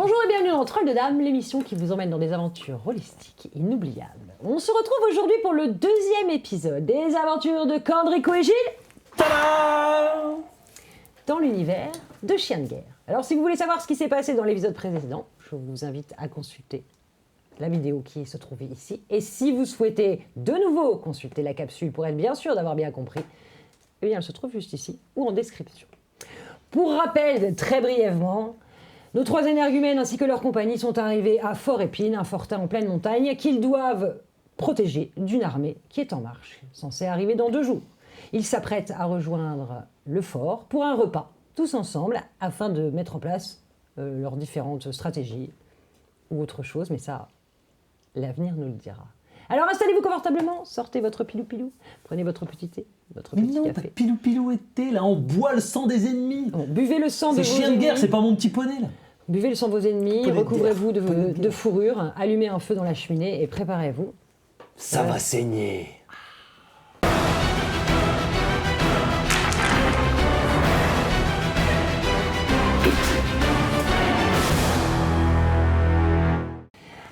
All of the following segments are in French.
Bonjour et bienvenue dans Troll de Dames, l'émission qui vous emmène dans des aventures holistiques inoubliables. On se retrouve aujourd'hui pour le deuxième épisode des aventures de Candrico et Gilles. Tada! Dans l'univers de Chien de guerre. Alors si vous voulez savoir ce qui s'est passé dans l'épisode précédent, je vous invite à consulter la vidéo qui se trouvait ici. Et si vous souhaitez de nouveau consulter la capsule pour être bien sûr d'avoir bien compris, eh bien elle se trouve juste ici ou en description. Pour rappel, très brièvement, nos trois énergumènes ainsi que leurs compagnies sont arrivés à Fort Épine, un fortin en pleine montagne, qu'ils doivent protéger d'une armée qui est en marche, censée arriver dans 2 jours. Ils s'apprêtent à rejoindre le fort pour un repas, tous ensemble, afin de mettre en place leurs différentes stratégies ou autre chose, mais ça, l'avenir nous le dira. Alors installez-vous confortablement, sortez votre pilou-pilou, prenez votre petit thé, votre petit Non, café. pas pilou-pilou et thé, là, on boit le sang des ennemis. Bon, buvez le sang de C'est vos chien de guerre, ennemis. c'est pas mon petit poney, là. Buvez le sang de vos ennemis, Poney de recouvrez-vous guerre, poney de de guerre. fourrure, allumez un feu dans la cheminée et préparez-vous. Ça va saigner.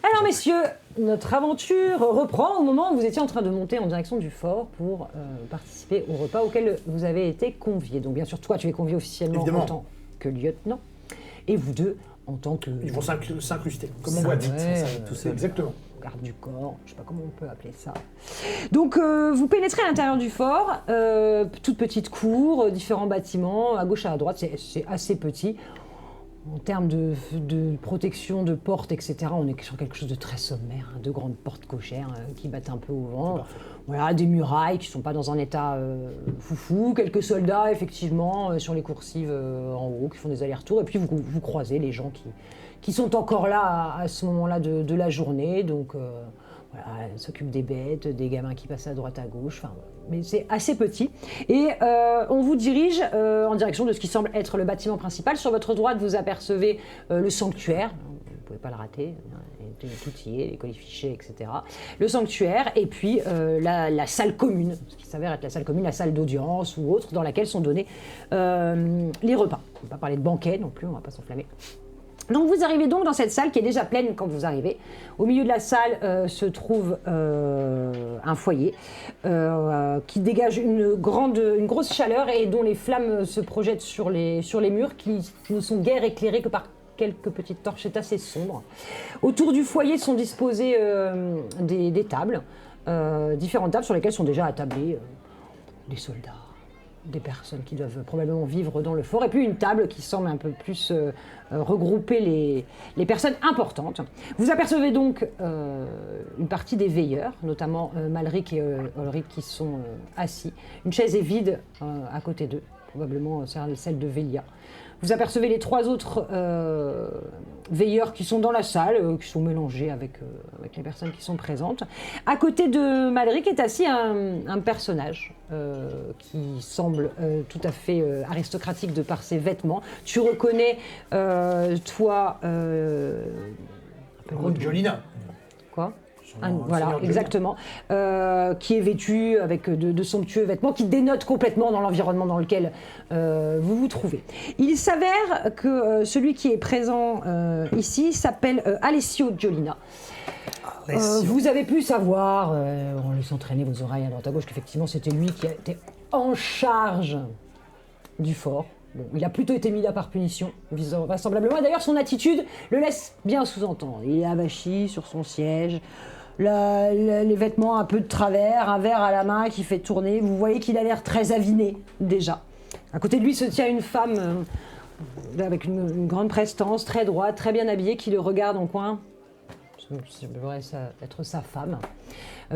Alors messieurs, notre aventure reprend au moment où vous étiez en train de monter en direction du fort pour participer au repas auquel vous avez été conviés. Donc bien sûr, toi tu es convié officiellement Évidemment. en tant que lieutenant, et vous deux en tant que Ils vont s'incruster, comme Ça, on voit dit. ouais, tout seul. Exactement. garde du corps, je sais pas comment on peut appeler ça. Donc vous pénétrez à l'intérieur du fort, toute petite cour, différents bâtiments, à gauche et à droite, c'est assez petit. En termes de protection de portes, etc., on est sur quelque chose de très sommaire, hein, 2 grandes portes cochères qui battent un peu au vent. Voilà, des murailles qui ne sont pas dans un état foufou, quelques soldats effectivement sur les coursives en haut qui font des allers-retours, et puis vous croisez les gens qui sont encore là à ce moment-là de la journée, donc voilà, ils s'occupent des bêtes, des gamins qui passent à droite à gauche, enfin, mais c'est assez petit. Et on vous dirige en direction de ce qui semble être le bâtiment principal. Sur votre droite, vous apercevez le sanctuaire, vous ne pouvez pas le rater, tout y est, les colifichets, etc. Le sanctuaire, et puis la salle commune, ce qui s'avère être la salle commune, la salle d'audience ou autre, dans laquelle sont donnés les repas. On ne va pas parler de banquet non plus, on ne va pas s'enflammer. Donc vous arrivez donc dans cette salle qui est déjà pleine quand vous arrivez. Au milieu de la salle se trouve un foyer qui dégage une grosse chaleur et dont les flammes se projettent sur les murs qui ne sont guère éclairés que par quelques petites torches. C'est assez sombre. Autour du foyer sont disposées des tables, différentes tables sur lesquelles sont déjà attablés des soldats, des personnes qui doivent probablement vivre dans le fort, et puis une table qui semble un peu plus regrouper les personnes importantes. Vous apercevez donc une partie des veilleurs, notamment Malric et Ulrich qui sont assis. Une chaise est vide à côté d'eux, probablement celle de Velia. Vous apercevez les 3 autres veilleurs qui sont dans la salle, qui sont mélangés avec les personnes qui sont présentes. À côté de Malric est assis un personnage qui semble tout à fait aristocratique de par ses vêtements. Tu reconnais, toi... Jolina. Quoi Seigneur voilà, Jolina. exactement. Qui est vêtu avec de somptueux vêtements qui dénotent complètement dans l'environnement dans lequel vous vous trouvez. Il s'avère que celui qui est présent ici s'appelle Alessio Jolina. Vous avez pu savoir, en laissant traîner vos oreilles à droite à gauche, qu'effectivement c'était lui qui était en charge du fort. Bon, il a plutôt été mis là par punition, vraisemblablement. D'ailleurs, son attitude le laisse bien sous-entendre. Il est avachi sur son siège, les vêtements un peu de travers, un verre à la main qui fait tourner. Vous voyez qu'il a l'air très aviné, déjà. À côté de lui se tient une femme avec une grande prestance, très droite, très bien habillée, qui le regarde en coin. Ça devrait être sa femme,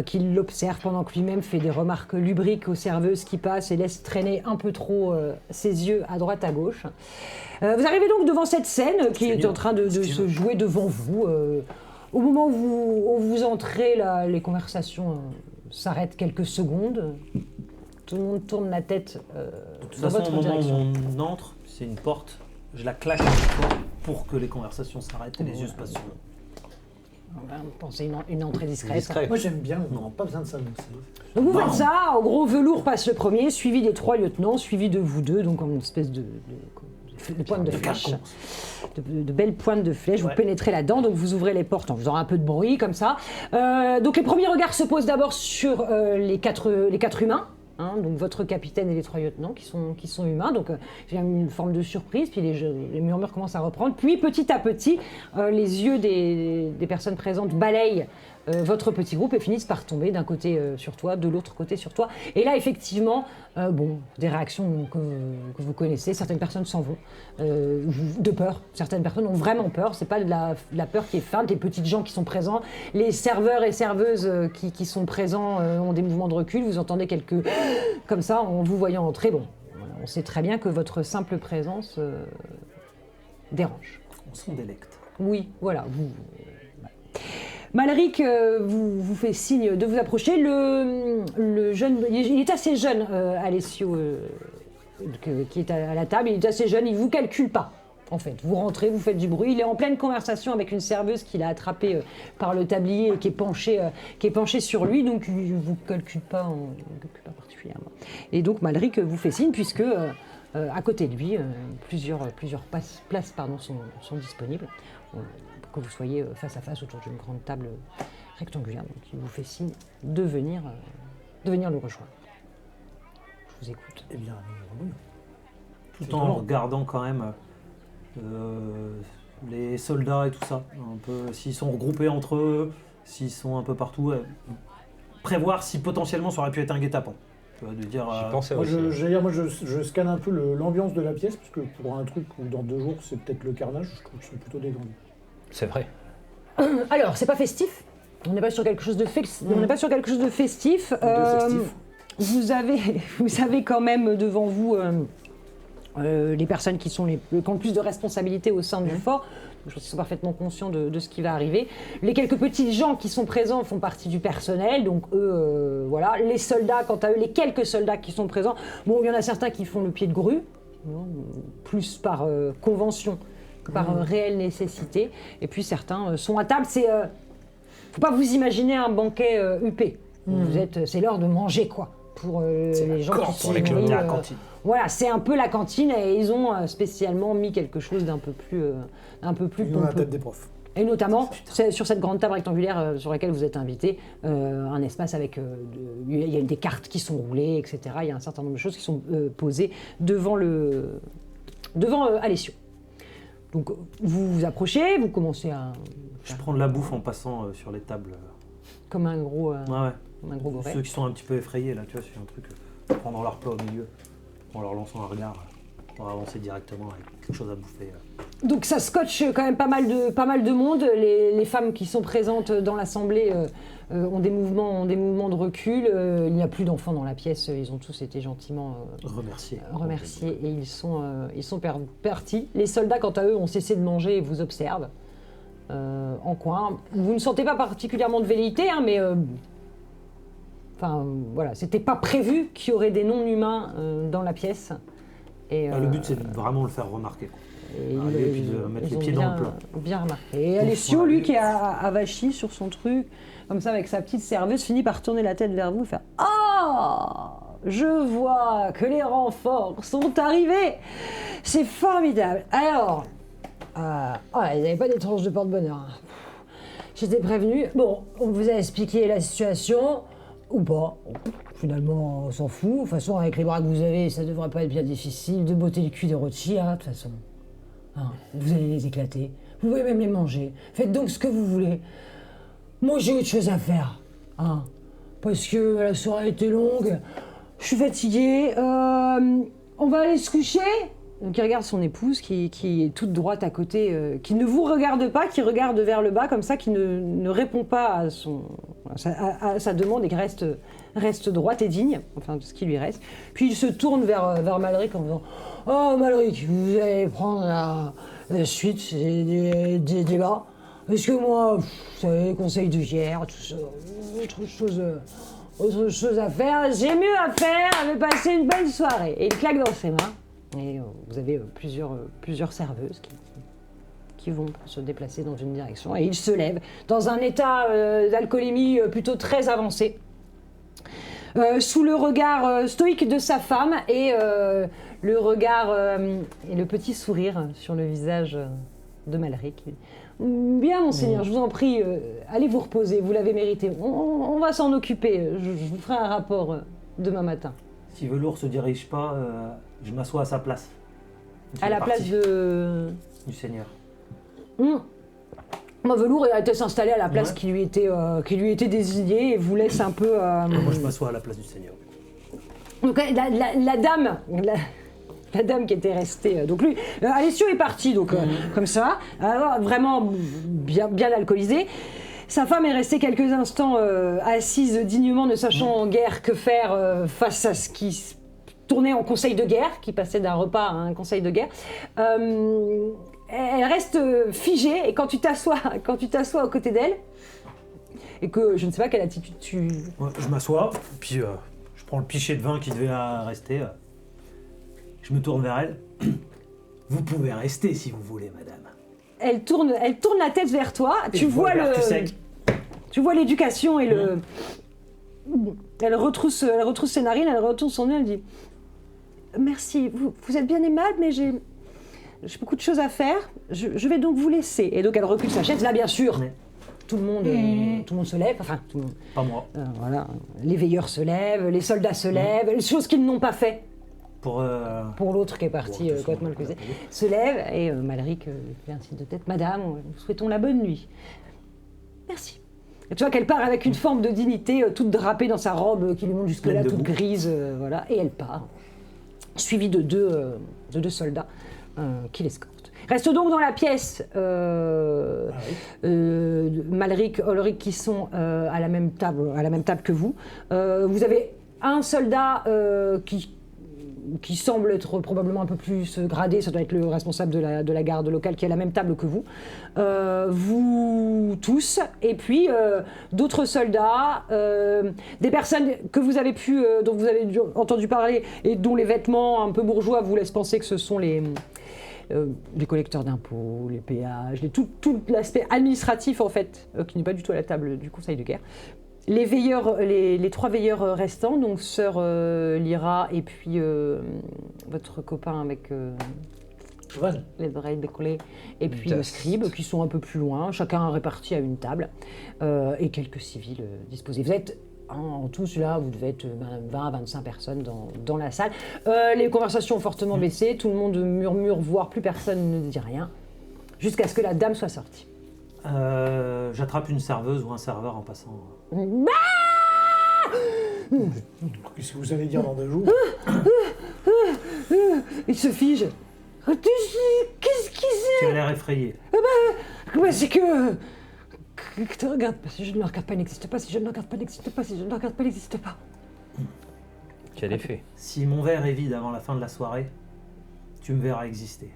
qui l'observe pendant que lui-même fait des remarques lubriques aux serveuses qui passent et laisse traîner un peu trop ses yeux à droite à gauche. Vous arrivez donc devant cette scène qui est en train de se jouer devant vous. Au moment où vous entrez, les conversations s'arrêtent quelques secondes. Tout le monde tourne la tête De toute dans façon, votre au moment où direction. on entre, c'est une porte, je la claque à chaque fois pour que les conversations s'arrêtent et les yeux se passent sur nous. Pensez une entrée discrète. Discret. Moi j'aime bien, non, pas besoin de ça. Donc vous faites ça, en gros, Velours passe le premier, suivi des 3 lieutenants, suivi de vous deux, donc en une espèce de de pointe de De flèche. quinconce. De belles pointes de flèche, vous Ouais. pénétrez là-dedans, donc vous ouvrez les portes en faisant un peu de bruit comme ça. Donc les premiers regards se posent d'abord sur les quatre humains, hein, donc votre capitaine et les 3 lieutenants qui sont humains, donc il y a une forme de surprise, puis les murmures commencent à reprendre, puis petit à petit, les yeux des personnes présentes balayent votre petit groupe et finissent par tomber d'un côté sur toi, de l'autre côté sur toi. Et là, effectivement, des réactions que vous connaissez. Certaines personnes s'en vont de peur. Certaines personnes ont vraiment peur. C'est pas de la peur qui est feinte. Les petites gens qui sont présents, les serveurs et serveuses qui sont présents ont des mouvements de recul. Vous entendez quelques comme ça en vous voyant entrer. Bon, on sait très bien que votre simple présence dérange. On s'en délecte. Oui, voilà. Malric vous fait signe de vous approcher. Le jeune, il est assez jeune, Alessio, qui est à la table. Il est assez jeune, il ne vous calcule pas. En fait, vous rentrez, vous faites du bruit. Il est en pleine conversation avec une serveuse qu'il a attrapée par le tablier et qui est penchée sur lui. Donc, il ne vous calcule pas particulièrement. Et donc, Malric vous fait signe puisque à côté de lui, plusieurs places sont disponibles. Pour que vous soyez face à face autour d'une grande table rectangulaire. Donc, il vous fait signe de venir le rejoindre. Je vous écoute. Eh bien, oui. Tout en regardant quand même les soldats et tout ça. Un peu, s'ils sont regroupés entre eux, s'ils sont un peu partout. Prévoir si potentiellement ça aurait pu être un guet-apens. Tu vois, de dire, J'y pensais Moi, aussi. je scanne un peu l'ambiance de la pièce, parce que pour un truc où dans 2 jours c'est peut-être le carnage, je trouve qu'ils sont plutôt détendus. C'est vrai. Alors, c'est pas festif. On n'est pas sur quelque chose de festif. festif. Vous avez quand même devant vous les personnes qui ont le plus de responsabilités au sein du fort. Je pense qu'ils sont parfaitement conscients de ce qui va arriver. Les quelques petits gens qui sont présents font partie du personnel, donc eux, voilà. Les soldats, quant à eux, les quelques soldats qui sont présents, bon, il y en a certains qui font le pied de grue, plus par convention que par réelle nécessité. Et puis certains sont à table. Faut pas vous imaginer un banquet huppé. C'est l'heure de manger, quoi. Pour les gens qui sont les nourris, clodos. la cantine. Voilà, c'est un peu la cantine et ils ont spécialement mis quelque chose d'un peu plus Ils ont la pompeux. tête des profs. Et notamment, c'est sur cette grande table rectangulaire sur laquelle vous êtes invité, un espace avec... il y a des cartes qui sont roulées, etc. Il y a un certain nombre de choses qui sont posées devant Alessio. Donc, vous vous approchez, vous commencez à... Je prends de la bouffe en passant sur les tables. Comme un gros goré. Ceux qui sont un petit peu effrayés, là, tu vois, c'est un truc. Prendre leur plat au milieu, en leur lançant un regard, pour avancer directement avec quelque chose à bouffer. Donc ça scotche quand même pas mal de monde. Les femmes qui sont présentes dans l'assemblée ont des mouvements de recul. Il n'y a plus d'enfants dans la pièce. Ils ont tous été gentiment remerciés et ils sont partis. Les soldats, quant à eux, ont cessé de manger et vous observent en coin. Vous ne sentez pas particulièrement de velléité, hein, mais voilà, c'était pas prévu qu'il y aurait des non-humains dans la pièce. Et, Le but, c'est de vraiment le faire remarquer. Quoi. Et Arriver, puis de mettre les ont pieds dans le plat. bien remarqué. Et Alessio, lui, qui est avachi sur son truc, comme ça, avec sa petite serveuse, finit par tourner la tête vers vous et faire « Ah, je vois que les renforts sont arrivés. C'est formidable. Alors, ils n'avaient pas des tranches de porte-bonheur. Hein. J'étais prévenu. Bon, on vous a expliqué la situation, ou pas. Finalement, on s'en fout. De toute façon, avec les bras que vous avez, ça devrait pas être bien difficile de botter le cul des rôtis, hein, de toute façon. Hein, vous allez les éclater. Vous pouvez même les manger. Faites donc ce que vous voulez. Moi, j'ai autre chose à faire. Hein, parce que la soirée était longue. Je suis fatiguée. On va aller se coucher. Donc il regarde son épouse qui est toute droite à côté, qui ne vous regarde pas, qui regarde vers le bas comme ça, qui ne répond pas à sa demande et qui reste droite et digne, enfin de ce qui lui reste. Puis il se tourne vers Malric en disant « Oh Malric, vous allez prendre la suite des débats, parce que moi, vous savez, conseil de guerre, tout ça, autre chose à faire, j'ai mieux à faire, je vais passer une bonne soirée. » Et il claque dans ses mains. Et vous avez plusieurs serveuses qui vont se déplacer dans une direction. Et il se lève dans un état d'alcoolémie plutôt très avancé. sous le regard stoïque de sa femme et le regard et le petit sourire sur le visage de Malric. Bien, monseigneur, je vous en prie, allez vous reposer, vous l'avez mérité. On va s'en occuper, je vous ferai un rapport demain matin. Si Velours se dirige pas, je m'assois à sa place. À la place de... Du seigneur. Moi, Velours a été s'installer à la place qui lui était désignée et vous laisse un peu... Moi, je m'assois à la place du seigneur. Donc la dame... La dame qui était restée. Donc lui, Alessio est parti, donc comme ça, vraiment bien alcoolisé. Sa femme est restée quelques instants assise dignement, ne sachant en guère que faire face à ce qui se tournait en conseil de guerre, qui passait d'un repas à un conseil de guerre. Elle reste figée, et quand tu t'assois aux côtés d'elle, et que je ne sais pas quelle attitude tu... Ouais, je m'assois, puis je prends le pichet de vin qui devait rester. Je me tourne vers elle. Vous pouvez rester si vous voulez, madame. Elle tourne la tête vers toi. Tu vois l'éducation et le. Elle retrousse ses narines, elle retourne son nez, elle dit merci, vous êtes bien aimable, mais j'ai beaucoup de choses à faire. Je vais donc vous laisser. Et donc elle recule sa chaise. Là, bien sûr, tout le monde se lève. Enfin, tout le monde. Pas moi. Voilà, les veilleurs se lèvent, les soldats se lèvent, les choses qu'ils n'ont pas fait. Pour l'autre qui est parti complètement alcoolisé, se lève et Malric fait un signe de tête. Madame, nous souhaitons la bonne nuit. Merci. Et tu vois qu'elle part avec une forme de dignité, toute drapée dans sa robe qui lui monte jusque-là, toute grise, voilà, et elle part, suivie de deux soldats qui l'escortent. Reste donc dans la pièce Malric, Ulric qui sont à la même table que vous. Vous avez un soldat qui semble être probablement un peu plus gradé, ça doit être le responsable de la garde locale qui est à la même table que vous. Vous tous, et puis d'autres soldats, des personnes que vous avez dont vous avez entendu parler et dont les vêtements un peu bourgeois vous laissent penser que ce sont les collecteurs d'impôts, les péages, tout l'aspect administratif en fait, qui n'est pas du tout à la table du Conseil de guerre. Les veilleurs, les trois veilleurs restants, donc sœur Lyra et puis votre copain avec les oreilles décollées, et puis le scribe, qui sont un peu plus loin, chacun réparti à une table, et quelques civils disposés. Vous êtes en tous là, vous devez être 20 à 25 personnes dans la salle. Les conversations ont fortement baissé, tout le monde murmure, voire plus personne ne dit rien, jusqu'à ce que la dame soit sortie. J'attrape une serveuse ou un serveur en passant. Qu'est-ce que vous allez dire dans 2 jours? Il se fige. Qu'est-ce qui c'est? Tu as l'air effrayé. C'est que te regarde pas, si je ne le regarde pas, il n'existe pas, si je ne le regarde pas, il n'existe pas, si je ne le regarde pas, il n'existe pas. Quel effet? Si mon verre est vide avant la fin de la soirée, tu me verras exister.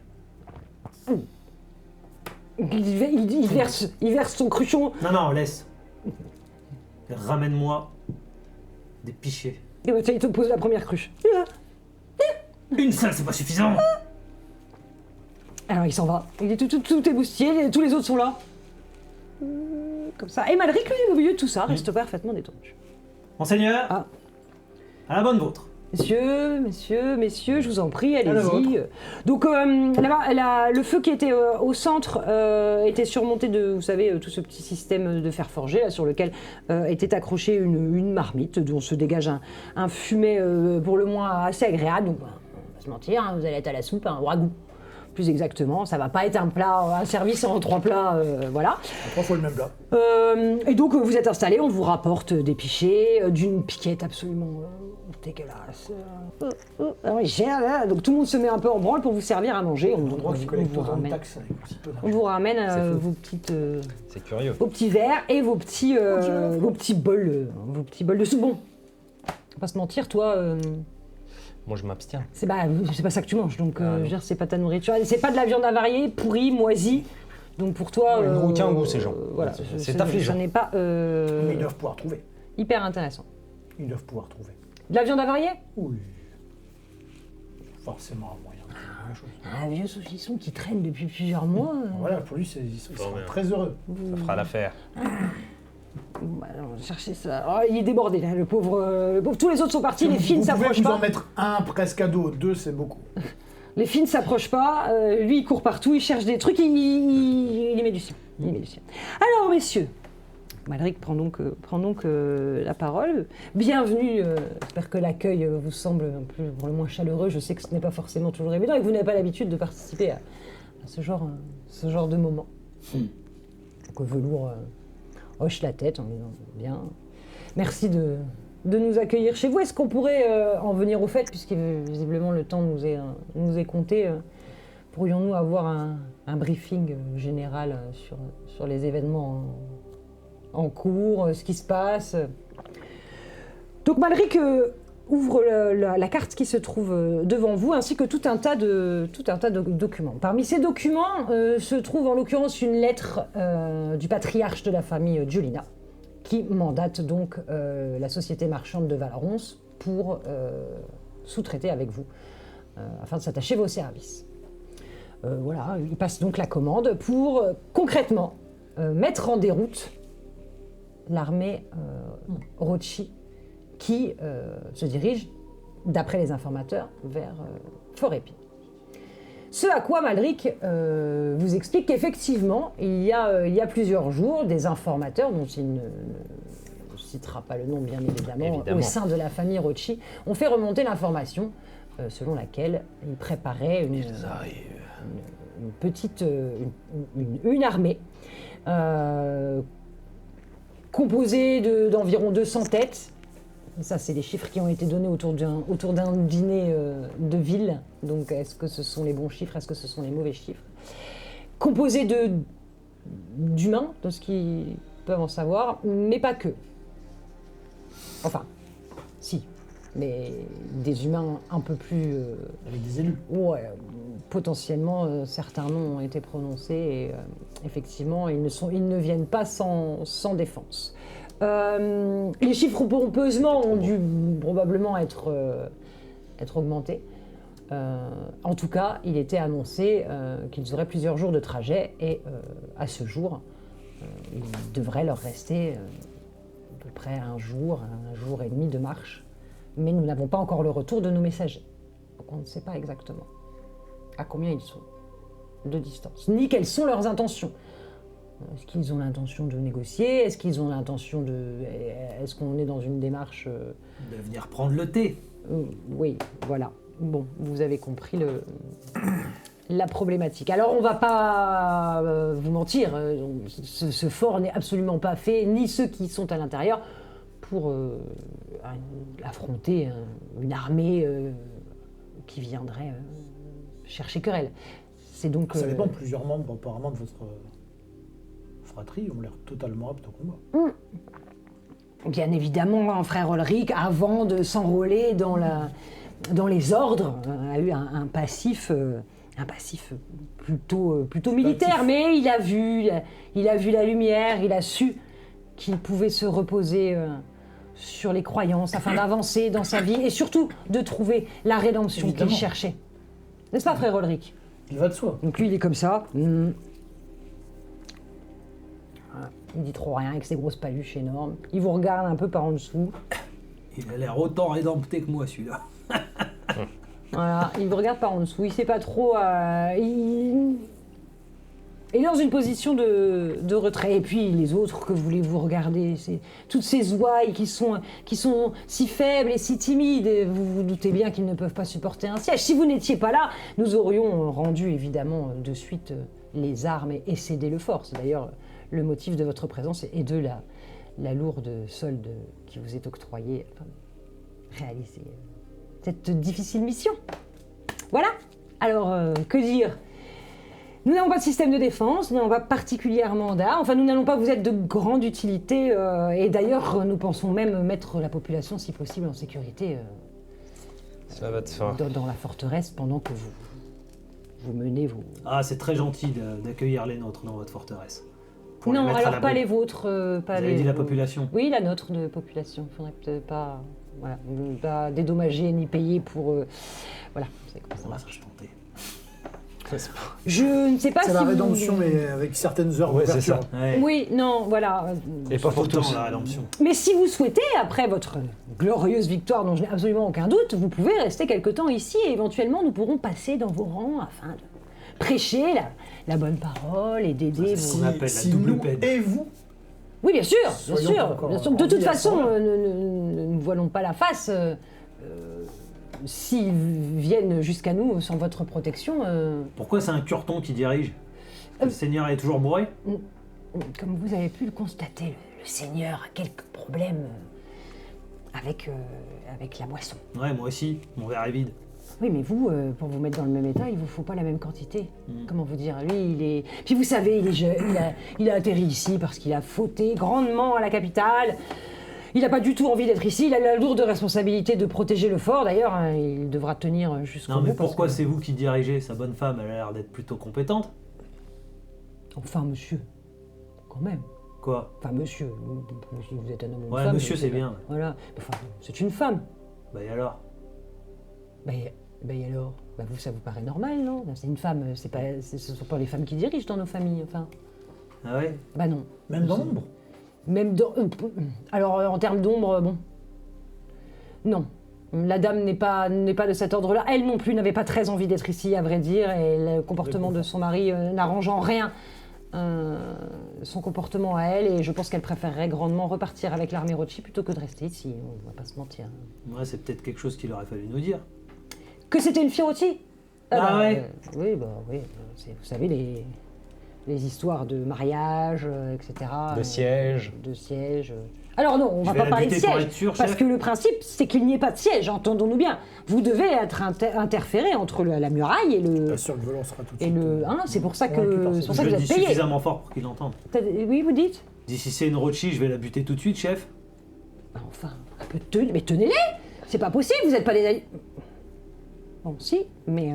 Il verse son cruchon. Non, laisse. Ramène-moi des pichets. Et bah, il te pose la première cruche. Une seule, c'est pas suffisant. Alors il s'en va. Il dit tout est boustillé, tous les autres sont là. Comme ça. Et Malric, lui, au milieu de tout ça, reste parfaitement détendu. Monseigneur, à la bonne vôtre. Messieurs, je vous en prie, allez-y. Donc là-bas, le feu qui était au centre était surmonté de, vous savez, tout ce petit système de fer forgé là, sur lequel était accrochée une marmite dont se dégage un fumet pour le moins assez agréable. Donc, on va pas se mentir, vous allez être à la soupe, un ragoût. Plus exactement, ça va pas être un service en 3 plats, voilà. 3 fois le même plat. Et donc vous êtes installés, on vous rapporte des pichets, d'une piquette absolument dégueulasse. Donc tout le monde se met un peu en branle pour vous servir à manger. On vous ramène vos petites, c'est curieux. Vos petits verres et vos petits bols de soupe. Bon, on va pas se mentir, toi. Moi, je m'abstiens. C'est pas ça que tu manges, donc je veux dire, c'est pas ta nourriture. C'est pas de la viande avariée, pourrie, moisie. Donc pour toi. Ils n'ont aucun goût, ces gens. Voilà, c'est affligeant. Ce n'est pas. Mais ils doivent pouvoir trouver. Hyper intéressant. Ils doivent pouvoir trouver. De la viande avariée? Oui. Forcément un moyen de faire la même chose. Un vieux saucisson qui traîne depuis plusieurs mois. Voilà, pour lui, ils sont très heureux. Ça fera l'affaire. Bon, alors, cherchez ça. Oh, il est débordé, là, le pauvre. Tous les autres sont partis, les filles ne Vous pouvez s'approchent vous en pas. mettre un presque à dos, 2 c'est beaucoup. Les filles ne s'approchent pas. Lui, il court partout, il cherche des trucs, il y met du sien. Il met du sien. Alors, messieurs, Malric prend donc la parole. Bienvenue. J'espère que l'accueil vous semble un peu pour le moins chaleureux. Je sais que ce n'est pas forcément toujours évident et que vous n'avez pas l'habitude de participer à ce genre de moment. Donc Velours hoche la tête en disant bien. Merci de nous accueillir chez vous. Est-ce qu'on pourrait en venir au fait, puisque visiblement le temps nous est compté, pourrions-nous avoir un briefing général sur les événements en cours, ce qui se passe. Donc Malric ouvre la carte qui se trouve devant vous, ainsi que tout un tas de documents. Parmi ces documents se trouve en l'occurrence une lettre du patriarche de la famille Giulina, qui mandate donc la société marchande de Valorons pour sous-traiter avec vous, afin de s'attacher vos services. Voilà, il passe donc la commande pour concrètement mettre en déroute l'armée Rochi qui se dirige, d'après les informateurs, vers Fort-Épine. Ce à quoi Malric vous explique qu'effectivement, il y a plusieurs jours, des informateurs, dont il ne citera pas le nom bien évidemment, au sein de la famille Rochi, ont fait remonter l'information selon laquelle ils préparaient une armée composée d'environ 200 têtes. Ça, c'est les chiffres qui ont été donnés autour d'un dîner de ville. Donc, est-ce que ce sont les bons chiffres? Est-ce que ce sont les mauvais chiffres? Composés d'humains, de ce qu'ils peuvent en savoir, mais pas que. Enfin, si, mais des humains un peu plus... Avec des élus. Ouais, potentiellement, certains noms ont été prononcés et effectivement, ils ne viennent pas sans défense. Les chiffres pompeusement ont dû probablement être augmentés. En tout cas, il était annoncé qu'ils auraient plusieurs jours de trajet et à ce jour, il devrait leur rester à peu près un jour et demi de marche. Mais nous n'avons pas encore le retour de nos messagers. Donc on ne sait pas exactement à combien ils sont de distance, ni quelles sont leurs intentions. Est-ce qu'ils ont l'intention de négocier? Est-ce qu'ils ont l'intention de... Est-ce qu'on est dans une démarche... De venir prendre le thé. Oui, voilà. Bon, vous avez compris la problématique. Alors, on va pas vous mentir, ce fort n'est absolument pas fait, ni ceux qui sont à l'intérieur, pour affronter une armée qui viendrait chercher querelle. C'est donc... Ça dépend, plusieurs membres apparemment de votre fratrie ont l'air totalement aptes au combat. Bien évidemment, frère Ulrich, avant de s'enrôler dans les ordres, a eu un passif plutôt militaire, mais il a vu la lumière, il a su qu'il pouvait se reposer sur les croyances afin d'avancer dans sa vie et surtout de trouver la rédemption qu'il cherchait. N'est-ce pas, frère Ulrich? Il va de soi. Donc lui, il est comme ça. Il dit trop rien avec ses grosses paluches énormes. Il vous regarde un peu par en dessous. Il a l'air autant rédempté que moi, celui-là. Voilà, il vous regarde par en dessous. Il sait pas trop. Il est dans une position de retrait. Et puis les autres, que voulez-vous regarder? C'est toutes ces ouailles qui sont si faibles et si timides. Vous vous doutez bien qu'ils ne peuvent pas supporter un siège. Si vous n'étiez pas là, nous aurions rendu évidemment de suite les armes et cédé le fort. C'est d'ailleurs le motif de votre présence et de la lourde solde qui vous est octroyée afin de réaliser cette difficile mission. Voilà. Alors, que dire? Nous n'avons pas de système de défense, nous n'avons pas particulièrement d'armes, enfin nous n'allons pas vous être de grande utilité, et d'ailleurs nous pensons même mettre la population, si possible, en sécurité Ça va de soi. dans la forteresse pendant que vous menez vos... Ah, c'est très gentil d'accueillir les nôtres dans votre forteresse. Pour les Non, mettre à alors l'abri. pas les vôtres, pas Vous les... avez dit la population. Oui, la nôtre de population. Il faudrait peut-être pas, pas dédommager ni payer pour... Voilà, vous savez comment ça Ça va marche. se tenter. Je ne sais pas C'est si la vous- rédemption, mais avec certaines heures Ouais, c'est d'ouverture. ça. Ouais. Oui, non, voilà. Et pas pour Tout le temps, tous. la rédemption. Mais si vous souhaitez, après votre glorieuse victoire dont je n'ai absolument aucun doute, vous pouvez rester quelque temps ici et éventuellement nous pourrons passer dans vos rangs afin de prêcher la bonne parole et d'aider C'est ce vos... qu'on appelle la double nous peine. et vous, Oui, bien sûr, bien Soyons sûr, encore bien sûr. en De toute vie à ce façon, moment-là. ne nous voilons pas la face. S'ils viennent jusqu'à nous sans votre protection, Pourquoi c'est un curton qui dirige? Le Seigneur est toujours bourré? comme vous avez pu le constater, le Seigneur a quelques problèmes avec la boisson. Ouais, moi aussi, mon verre est vide. Oui, mais vous, pour vous mettre dans le même état, il vous faut pas la même quantité. Comment vous dire? Lui, il est... Puis vous savez, il est jeune, il a atterri ici parce qu'il a fauté grandement à la capitale. Il n'a pas du tout envie d'être ici. Il a la lourde responsabilité de protéger le fort. D'ailleurs, hein, il devra tenir jusqu'au Non, bout. mais parce pourquoi que- c'est vous qui dirigez? Sa bonne femme, elle a l'air d'être plutôt compétente. Enfin, monsieur, quand même. Quoi? Enfin, monsieur, vous êtes un homme ou une Ouais, femme. monsieur, je c'est sais pas. bien. Voilà. Enfin, c'est une femme. Bah et alors? Et alors vous, ça vous paraît normal, non? C'est une femme, ce sont pas les femmes qui dirigent dans nos familles, enfin. Ah ouais? Bah non. même dans l'ombre. Même dans... Alors, en termes d'ombre, bon. Non. La dame n'est pas de cet ordre-là. Elle non plus n'avait pas très envie d'être ici, à vrai dire, et le comportement de son mari n'arrange en rien son comportement à elle, et je pense qu'elle préférerait grandement repartir avec l'armée Rothschild plutôt que de rester ici, on va pas se mentir. Ouais, c'est peut-être quelque chose qu'il aurait fallu nous dire. Que c'était une fille Rothschild? Ah ouais. Oui, vous savez, les histoires de mariage, etc. De siège. De siège. Alors non, on Je va vais pas la parler de buter pour siège, être sûr, parce chef. que le principe, c'est qu'il n'y ait pas de siège, entendons-nous bien. Vous devez être interféré entre la muraille et le... Bien sûr, le volant sera tout de Et suite. le, hein, c'est pour ça convaincu par que, ça. c'est pour Je ça que le vous dis êtes payé. suffisamment fort pour qu'il entende. Oui, vous dites? D'ici c'est une Rothschild, je vais la buter tout de suite, chef. Enfin, un peu mais tenez-les. C'est pas possible, vous n'êtes pas des alliés. Bon, si, mais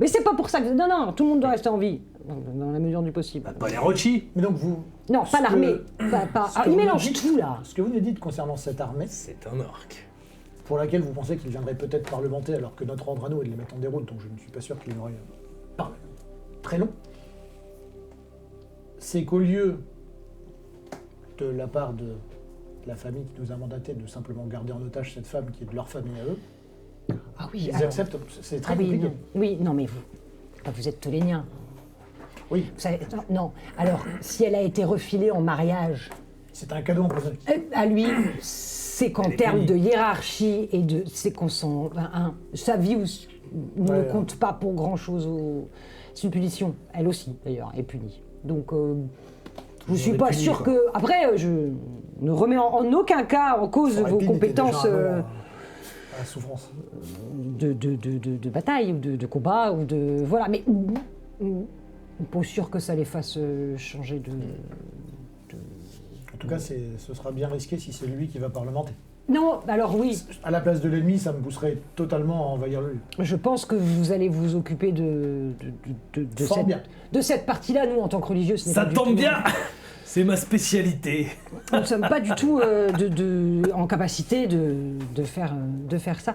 c'est pas pour ça que... Non, tout le monde doit rester en vie, dans la mesure du possible. Bah, pas les Rothschild. Mais donc vous... Non, ce pas que- l'armée. ce Ah, que il vous mélange nous dites- tout, là. Ce que vous nous dites concernant cette armée, C'est un orc. pour laquelle vous pensez qu'il viendrait peut-être parlementer, alors que notre ordre à nous est de les mettre en déroute, donc je ne suis pas sûr qu'il y aurait parlé très long, c'est qu'au lieu de la part de la famille qui nous a mandaté de simplement garder en otage cette femme qui est de leur famille à eux, Ah oui, ils alors- acceptent, c'est très Ah oui, compliqué. non. Oui, non, mais vous êtes tolénien. Oui, Vous savez, non. Alors, si elle a été refilée en mariage c'est un cadeau empoisonné. à lui, c'est qu'en Elle est termes punie. de hiérarchie et de, c'est qu'on s'en, sa vie ne Ouais. compte pas pour grand chose. C'est une punition. Elle aussi, d'ailleurs, est punie. Donc, je suis est pas puni, sûr quoi. que. Après, je ne remets en aucun cas en cause Son vos rapide était compétences. déjà un peu à la souffrance. de bataille ou de combat ou de voilà, mais pas sûr que ça les fasse changer de. En tout cas, ce sera bien risqué si c'est lui qui va parlementer. Non, alors oui, À la place de l'ennemi, ça me pousserait totalement à envahir le lieu. je pense que vous allez vous occuper Fort bien. de cette partie-là. Nous, en tant que religieux, ce n'est Ça pas du tombe tout- bien. C'est ma spécialité. Nous ne sommes pas du tout en capacité de faire ça.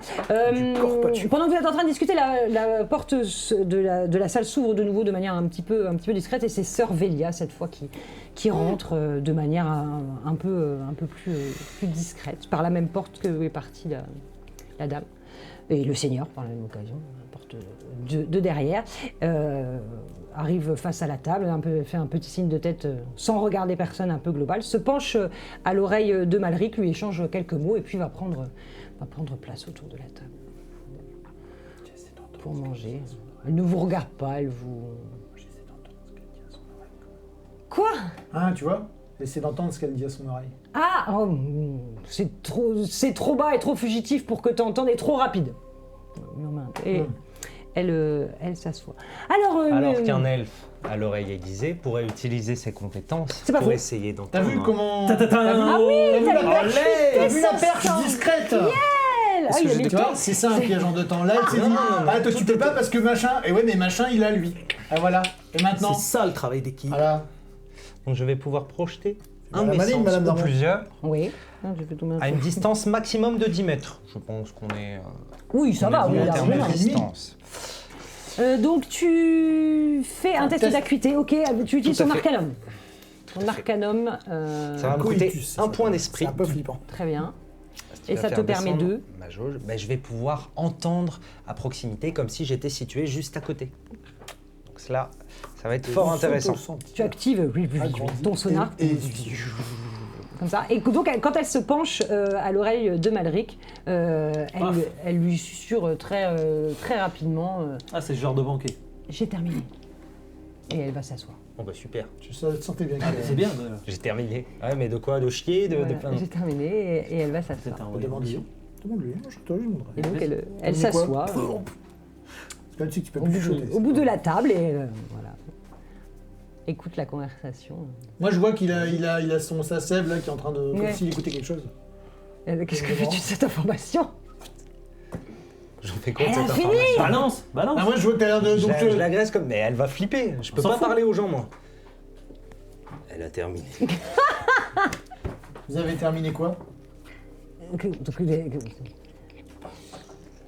corps pas dessus. Pendant que vous êtes en train de discuter, la porte de la salle s'ouvre de nouveau de manière un petit peu discrète et c'est Sœur Velia cette fois qui rentre de manière un peu plus discrète par la même porte que est partie la dame. Et le Seigneur, par la même occasion, la porte de derrière, arrive face à la table, fait un petit signe de tête sans regarder personne, un peu global, se penche à l'oreille de Malric, lui échange quelques mots et puis va prendre place autour de la table pour manger. Elle ne vous regarde pas, elle vous... Quoi? Hein, tu vois? Essaie d'entendre ce qu'elle dit à son oreille. Ah, oh, c'est trop bas et trop fugitif pour que tu entendes et trop rapide. Et elle s'assoit. Alors qu'un elfe à l'oreille aiguisée pourrait utiliser ses compétences C'est pas pour faux. essayer T'as d'entendre. vu comment... Ta-ta-ta. Ah oui, T'as vu la perche Olé. T'as vu la perche discrète? Ah, il y a des Tu vois, c'est ça un piège en deux temps. Là, elle s'est dit, non, ah, toi tu peux pas parce que machin. Et ouais, mais machin, il a lui. Ah voilà. Et maintenant? C'est ça le travail d'équipe. Voilà. Donc je vais pouvoir projeter la un maligne, essence Madame ou Darmon. plusieurs Oui. Ah, j'ai fait tomber un à une truc. distance maximum de 10 mètres. Je pense qu'on est Oui, ça va, oui, en termes largement. de distance. Donc tu fais un test test. d'acuité, ok, tu utilises Tout à ton fait. arcanum. Ton arcanum, Ça va me coûter Coitus, un ça point s'appelle. d'esprit. C'est un peu flippant. très bien. Ce qui Et va ça te faire permet descendre de ma jauge. Ben, je vais pouvoir entendre à proximité comme si j'étais situé juste à côté. Donc cela, ça va être fort intéressant. Tu actives ton sonar. Comme ça. Et donc, quand elle se penche à l'oreille de Malric, elle lui susurre très rapidement Ah, c'est ce genre de banquet. j'ai terminé. Et elle va s'asseoir. Bon bah super, Tu sentais bien Ah, mais que c'est bien. j'ai terminé. Ouais, mais de quoi? De chier de, Voilà, de- j'ai terminé et elle va C'est s'asseoir. un Demande-lui. Demande-lui, moi je te lui Et demanderai. donc, elle Mais s'assoit quoi C'est comme si tu peux au plus bout chuchoter. au bout de la table et voilà. Écoute la conversation. Moi je vois qu'il a sa sève là qui est en train de. Comme Ouais. s'il écoutait quelque chose. Qu'est-ce que fais-tu de cette information? J'en fais quoi de Elle a cette fini information? Balance. Ah, moi je vois que t'as l'air de. Je Donc, la- je l'agresse comme... Mais elle va flipper, je peux s'en pas fout. parler aux gens moi. Elle a terminé. vous avez terminé quoi?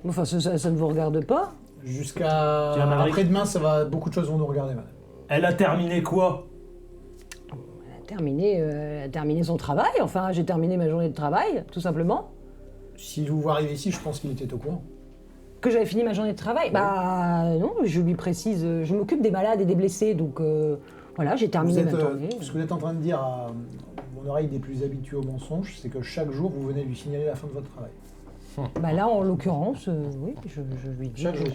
Enfin, ça ne vous regarde pas. Jusqu'à. Tu vas Maverick Après-demain, ça va. Beaucoup de choses vont nous regarder, madame. Elle a terminé quoi? Elle a terminé son travail. Enfin, j'ai terminé ma journée de travail, tout simplement. Si vous arrivez ici, je pense qu'il était au courant. Que j'avais fini ma journée de travail. Bah non, je lui précise. Je m'occupe des malades et des blessés, donc voilà, j'ai terminé ma journée. Ce que vous êtes en train de dire à mon oreille des plus habitués au mensonge, c'est que chaque jour, vous venez lui signaler la fin de votre travail. Bah là, en l'occurrence, oui, je lui dis. Chaque jour.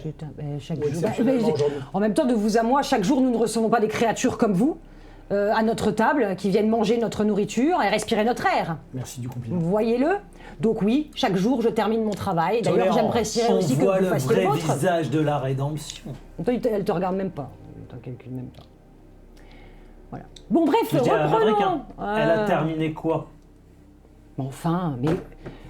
Chaque Ou jour. exceptionnellement Bah, aujourd'hui. en même temps, de vous à moi, chaque jour, nous ne recevons pas des créatures comme vous à notre table qui viennent manger notre nourriture et respirer notre air. Merci du compliment. Voyez-le. Donc oui, chaque jour, je termine mon travail. D'ailleurs, j'apprécierais aussi que on voit vous le fassiez vrai le vôtre. visage de la rédemption. Toi, elle te regarde même pas. Elle t'en calcule même pas. Voilà. Bon, bref, Je dis à Maverick, reprenons. hein, elle a terminé quoi? Enfin, mais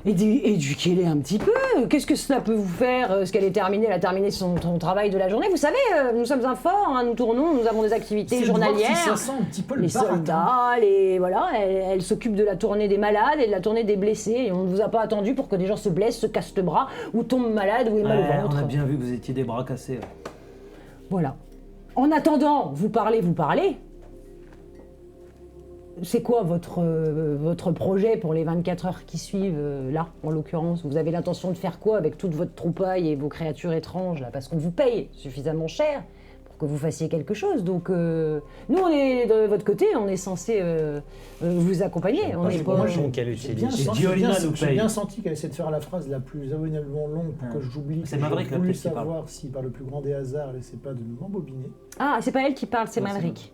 éduquez-les un petit peu. Qu'est-ce que cela peut vous faire, ce qu'elle ait terminé? Elle a terminé son travail de la journée. Vous savez, nous sommes un fort, hein, nous tournons, nous avons des activités C'est de voir journalières. si ça sent un petit peu le Les baratin. soldats, voilà, elle s'occupe de la tournée des malades et de la tournée des blessés. Et on ne vous a pas attendu pour que des gens se blessent, se cassent le bras, ou tombent malades, ou aient mal au Ouais, ventre. on a bien vu que vous étiez des bras cassés. Voilà. En attendant, vous parlez. C'est quoi votre projet pour les 24 heures qui suivent, là, en l'occurrence? Vous avez l'intention de faire quoi avec toute votre troupaille et vos créatures étranges, là? Parce qu'on vous paye suffisamment cher pour que vous fassiez quelque chose. Donc, nous, on est de votre côté, on est censé vous accompagner. On Pas est les pas... promotions qu'elle J'ai bien utilise. senti- Diolina nous j'ai paye. bien senti qu'elle essaie de faire la phrase la plus abominablement longue pour que j'oublie. C'est que Maverick, j'ai là, voulu peut-être, qui parle. savoir si par le plus grand des hasards, elle essaie pas de nous embobiner. Ah, c'est pas elle qui parle, c'est Non, c'est Malric.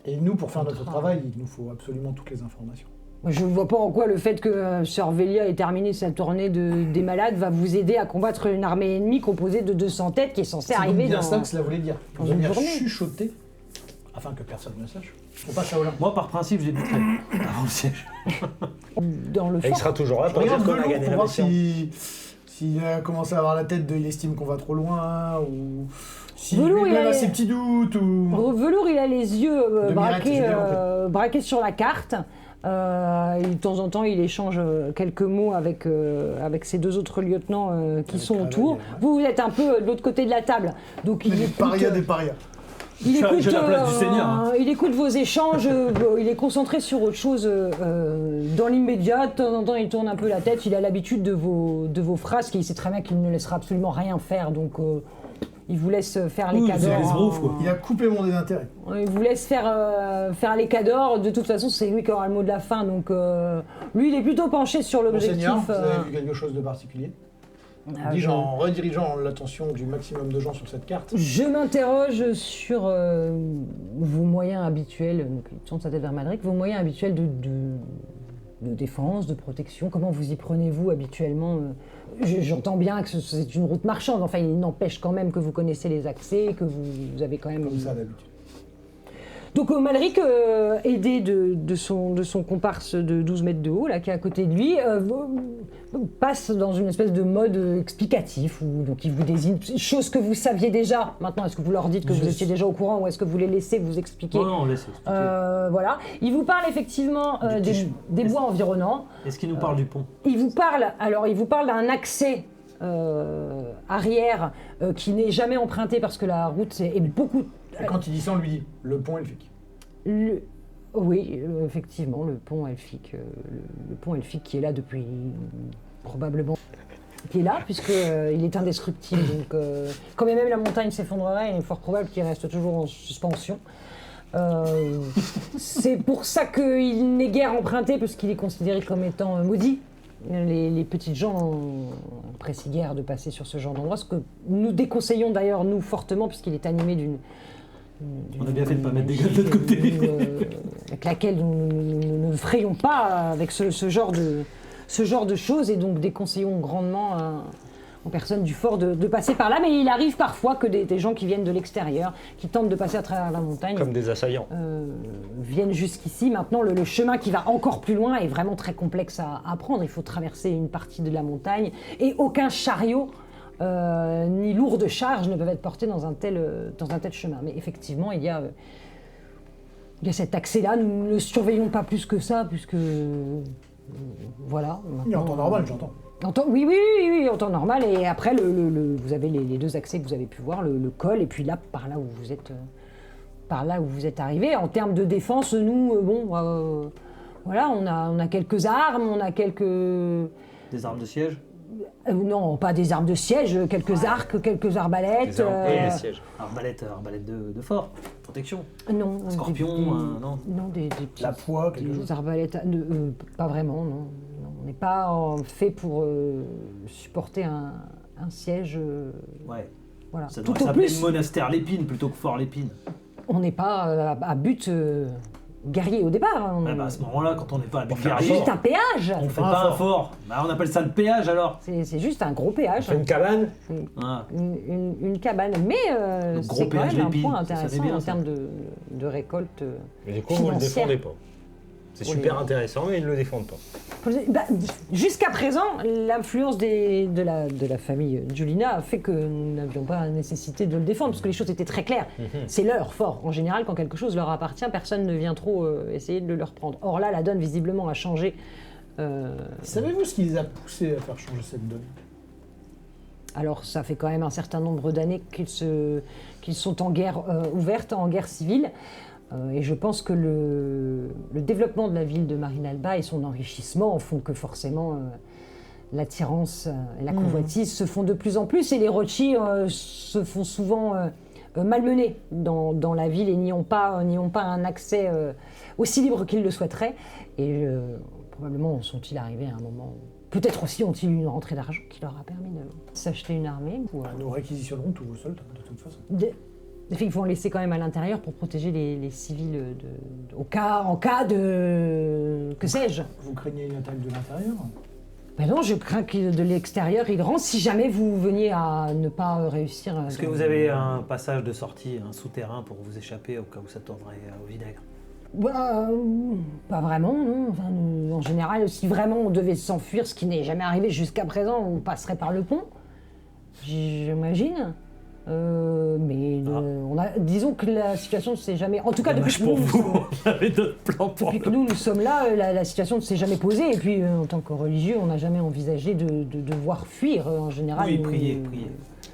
Et nous, pour faire notre travail, il nous faut absolument toutes les informations. Je ne vois pas en quoi le fait que Sir Velia ait terminé sa tournée des malades va vous aider à combattre une armée ennemie composée de 200 têtes qui est censée C'est donc arriver bien dans... ça que cela voulait dire. dans Vous une venir journée. chuchoter afin que personne ne sache. On passe à Olin. Moi, par principe, j'écouterai. Avant le siège. dans le Et il fort. sera toujours là Je pour dire regarde qu'on a Velours gagné pour la voir mission. s'il a commencé à avoir la tête de il estime qu'on va trop loin ou s'il Velours, il lui-même a- a ses petits doutes ou... Velours, il a les yeux De braqués, Mirette, je l'ai braqués sur la carte. Et de temps en temps, il échange quelques mots avec ses deux autres lieutenants qui Avec sont Cavalier, autour. ouais. Vous êtes un peu de l'autre côté de la table. Donc il Les écoute, parias des parias. il écoute, J'ai la place du Seigneur, hein. il écoute vos échanges, il est concentré sur autre chose dans l'immédiat. De temps en temps, il tourne un peu la tête. Il a l'habitude de vos phrases, il sait très bien qu'il ne laissera absolument rien faire. Donc il vous laisse faire les Ouh, cadors. c'est l'esbrouf, quoi. Il a coupé mon désintérêt. Il vous laisse faire les cadors. De toute façon, c'est lui qui aura le mot de la fin. Donc, lui, il est plutôt penché sur l'objectif. Monseigneur, vous avez vu quelque chose de particulier Dis-je en redirigeant l'attention du maximum de gens sur cette carte. Je m'interroge sur vos moyens habituels. Donc, il tourne sa tête vers Malric. Vos moyens habituels de défense, de protection. Comment vous y prenez-vous habituellement J'entends bien que c'est une route marchande. Enfin, il n'empêche quand même que vous connaissez les accès, que vous avez quand même... Comme ça d'habitude. Donc Malric, aidé de son comparse de 12 mètres de haut, là, qui est à côté de lui, passe dans une espèce de mode explicatif, où donc il vous désigne, chose que vous saviez déjà. Maintenant, est-ce que vous leur dites que vous étiez déjà au courant, ou est-ce que vous les laissez vous expliquer? Non, laisse expliquer. Voilà. Il vous parle effectivement des bois environnants. Est-ce qu'il nous parle du pont? Il vous parle d'un accès arrière qui n'est jamais empruntée parce que la route est beaucoup... Et quand il dit ça, on lui dit le pont elfique. Oui, effectivement, le pont elfique. Le pont elfique qui est là depuis probablement... Qui est là, puisqu'il est indestructible. Donc, quand bien même la montagne s'effondrerait, il est fort probable qu'il reste toujours en suspension. C'est pour ça qu'il n'est guère emprunté, parce qu'il est considéré comme étant maudit. Les petites gens apprécient guère de passer sur ce genre d'endroit, ce que nous déconseillons d'ailleurs, nous, fortement, puisqu'il est animé d'une... On a bien fait de ne pas mettre des gars de l'autre côté. Avec laquelle nous ne frayons pas avec ce genre de choses, et donc déconseillons grandement aux personnes du fort de passer par là. Mais il arrive parfois que des gens qui viennent de l'extérieur, qui tentent de passer à travers la montagne, Comme des assaillants. viennent jusqu'ici. Maintenant, le chemin qui va encore plus loin est vraiment très complexe à prendre. Il faut traverser une partie de la montagne, et aucun chariot ni lourde charge ne peuvent être portés dans un tel chemin. Mais effectivement, il y a cet accès-là. Nous ne le surveillons pas plus que ça, puisque... voilà. Et en temps normal, j'entends. Oui, en temps normal. Et après, vous avez les deux accès que vous avez pu voir, le col, et puis là, par là où vous êtes arrivé. En termes de défense, nous, voilà, on a quelques armes, on a quelques... Des armes de siège. Non, pas des armes de siège, quelques arcs, quelques arbalètes. Des armes et des sièges. Arbalète de fort, protection. Non. Scorpion, non. Non, des petits... La poix, quelque chose. Des arbalètes, pas vraiment, non. On n'est pas fait pour supporter un siège. Ouais. Voilà. Ça Tout devrait au s'appeler plus, monastère l'épine plutôt que fort l'épine. on n'est pas à but guerrier au départ. Ouais, bah à ce moment-là, quand on n'est pas à but faire un C'est guerrier, juste un péage. on fait Un pas un fort. fort. Bah, on appelle ça le péage alors. C'est juste un gros péage. On fait une cabane. Ah. Une cabane. Mais Le gros c'est quand péage même un d'épines, point ça intéressant bien, en ça. termes de récolte. Mais du coup, vous ne le Financière. défendez pas. C'est Pour super les- intéressant, mais ils ne le défendent pas. Bah, jusqu'à présent, l'influence de la famille Julina a fait que nous n'avions pas la nécessité de le défendre, parce que les choses étaient très claires. C'est leur fort. En général, quand quelque chose leur appartient, personne ne vient trop essayer de le leur prendre. Or là, la donne visiblement a changé. Savez-vous ce qui les a poussés à faire changer cette donne? Alors, ça fait quand même un certain nombre d'années qu'ils sont en guerre ouverte, en guerre civile. Et je pense que le développement de la ville de Marinalba et son enrichissement font que forcément l'attirance et la convoitise se font de plus en plus, et les Rothschild se font souvent malmener dans la ville et n'y ont pas un accès aussi libre qu'ils le souhaiteraient. Et probablement sont-ils arrivés à un moment... Peut-être aussi ont-ils eu une rentrée d'argent qui leur a permis de s'acheter une armée. Ou, Nous réquisitionnerons tous vos soldats, de toute façon. il faut en laisser quand même à l'intérieur pour protéger les civils en cas de... que sais-je. Vous craignez une attaque de l'intérieur? Ben non, je crains que de l'extérieur il rentre si jamais vous veniez à ne pas réussir. Est-ce que vous avez un passage de sortie, un souterrain pour vous échapper au cas où ça tournerait au vinaigre? Pas vraiment, non. Enfin, en général, si vraiment on devait s'enfuir, ce qui n'est jamais arrivé jusqu'à présent, on passerait par le pont, j'imagine. Disons que la situation ne s'est jamais... En tout cas, depuis Dommage que pour nous vous, sommes- on avait d'autres plans pour depuis que nous sommes là, la situation ne s'est jamais posée. Et puis, en tant que religieux, on n'a jamais envisagé de devoir fuir. En général, Oui, nous- priez. Nous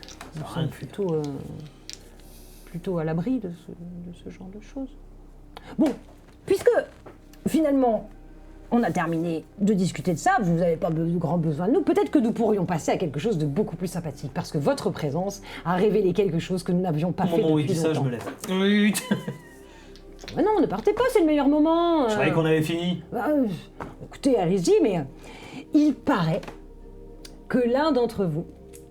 Ça sert à rien sommes de fuir. plutôt à l'abri de ce genre de choses. Bon, puisque finalement on a terminé de discuter de ça, vous n'avez pas grand besoin de nous, peut-être que nous pourrions passer à quelque chose de beaucoup plus sympathique, parce que votre présence a révélé quelque chose que nous n'avions pas Au fait moment où il depuis dit ça, je longtemps. me lève. Oui. Mais non, ne partez pas, c'est le meilleur moment. Je croyais qu'on avait fini. Écoutez, allez-y, mais il paraît que l'un d'entre vous,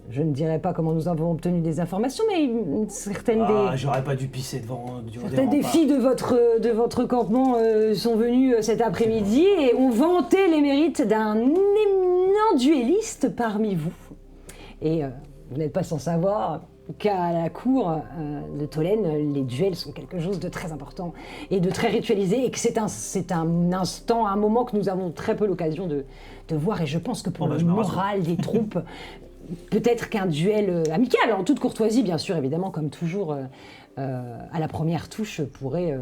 je ne dirai pas comment nous avons obtenu des informations, mais certaines J'aurais pas dû pisser devant certaines des filles de votre campement sont venues cet après-midi et ont vanté les mérites d'un éminent duelliste parmi vous. Et vous n'êtes pas sans savoir qu'à la cour de Tolène, les duels sont quelque chose de très important et de très ritualisé, et que c'est un instant, un moment que nous avons très peu l'occasion de voir, et je pense que pour le je me rassure. moral des troupes, peut-être qu'un duel amical, en toute courtoisie bien sûr, évidemment, comme toujours, à la première touche, pourrait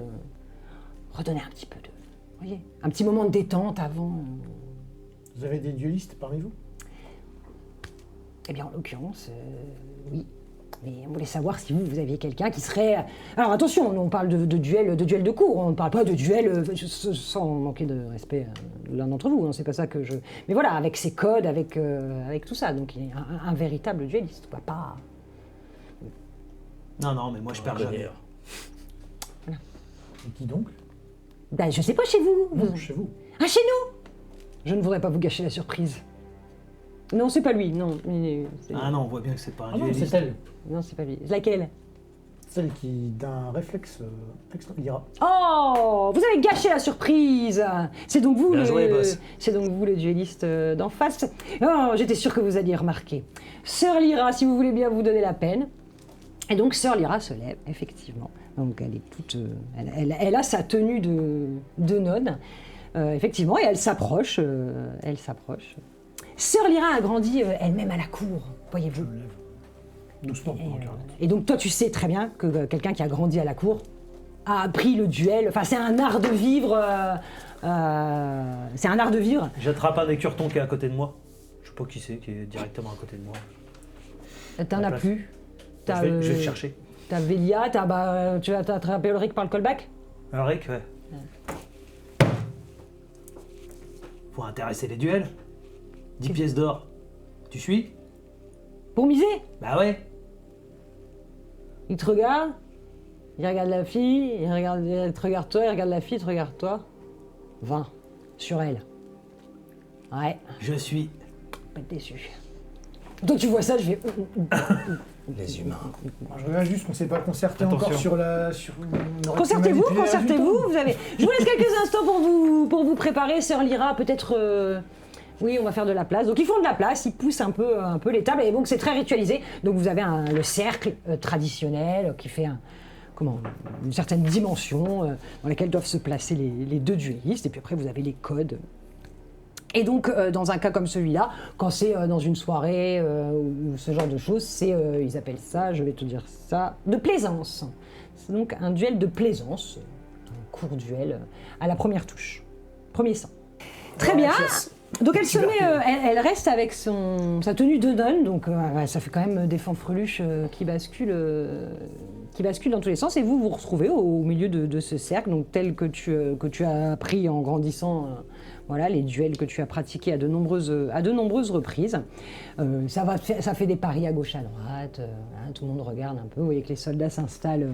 redonner un petit peu de... Vous voyez, un petit moment de détente avant... Vous avez des duellistes parmi vous? Eh bien, en l'occurrence, oui. Mais on voulait savoir si vous aviez quelqu'un qui serait... Alors attention, on parle de duel de cours, on ne parle pas de duel sans manquer de respect de l'un d'entre vous, hein, c'est pas ça que je... Mais voilà, avec ses codes, avec tout ça, donc il est un véritable dueliste, quoi, pas... Non, mais moi je perds jamais. Et qui donc? Ben, je sais pas, chez vous. Non, chez vous. Ah, chez nous! Je ne voudrais pas vous gâcher la surprise. Non, c'est pas lui, non. Ah non, on voit bien que c'est pas un Ah non, dueliste. c'est elle. Non, c'est pas lui. Laquelle? Celle qui, d'un réflexe extra, ira. Oh, vous avez gâché la surprise. C'est donc vous, Bien joué, boss. c'est donc vous le duelliste d'en face. Oh, j'étais sûr que vous alliez remarquer. Sœur Lyra, si vous voulez bien vous donner la peine. Et donc Sœur Lyra se lève, effectivement. Donc elle est toute, elle a sa tenue de nonne, effectivement, et elle s'approche. Sœur Lyra a grandi elle-même à la cour, voyez-vous. Je me lève. Doucement. Et donc toi tu sais très bien que quelqu'un qui a grandi à la cour a appris le duel, enfin c'est un art de vivre, c'est un art de vivre. J'attrape un écurton qui est à côté de moi. Je sais pas qui c'est qui est directement à côté de moi. T'en La as place. plus. Je vais le chercher. T'as Vélia, tu as attrapé Ulrich par le callback. Ulrich, ouais. Faut intéresser les duels. 10 pièces d'or. Tu suis? Pour miser, Bah ouais. il te regarde, il regarde la fille, il te regarde toi, il regarde la fille, il te regarde toi. 20 sur elle. Ouais, Je suis. pas être déçu. Toi tu vois ça, je fais... Les humains. Alors, je regarde juste qu'on ne s'est pas concerté Attention. encore sur la... Sur Concertez-vous, manipulé la concertez-vous. résultat. Vous avez... Je vous laisse quelques instants pour vous préparer. Sœur Lyra, peut-être... Oui, on va faire de la place. Donc ils font de la place, ils poussent un peu les tables. Et donc c'est très ritualisé. Donc vous avez le cercle traditionnel qui fait une certaine dimension dans laquelle doivent se placer les deux duellistes. Et puis après, vous avez les codes. Et donc, dans un cas comme celui-là, quand c'est dans une soirée ou ce genre de choses, c'est, ils appellent ça, je vais te dire ça, de plaisance. C'est donc un duel de plaisance, un court duel à la première touche, premier sang. Très bien. Donc elle se met, elle reste avec sa tenue de nonne, donc ça fait quand même des fanfreluches qui basculent dans tous les sens, et vous vous retrouvez au milieu de ce cercle, donc tel que tu as appris en grandissant. Voilà, les duels que tu as pratiqués à de nombreuses reprises. Ça fait des paris à gauche, à droite. Tout le monde regarde un peu. Vous voyez que les soldats s'installent,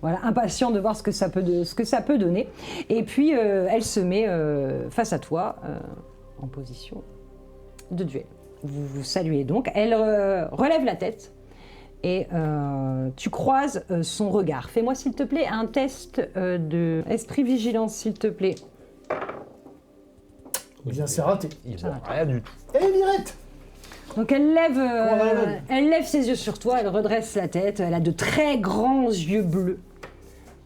impatients de voir ce que ça peut donner. Et puis, elle se met face à toi, en position de duel. Vous vous saluez donc. Elle relève la tête et tu croises son regard. Fais-moi, s'il te plaît, un test de esprit vigilance, s'il te plaît. Bien, c'est raté. Il voit rien du tout. Eh, Mirette! Donc elle lève ses yeux sur toi, elle redresse la tête, elle a de très grands yeux bleus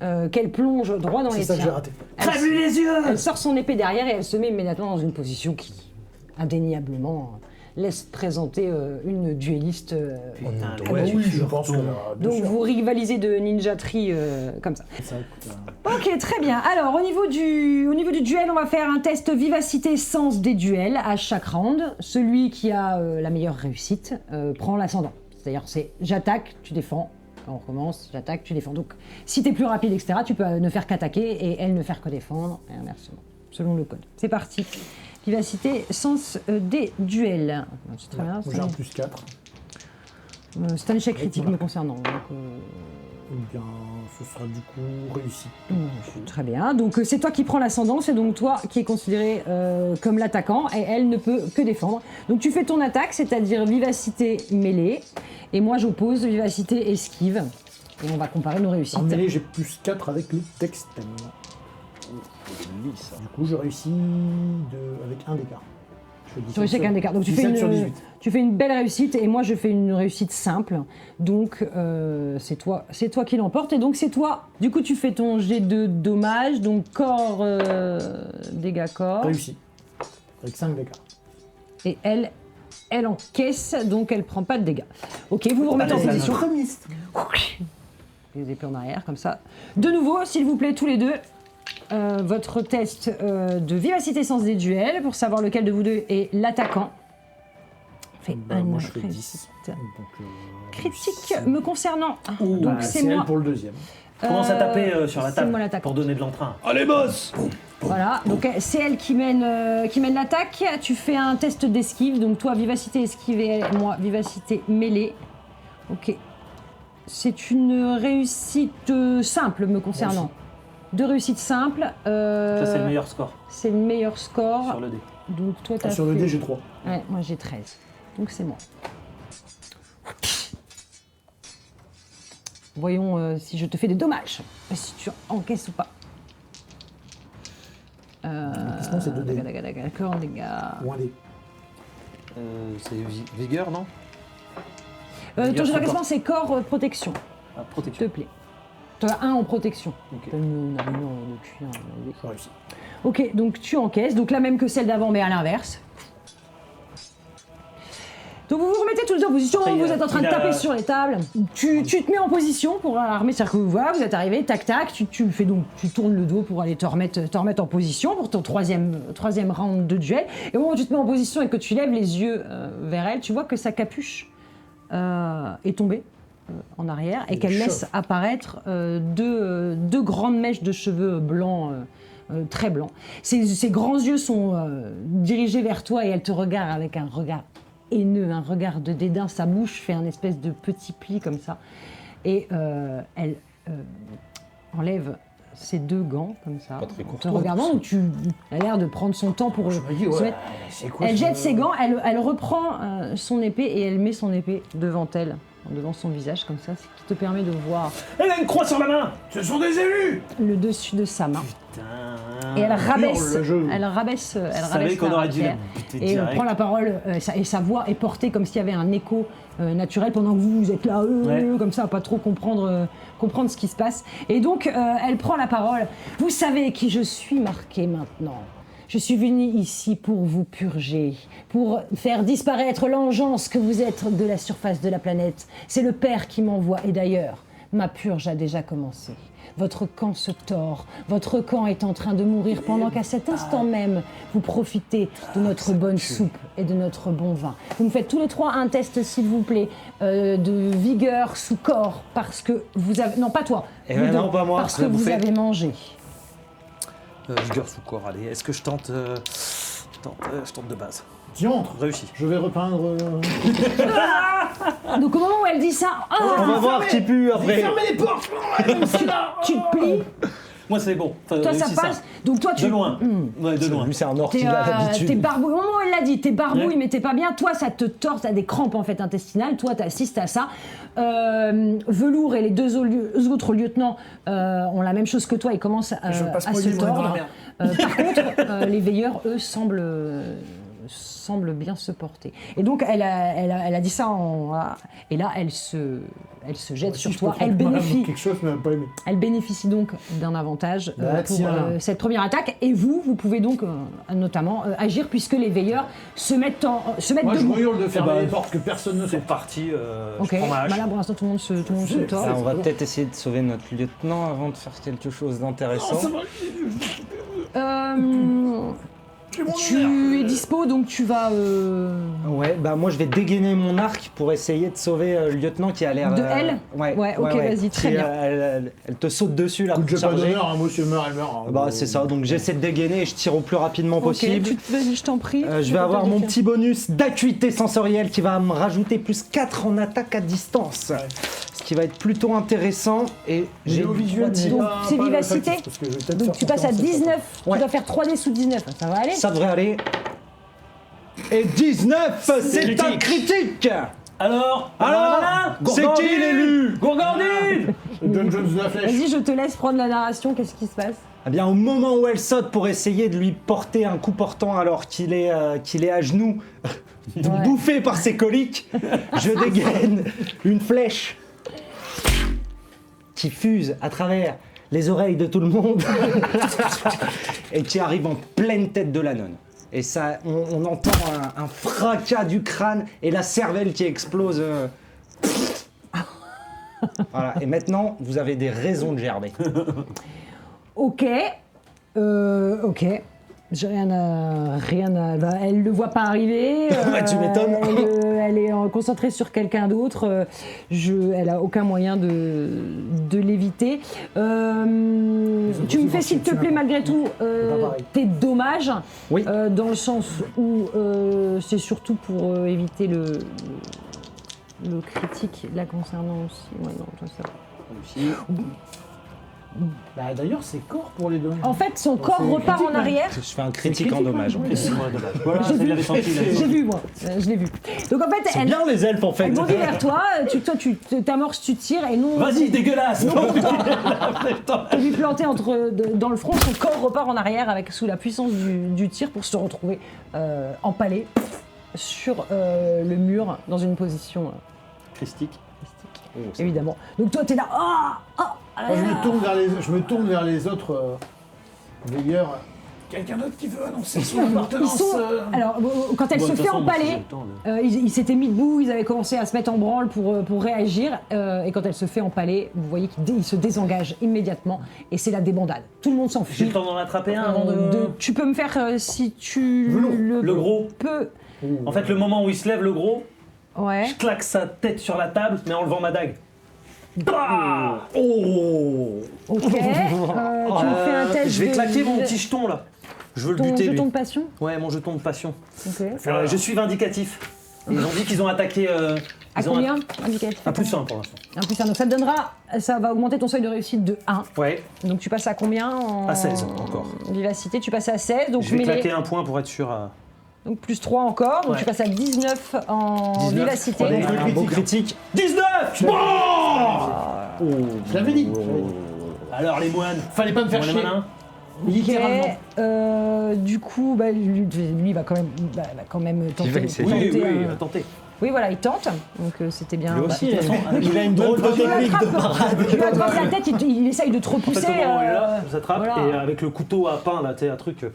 qu'elle plonge droit dans C'est les ça que j'ai tiens. raté. Crève-lui les yeux! Elle sort son épée derrière et elle se met immédiatement dans une position qui, indéniablement, laisse présenter une duelliste. Putain, Ah le Ouais, petit oui, je pense que écurton. là, bien Donc sûr. vous rivalisez de ninjaterie comme ça. Ça, écoute, Ok, très bien. Alors, au niveau du duel, on va faire un test vivacité sens des duels à chaque round. Celui qui a la meilleure réussite prend l'ascendant. C'est-à-dire, c'est j'attaque, tu défends. Quand on recommence, j'attaque, tu défends. Donc, si t'es plus rapide, etc., tu peux ne faire qu'attaquer et elle ne faire que défendre, et inversement, selon le code. C'est parti. Vivacité sens des duels. C'est très bien. moi, j'ai un plus 4. C'est un échec critique me concernant. Donc, Eh bien, ce sera du coup réussi. très bien. Donc c'est toi qui prends l'ascendant, c'est donc toi qui es considéré comme l'attaquant et elle ne peut que défendre. Donc tu fais ton attaque, c'est-à-dire vivacité mêlée, et moi j'oppose vivacité esquive. Et on va comparer nos réussites. En mêlée, j'ai plus 4 avec le texte. Du coup, je réussis avec un d'écart. Je fais 17 Tu réussis avec un écart. Donc tu fais, 17 sur 18. tu fais une belle réussite et moi je fais une réussite simple. Donc c'est toi qui l'emporte et donc c'est toi. Du coup tu fais ton jet de dommages, donc corps, dégâts corps. Réussi. Avec 5 d'écart. Et elle encaisse, donc elle prend pas de dégâts. Ok, vous vous remettez en Allez, position. Communiste. Les épées en arrière, comme ça. De nouveau, s'il vous plaît, tous les deux, votre test de vivacité sens des duels pour savoir lequel de vous deux est l'attaquant. fait Bah, un moi, je fais réussite 10. Donc, critique me concernant. Donc bah, c'est c'est elle moi. pour le deuxième. Commence à taper sur la c'est table moi l'attaque. pour donner de l'entrain. Allez, boss! Voilà, donc c'est elle qui mène l'attaque. Tu fais un test d'esquive, donc toi vivacité esquive et moi vivacité mêlée. Ok. C'est une réussite simple me concernant. Deux réussites simples. Ça, c'est le meilleur score C'est le meilleur score. sur le dé. Donc toi t'as Sur le fait- dé, j'ai 3. Ouais, moi j'ai 13. Donc c'est moi. Voyons si je te fais des dommages. Si tu encaisses ou pas. Sinon, c'est 2 dés. D'accord, dégâts. Ou un dé. C'est vigueur, non? Ton jeu Vigueur, d'encaissement c'est corps protection, Ah, s'il protection. te plaît. Tu as un en protection. Ok. T'as une armure de cuir. J'ai réussi. Ok, donc tu encaisses, donc la même que celle d'avant, mais à l'inverse. Donc vous vous remettez tous les deux en position, Après, vous êtes en train de il a- taper sur les tables. Tu te mets en position pour armer, c'est-à-dire que voilà, vous êtes arrivé, tac tac, tu fais donc, tu tournes le dos pour aller te remettre en position pour ton troisième round de duel. Et au moment où tu te mets en position et que tu lèves les yeux vers elle, tu vois que sa capuche est tombée en arrière et qu'elle laisse apparaître deux grandes mèches de cheveux blancs. Très blancs. Ses grands yeux sont dirigés vers toi et elle te regarde avec un regard haineux, un regard de dédain. Sa bouche fait un espèce de petit pli comme ça. Et elle enlève ses deux gants comme ça. Pas très En te courtois, regardant, donc tu a l'air de prendre son temps pour Je me dis, se ouais, mettre. c'est quoi Elle ce- jette ses gants, elle reprend son épée et elle met son épée devant elle, devant son visage comme ça, ce qui te permet de voir Elle a une croix sur la main. Ce sont des élus! le dessus de sa main. Putain. Et elle rabaisse, le jeu. elle rabaisse Je savais qu'on la aurait dû la rapière. buter Et direct. prend la parole, et sa voix est portée comme s'il y avait un écho naturel pendant que vous êtes là, Ouais. comme ça, à pas trop comprendre ce qui se passe. Et donc, elle prend la parole. Vous savez qui je suis, marqué maintenant. Je suis venue ici pour vous purger, pour faire disparaître l'engeance que vous êtes de la surface de la planète. C'est le Père qui m'envoie. Et d'ailleurs, ma purge a déjà commencé. Votre camp se tord, votre camp est en train de mourir pendant qu'à cet instant même, vous profitez de notre bonne soupe et de notre bon vin. Vous me faites tous les trois un test, s'il vous plaît, de vigueur sous corps, parce que vous avez... Non, pas toi. Eh vous ben deux, non, pas moi, Parce je que vais vous bouffer. avez mangé. Vigueur sous corps, allez. Est-ce que je tente je tente de base. Diantre! Réussi. Je vais repeindre. Donc au moment où elle dit ça, On va voir qui pue après. Fermez les portes! tu te plies, Moi, c'est bon. Enfin, toi ça réussi passe. Donc toi tu... De loin. Ouais, de loin. Lui, c'est un orc, T'es il a l'habitude. barbouille. Au moment où elle l'a dit, t'es barbouille, Ouais. mais t'es pas bien. Toi, ça te tord, t'as des crampes en fait intestinales. Toi, t'assistes à ça. Velours et les deux autres lieutenants ont la même chose que toi. Ils commencent à Je passe moi se du monde dans la tordre. merde. Par contre, les veilleurs, eux, semblent bien se porter. Et donc, elle a dit ça et là, elle se jette Si sur je toi. peux Elle prendre bénéficie. quelque chose, mais elle m'a pas aimé. Elle bénéficie donc d'un avantage Bah, pour tiens. cette première attaque. Et vous pouvez donc notamment agir puisque les veilleurs se mettent Moi, je debout. me hurle de fermer Eh ben, les portes, que personne ne C'est sait. parti. Ok, Je prends ma hache. bah là pour l'instant tout le monde se tord. Ah, on va peut-être essayer de sauver notre lieutenant avant de faire quelque chose d'intéressant. Tu es dispo donc tu vas Ouais, bah moi je vais dégainer mon arc pour essayer de sauver le lieutenant qui a l'air. De elle Ouais, ok, vas-y, très Qui, bien. Elle te saute dessus là Coup pour de pas charger. d'honneur, un monsieur meurt, elle meurt. Bah c'est ça, donc j'essaie de dégainer et je tire au plus rapidement Ok, possible. vas-y, je t'en prie. Je vais avoir mon petit bonus d'acuité sensorielle qui va me rajouter plus 4 en attaque à distance. Ce qui va être plutôt intéressant. Et j'ai au visuel, mais Donc, pas- c'est pas vivacité. olfactif, parce que je vais peut-être Donc faire tu passes à confiance 19, tu Ouais. dois faire 3D sous 19, ça va aller Ça devrait aller. Et 19, c'est un critique. Alors C'est qui l'élu? Gourgandine. Dungeons de la flèche. Vas-y, je te laisse prendre la narration, qu'est-ce qui se passe Eh bien, au moment où elle saute pour essayer de lui porter un coup portant alors qu'il est à genoux, Ouais. bouffé par ses coliques, je dégaine une flèche qui fuse à travers les oreilles de tout le monde et qui arrive en pleine tête de la nonne. Et ça, on entend un fracas du crâne et la cervelle qui explose. Voilà. Et maintenant, vous avez des raisons de gerber. Ok. Ok. J'ai rien à. Bah, elle le voit pas arriver. Ouais, tu m'étonnes. Elle est concentrée sur quelqu'un d'autre. Elle a aucun moyen de l'éviter. Tu me fais s'il te plaît malgré tout tes dommages. Oui. Dans le sens où c'est surtout pour éviter le critique la concernant aussi. Ouais, non, toi, ça va. Bah, d'ailleurs, c'est corps pour les deux. En fait, son corps c'est repart en critique, arrière. Je fais un critique en dommage. Ouais, dommage. Voilà, il l'avait senti. J'ai vu, moi. Je l'ai vu. Donc en fait, C'est bien les elfes en fait. elle bondit vers toi. Tu t'amorces, tu tires et non. Vas-y, dégueulasse. Tu lui planter dans le front, son corps repart en arrière avec sous la puissance du tir pour se retrouver empalé sur le mur dans une position Christique. évidemment. Donc toi, t'es là. Moi, je me tourne vers les autres veilleurs. Quelqu'un d'autre qui veut annoncer son appartenance Alors, quand elle se fait empaler, ils s'étaient mis debout, ils avaient commencé à se mettre en branle pour réagir. Et quand elle se fait empaler, vous voyez qu'ils se désengagent immédiatement. Et c'est la débandade. Tout le monde J'ai s'enfuit. le temps d'en attraper un avant de... Tu peux me faire, si tu Le gros. peux... En fait, le moment où il se lève, le gros, Ouais. je claque sa tête sur la table, mais en levant ma dague. Bah oh Ok. Tu me fais un test Je vais de- claquer mon petit jeton là. Je veux le Ton buter jeton lui. de passion. Ouais, mon jeton de passion. Ok. Je suis vindicatif. Ils ont dit qu'ils ont attaqué. À ils ont combien indicatif. Un plus 1 pour l'instant. Un plus 1. Donc ça te donnera, ça va augmenter ton seuil de réussite de 1. Ouais. Donc tu passes à combien en À 16 encore. Vivacité, tu passes à 16. Donc Je vais mêlée. claquer un point pour être sûr. Donc plus 3 encore. Donc Ouais. tu passes à 19 en 19, vivacité. prenez. Un beau critique. 19 Bon Je l'avais dit. Alors les moines. Fallait pas me faire Moines chier. malins. Littéralement. Du coup, bah, lui va quand même tenter. va essayer. Oui, tenter oui, un- tenter. Oui, voilà, il tente. Donc c'était bien. Lui Bah, aussi, de toute façon, il a une drôle de tu lui technique de attrapes- parade. Tu lui attrapes la tête, il essaye de te En repousser. fait, au moment où il est là, je s'attrape voilà. et avec le couteau à pain, là, tu sais, un truc.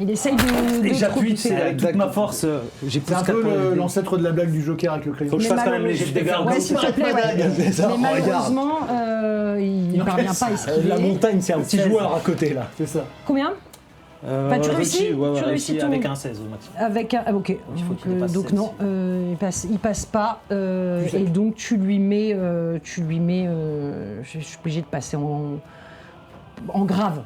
Il essaye de Et te j'appuie, repousser. c'est avec toute ma force. J'ai plus C'est un 4 peu points. l'ancêtre de la blague du Joker avec le crayon. Faut que je Mais fasse quand même les jets de dégâts. Ouais, s'il te plaît, ouais. C'est ça, Mais regarde. malheureusement, il Il parvient encaisse. pas à esquiver. La montagne, c'est un petit 16. joueur à côté là. C'est ça. Combien Bah, tu réussis, Ouais, tu réussis ton- avec un 16 au maximum. Avec un. Ok. Il faut Donc, qu'il dépasse donc 16. non, il passe pas. Et donc tu lui mets. Je suis obligé de passer en grave.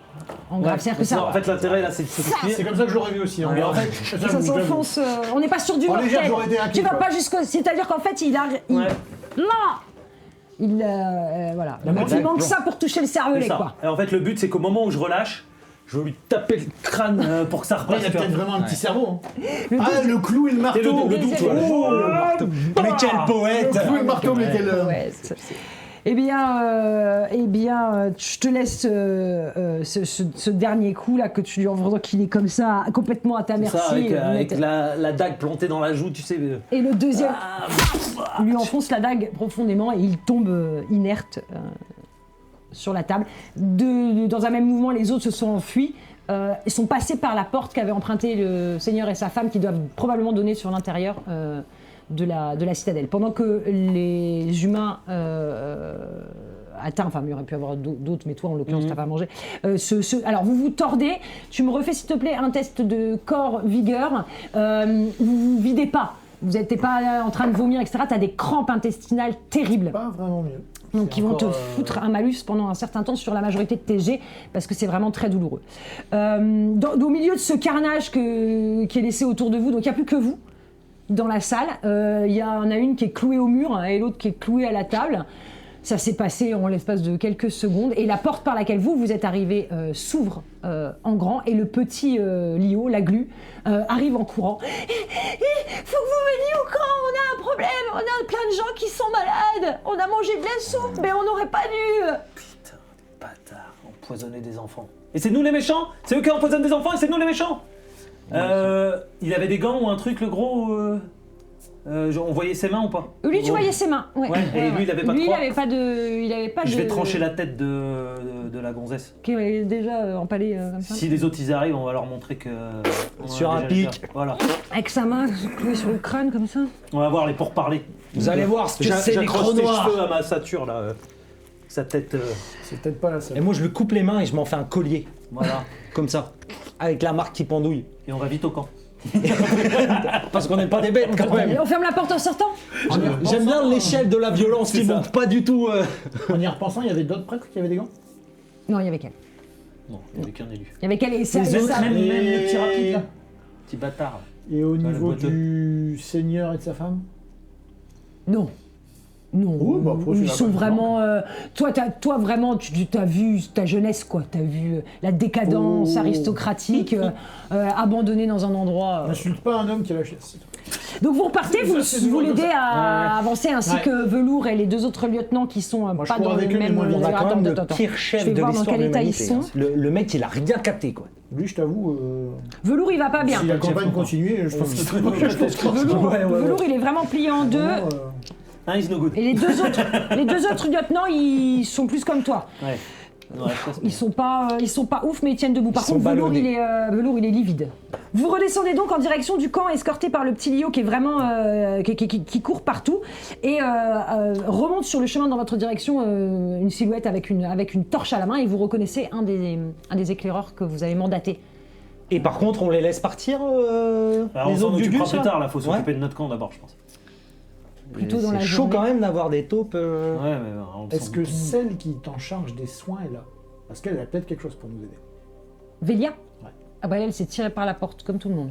En grave. C'est-à-dire que ça. En fait, l'intérêt là, c'est de se C'est couper. comme ça que je l'aurais vu aussi. Mais en fait, Ça s'enfonce. On n'est pas sur du En mortel. légère, j'aurais été inquiet, Tu vas quoi. pas jusqu'au. C'est-à-dire qu'en fait, il a. Ouais. Non. Voilà. La Il montagne, manque bon. ça pour toucher le C'est cervelet, ça. quoi. Et en fait, le but, c'est qu'au moment où je relâche, je veux lui taper le crâne pour que ça Après, repasse. il y a peut-être vraiment un petit cerveau. hein. Le Ah, le clou et le Et marteau. le doute, voilà. Oh, Mais quel poète. le clou et le marteau, mais quel. Poète. Eh bien, je te laisse ce dernier coup là que tu lui envoies, qu'il est comme ça, complètement à ta C'est merci. ça, avec la dague plantée dans la joue, tu sais. Et le deuxième Ah, lui enfonce la dague profondément et il tombe inerte sur la table. Dans un même mouvement, les autres se sont enfuis. Ils sont passés par la porte qu'avaient emprunté le seigneur et sa femme, qui doivent probablement donner sur l'intérieur de la citadelle. Pendant que les humains atteints, enfin il y aurait pu y avoir d'autres, mais toi en l'occurrence t'as pas mangé. Alors vous vous tordez, tu me refais s'il te plaît un test de corps vigueur, vous vous videz pas. Vous n'êtes pas en train de vomir, etc. Tu as des crampes intestinales terribles. Pas vraiment mieux. Donc C'est ils vont te encore, foutre un malus pendant un certain temps sur la majorité de tes jets parce que c'est vraiment très douloureux. Au milieu de ce carnage qui est laissé autour de vous, donc il n'y a plus que vous dans la salle. Il y en a une qui est clouée au mur et l'autre qui est clouée à la table. Ça s'est passé en l'espace de quelques secondes et la porte par laquelle vous êtes arrivé s'ouvre en grand et le petit Lio, la glu, arrive en courant. Faut que vous veniez au camp, on a un problème, on a plein de gens qui sont malades, on a mangé de la soupe mais on n'aurait pas dû. Putain, des bâtards, empoisonner des enfants. Et c'est nous les méchants? C'est eux qui empoisonnent des enfants et c'est nous les méchants? Il avait des gants ou un truc, le gros on voyait ses mains ou pas? Lui, tu Gros. voyais ses mains. Ouais. Et lui, il avait pas de Lui, il croix. avait pas de. Il avait pas Je de. vais trancher la tête de la gonzesse. Qui est déjà empalé comme ça. Si les autres ils arrivent, on va leur montrer que. on a Sur déjà un le pic. faire. Voilà. Avec sa main clouée sur le crâne comme ça. On va voir les pourparlers. Vous allez voir ce que c'est les J'accroche crocs ses noirs. cheveux à ma sature là. Sa tête. C'est peut-être pas la seule. Et moi je lui coupe les mains et je m'en fais un collier. Voilà. Comme ça. avec la marque qui pendouille. Et on va vite au camp. Parce qu'on n'est pas des bêtes quand Et même. on ferme la porte en sortant. J'aime bien l'échelle de la violence qui ça. monte pas du tout. En y repensant, il y avait d'autres prêtres qui avaient des gants. Non, il y avait qu'elle. Non, il n'y avait qu'un élu. Il y avait qu'elle et ça. Les autres, ça- même le petit Et- rapide là. Petit bâtard. Et au le niveau boiteux. du seigneur et de sa femme. Non. Non, Oui, bah, après, ils c'est sont la vraiment. Toi vraiment, tu as vu ta jeunesse, quoi. Tu as vu la décadence Oh. aristocratique, abandonnée dans un endroit. N'insulte pas un homme qui a la chaise. Donc vous repartez, vous, Ça, c'est vous du l'aidez comme à avancer, ainsi Ouais. que Velours et les deux autres lieutenants qui sont Moi, je pas cours dans le avec eux, mais même. moi, On a Attends, quand même le attends. pire Je chef vais de voir dans l'histoire de quel état ils l'humanité. sont. Hein. Le mec, il a rien capté, quoi. Lui, je t'avoue, Velours, il va pas bien. si la Chef campagne content. continue, je pense que c'est Velours, Ouais, ouais, ouais. Velours, il est vraiment plié en deux. Un is no good. Et les deux autres lieutenants, ils sont plus comme toi. Ouais. Non, je pense que- Ils sont pas ouf, mais ils tiennent debout. Par Ils sont contre, Velours, ballonnés. Velours, il est livide. Vous redescendez donc en direction du camp, escorté par le petit Lio qui est vraiment qui court partout et remonte sur le chemin dans votre direction une silhouette avec une torche à la main et vous reconnaissez un des éclaireurs que vous avez mandaté. Et par contre, on les laisse partir, Alors, on les s'en autres occupera Gugus, plus là tard, là. Faut s'occuper Ouais. de notre camp d'abord, je pense. Plutôt dans la C'est chaud journée. quand même d'avoir des taupes. Ouais, mais on Est-ce s'en que doute. celle qui t'en charge des soins est là? Parce qu'elle a peut-être quelque chose pour nous aider. Vélia Ouais. Ah bah elle s'est tirée par la porte, comme tout le monde.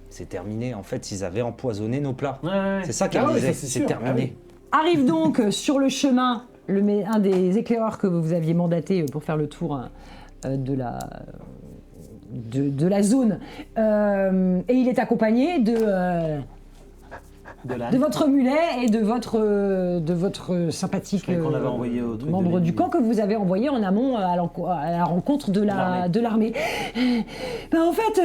C'est terminé. En fait, ils avaient empoisonné nos plats. Ouais, ouais. C'est ça qu'elle Ah ouais, disait. ça, c'est C'est sûr. terminé. Arrive donc sur le chemin un des éclaireurs que vous aviez mandaté pour faire le tour de la zone. Et il est accompagné De l'âne. de votre mulet et de votre sympathique Je croyais qu'on l'avait envoyé au truc de membre du l'ennemi. camp que vous avez envoyé en amont à la rencontre de l'armée. Ben, en fait,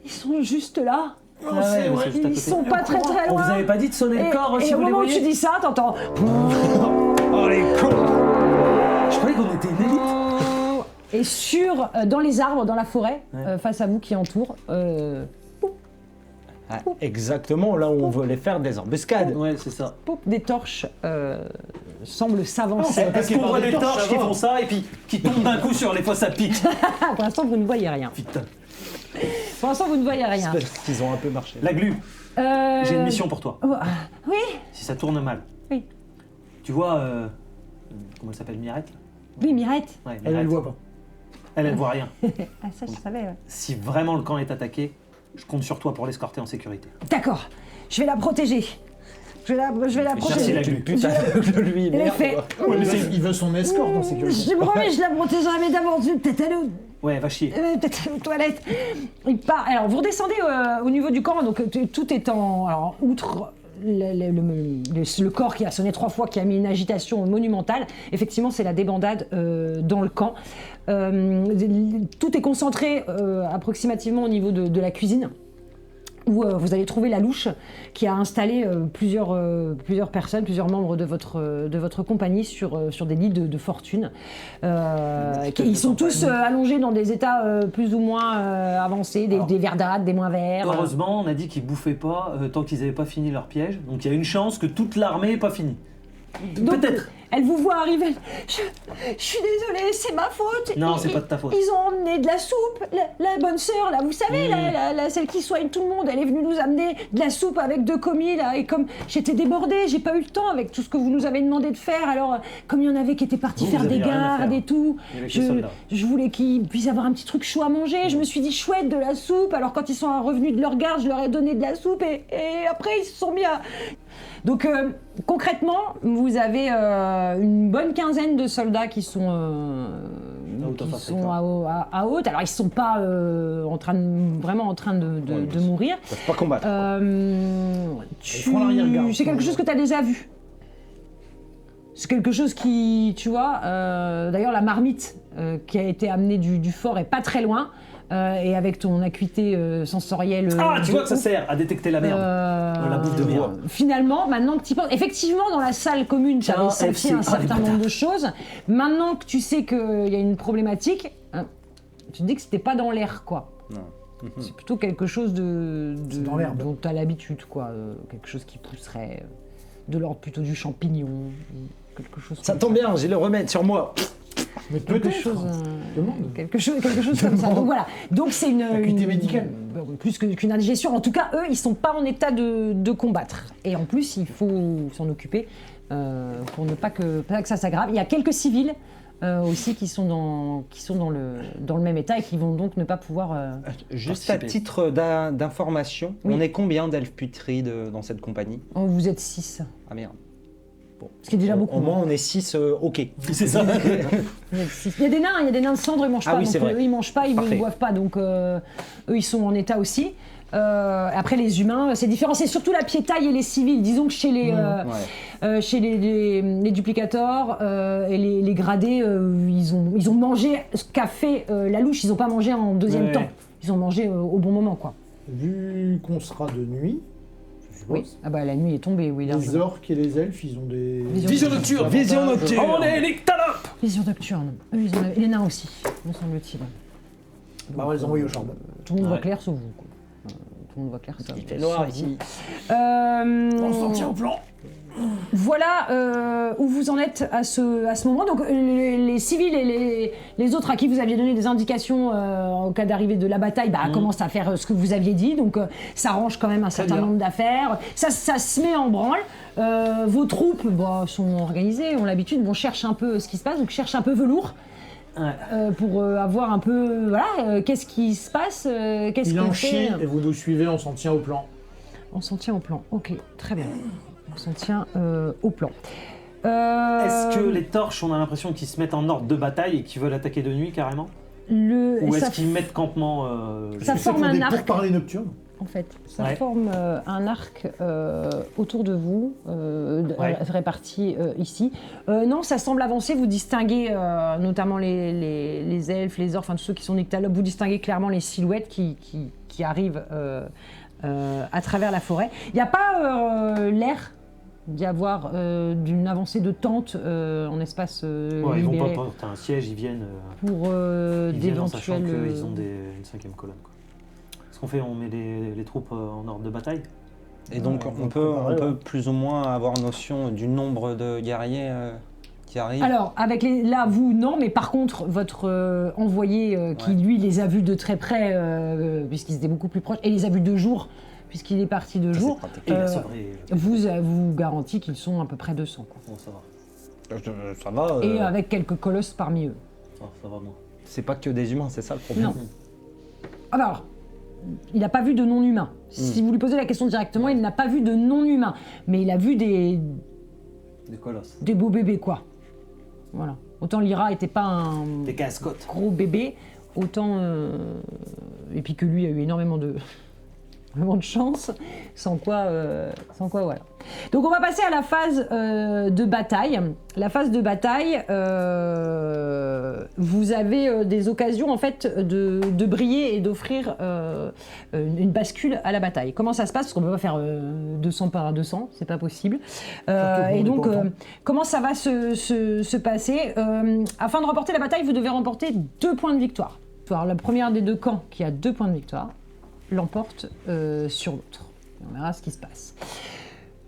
ils sont juste là. Ah ouais, mais c'est juste à Ils côté. sont pas très très On loin. vous avait pas dit de sonner le corps et si au vous les moment où tu voyez? dis ça, t'entends. Oh les cons. Je croyais qu'on était une élite. Et dans les arbres, dans la forêt, Ouais. face à vous qui entoure, Ah, exactement là où on voulait faire des embuscades. Ouais, c'est ça. des torches semblent s'avancer. Est-ce qu'on voit des torches qui font ça et puis qui tombent d'un coup sur les fosses à pic? Pour l'instant, vous ne voyez rien. Putain. Pour l'instant, vous ne voyez rien. Ils ont un peu marché. La glu, Euh, j'ai une mission pour toi. Oui, Si ça tourne mal. Oui. Tu vois, comment elle s'appelle, Mirette? oui, Mirette. Ouais, Elle, Mirette. voit pas. Elle voit rien. Ah, ça, je savais. Ouais. Si vraiment le camp est attaqué, je compte sur toi pour l'escorter en sécurité. D'accord, je vais la protéger. Je vais la Merci, protéger. la glu. Putain de lui, Elle est merde. faite. quoi. Ouais, mais il veut son escorte en sécurité. Je promets, je la protégerai, mais d'abord, je vais peut-être aller Ouais, va chier. peut-être aller aux toilettes. Il part. Alors, vous redescendez au niveau du camp, donc tout est en. Alors, outre le corps qui a sonné 3 fois, qui a mis une agitation monumentale, effectivement, c'est la débandade dans le camp. Tout est concentré approximativement au niveau de la cuisine, où vous allez trouver la louche qui a installé plusieurs personnes, plusieurs membres de votre compagnie sur des lits de fortune. Ils sont tous allongés dans des états plus ou moins avancés, des verdades, des moins verts. Heureusement, on a dit qu'ils bouffaient pas tant qu'ils n'avaient pas fini leur piège. Donc il y a une chance que toute l'armée n'ait pas fini. Donc, Peut-être. Elle vous voit arriver. Je suis désolée, c'est ma faute. Non, c'est pas de ta faute. Ils ont emmené de la soupe. La bonne sœur, là, vous savez, celle qui soigne tout le monde, elle est venue nous amener de la soupe avec 2 commis, là. Et comme j'étais débordée, j'ai pas eu le temps avec tout ce que vous nous avez demandé de faire. Alors, comme il y en avait qui étaient partis Vous faire aviez des rien à gardes faire. et tout, Il y avait que les soldats. je voulais qu'ils puissent avoir un petit truc chaud à manger. Je me suis dit, chouette, de la soupe. Alors, quand ils sont revenus de leur garde, je leur ai donné de la soupe. Et après, ils se sont mis à... Donc concrètement, vous avez une bonne quinzaine de soldats qui sont à haute. Alors ils sont pas vraiment en train de mourir. Ils peuvent pas combattre. feront l'arrière-garde. C'est quelque chose que tu as déjà vu. C'est quelque chose qui, tu vois, d'ailleurs la marmite qui a été amenée du fort est pas très loin. Et avec ton acuité sensorielle. Ah, tu vois que ça sert à détecter la merde. La bouffe de merde. Finalement, maintenant que tu penses, effectivement, dans la salle commune, tu avais Tiens, senti FC. un Ah, certain les nombre de choses. Maintenant que tu sais qu'il y a une problématique, hein, tu te dis que c'était pas dans l'air, quoi. Non. C'est plutôt quelque chose C'est dans l'herbe. dont tu as l'habitude, quoi. Quelque chose qui pousserait de l'ordre plutôt du champignon. Quelque chose Ça comme tombe bien, j'ai le remède sur moi. Mais quelque peut-être. chose, Demande. quelque chose comme ça. Donc voilà. Donc c'est une Acuité médicale. plus qu'une indigestion. En tout cas, eux, ils sont pas en état de combattre. Et en plus, il faut s'en occuper pour ne pas que ça s'aggrave. Il y a quelques civils aussi qui sont dans le même état et qui vont donc ne pas pouvoir. Juste à titre d'information, Oui. on est combien d'elfes putrides dans cette compagnie? Oh, vous êtes 6. Ah merde. Ce qui est déjà beaucoup. Au moins on est 6, ok. C'est ça. Vous êtes 6. Il y a des nains de cendre, ils mangent Ah pas. oui, donc c'est vrai. eux, ils mangent pas, ils ne Parfait. boivent pas. Donc eux, ils sont en état aussi. Après les humains, c'est différent. C'est surtout la piétaille et les civils. Disons que chez les duplicators et les gradés, ils ont mangé ce qu'a fait la louche. Ils n'ont pas mangé en deuxième Ouais. temps. Ils ont mangé au bon moment, quoi. Vu qu'on sera de nuit, je suppose, Oui. Ah bah la nuit est tombée, oui. les largement. orques et les elfes, ils ont des... Vision nocturne. Vision avantages. nocturne. On est Lictalope. Vision nocturne. Eux, ils ont et les nains aussi, me semble-t-il. Bah, on va les envoyer au charbon. Tout le monde voit Ouais. clair sauf vous, quoi. Tout le monde voit clair sauf Il fait noir sauf ici. On s'en tient au plan. Voilà où vous en êtes à ce moment. Donc les civils et les autres à qui vous aviez donné des indications en cas d'arrivée de la bataille commencent à faire ce que vous aviez dit. Donc ça range quand même un certain bien. nombre d'affaires. Ça se met en branle. Vos troupes sont organisées, ont l'habitude, cherchent un peu ce qui se passe. Donc cherchent un peu velours. Pour avoir un peu... Voilà, qu'est-ce qui se passe, qu'est-ce Il qu'on en fait. chie et vous nous suivez, on s'en tient au plan. On s'en tient au plan. Ok, très bien. On s'en tient au plan. Est-ce que les torches, on a l'impression qu'ils se mettent en ordre de bataille et qu'ils veulent attaquer de nuit carrément? Ou est-ce qu'ils mettent campement Ça Est-ce que c'est forme pour un des arc. pourparlers nocturnes. En fait, ça Ouais. forme un arc autour de vous, Ouais. réparti ici. Non, ça semble avancer. Vous distinguez notamment les elfes, les orques, enfin tous ceux qui sont nyctalopes. Vous distinguez clairement les silhouettes qui arrivent à travers la forêt. Il n'y a pas l'air d'y avoir d'une avancée de tentes en espace Ils vont libéré pas porter un siège, ils viennent pour ils viennent en sachant d'éventuels... qu'ils ont une cinquième colonne. Quoi. Ce qu'on fait, on met les troupes en ordre de bataille. Et donc Ouais, on peut ouais. plus ou moins avoir notion du nombre de guerriers qui arrivent. Alors, là, vous, non, mais par contre, votre envoyé, qui lui les a vus de très près, puisqu'ils étaient beaucoup plus proches, et les a vus de jour, puisqu'il est parti de Ça, jour, c'est pratique. Et la sauverie. vous garantit qu'ils sont à peu près 200. Quoi. Bon, ça va. Ça va. Et avec quelques colosses parmi eux. Ça va, moi. C'est pas que des humains, c'est ça le problème. Non. Ah bah alors, il n'a pas vu de non-humains. Si vous lui posez la question directement, il n'a pas vu de non-humains. Mais il a vu des colosses. beaux bébés, quoi. Voilà. Autant Lyra n'était pas un Des cascottes. gros bébé, autant... et puis que lui a eu énormément de chance, sans quoi, voilà. Donc on va passer à la phase de bataille. La phase de bataille, vous avez des occasions en fait de briller et d'offrir une bascule à la bataille. Comment ça se passe? Parce qu'on ne peut pas faire 200 par 200, c'est pas possible. Et donc comment ça va se passer? Afin de remporter la bataille, vous devez remporter 2 points de victoire. La première des 2 camps qui a 2 points de victoire l'emporte sur l'autre. On verra ce qui se passe.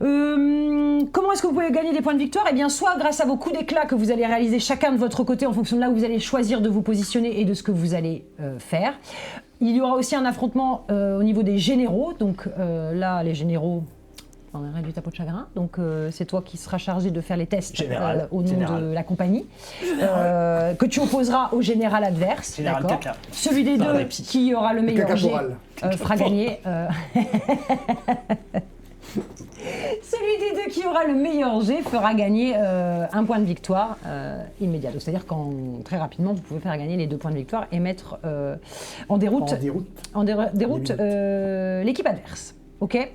Comment est-ce que vous pouvez gagner des points de victoire? Eh bien, soit grâce à vos coups d'éclat que vous allez réaliser chacun de votre côté en fonction de là où vous allez choisir de vous positionner et de ce que vous allez faire. Il y aura aussi un affrontement au niveau des généraux. Donc là, les généraux, on a réduit ta peau de chagrin. Donc c'est toi qui seras chargé de faire les tests au nom de la compagnie. Que tu opposeras au général adverse. Général d'accord. Caca. Celui des deux qui aura le meilleur jet Cacaporal. fera gagner. Celui des deux qui aura le meilleur jet fera gagner 1 point de victoire immédiat. Donc, c'est-à-dire qu'en très rapidement, vous pouvez faire gagner les 2 points de victoire et mettre en déroute, l'équipe adverse. Ok.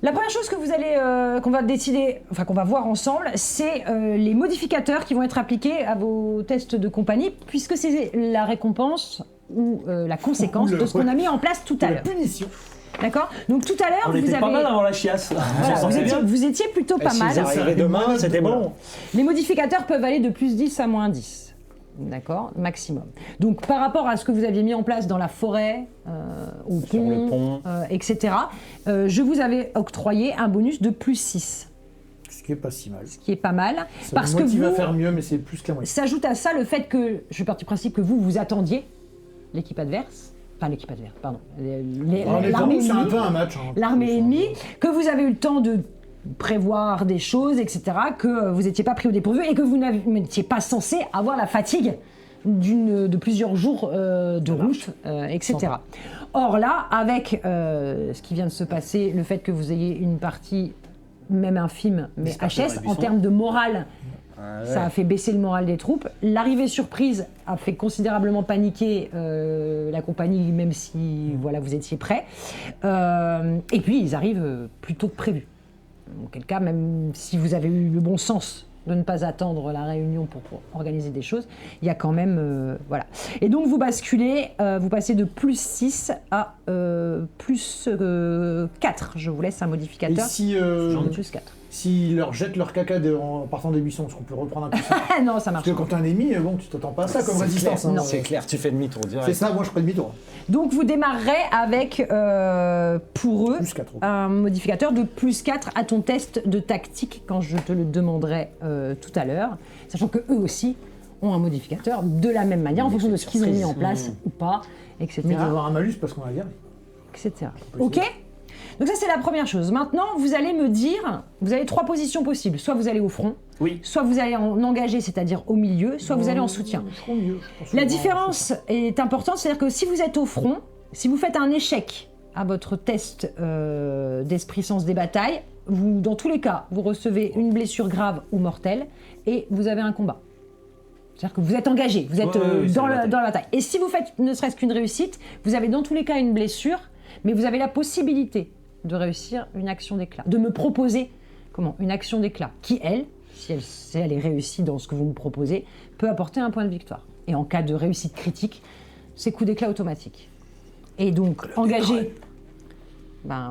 La première chose que vous allez, qu'on va décider, enfin qu'on va voir ensemble, c'est les modificateurs qui vont être appliqués à vos tests de compagnie, puisque c'est la récompense ou la conséquence de ce qu'on a mis en place tout à La l'heure. punition. D'accord? Donc tout à l'heure, On vous était avez... pas mal avant la chiasse. Voilà, On s'en sortait bien. vous étiez plutôt pas mal. S'ils arrivaient demain, c'était bon. Les modificateurs peuvent aller de plus 10 à moins 10. D'accord? Maximum. Donc par rapport à ce que vous aviez mis en place dans la forêt, au Sur le pont. etc., je vous avais octroyé un bonus de plus 6. Ce Ce qui est pas si mal. ce qui est pas mal. Ça Parce me que motive à vous, faire mieux, mais c'est plus qu'un moyen. s'ajoute à ça le fait que, je suis parti du principe que vous attendiez l'équipe adverse, enfin l'équipe adverse, pardon, l'armée C'est un ennemie, peu un match. Hein. l'armée ennemie, que vous avez eu le temps de prévoir des choses, etc., que vous n'étiez pas pris au dépourvu et que vous n'étiez pas censé avoir la fatigue de plusieurs jours de route, etc. Or là, avec ce qui vient de se passer, le fait que vous ayez une partie, même infime, mais Dispersée dans HS, les en buissons. termes de morale, Ah ça a fait baisser le moral des troupes. L'arrivée surprise a fait considérablement paniquer la compagnie, même si voilà, vous étiez prêts. Et puis, ils arrivent plus tôt que prévu. En quel cas, même si vous avez eu le bon sens de ne pas attendre la réunion pour organiser des choses, il y a quand même... voilà. Et donc, vous basculez, vous passez de plus 6 à plus 4. Je vous laisse un Et modificateur. si Plus 4. s'ils leur jettent leur caca en partant des buissons, est-ce qu'on peut reprendre un peu ça? Ah non, ça Parce marche. que quand t'es un ennemi, bon, tu t'attends pas à ça comme C'est résistance. clair, hein. c'est clair, tu fais demi-tour direct. C'est ça, moi je ferai demi-tour. Donc, vous démarrerez avec, pour eux, Plus 4. un modificateur de plus 4 à ton test de tactique quand je te le demanderai tout à l'heure, sachant que eux aussi ont un modificateur de la même manière en fonction de ce qu'ils ont mis en place ou pas, etc. Mais d'avoir un malus parce qu'on a gagné. etc. Ok? Donc ça c'est la première chose. Maintenant, vous allez me dire, vous avez 3 positions possibles. Soit vous allez au front, Oui. soit vous allez en engagé, c'est-à-dire au milieu, soit vous allez en soutien. Je crois mieux. La différence est importante, c'est-à-dire que si vous êtes au front, si vous faites un échec à votre test d'esprit sens des batailles, vous, dans tous les cas, vous recevez une blessure grave ou mortelle et vous avez un combat. C'est-à-dire que vous êtes engagé, vous êtes Ouais, c'est dans la bataille. la bataille. Et si vous faites ne serait-ce qu'une réussite, vous avez dans tous les cas une blessure, mais vous avez la possibilité de réussir une action d'éclat, de me proposer une action d'éclat qui, elle, si elle est réussie dans ce que vous me proposez, peut apporter un point de victoire. Et en cas de réussite critique, c'est coup d'éclat automatique. Et donc, engagé,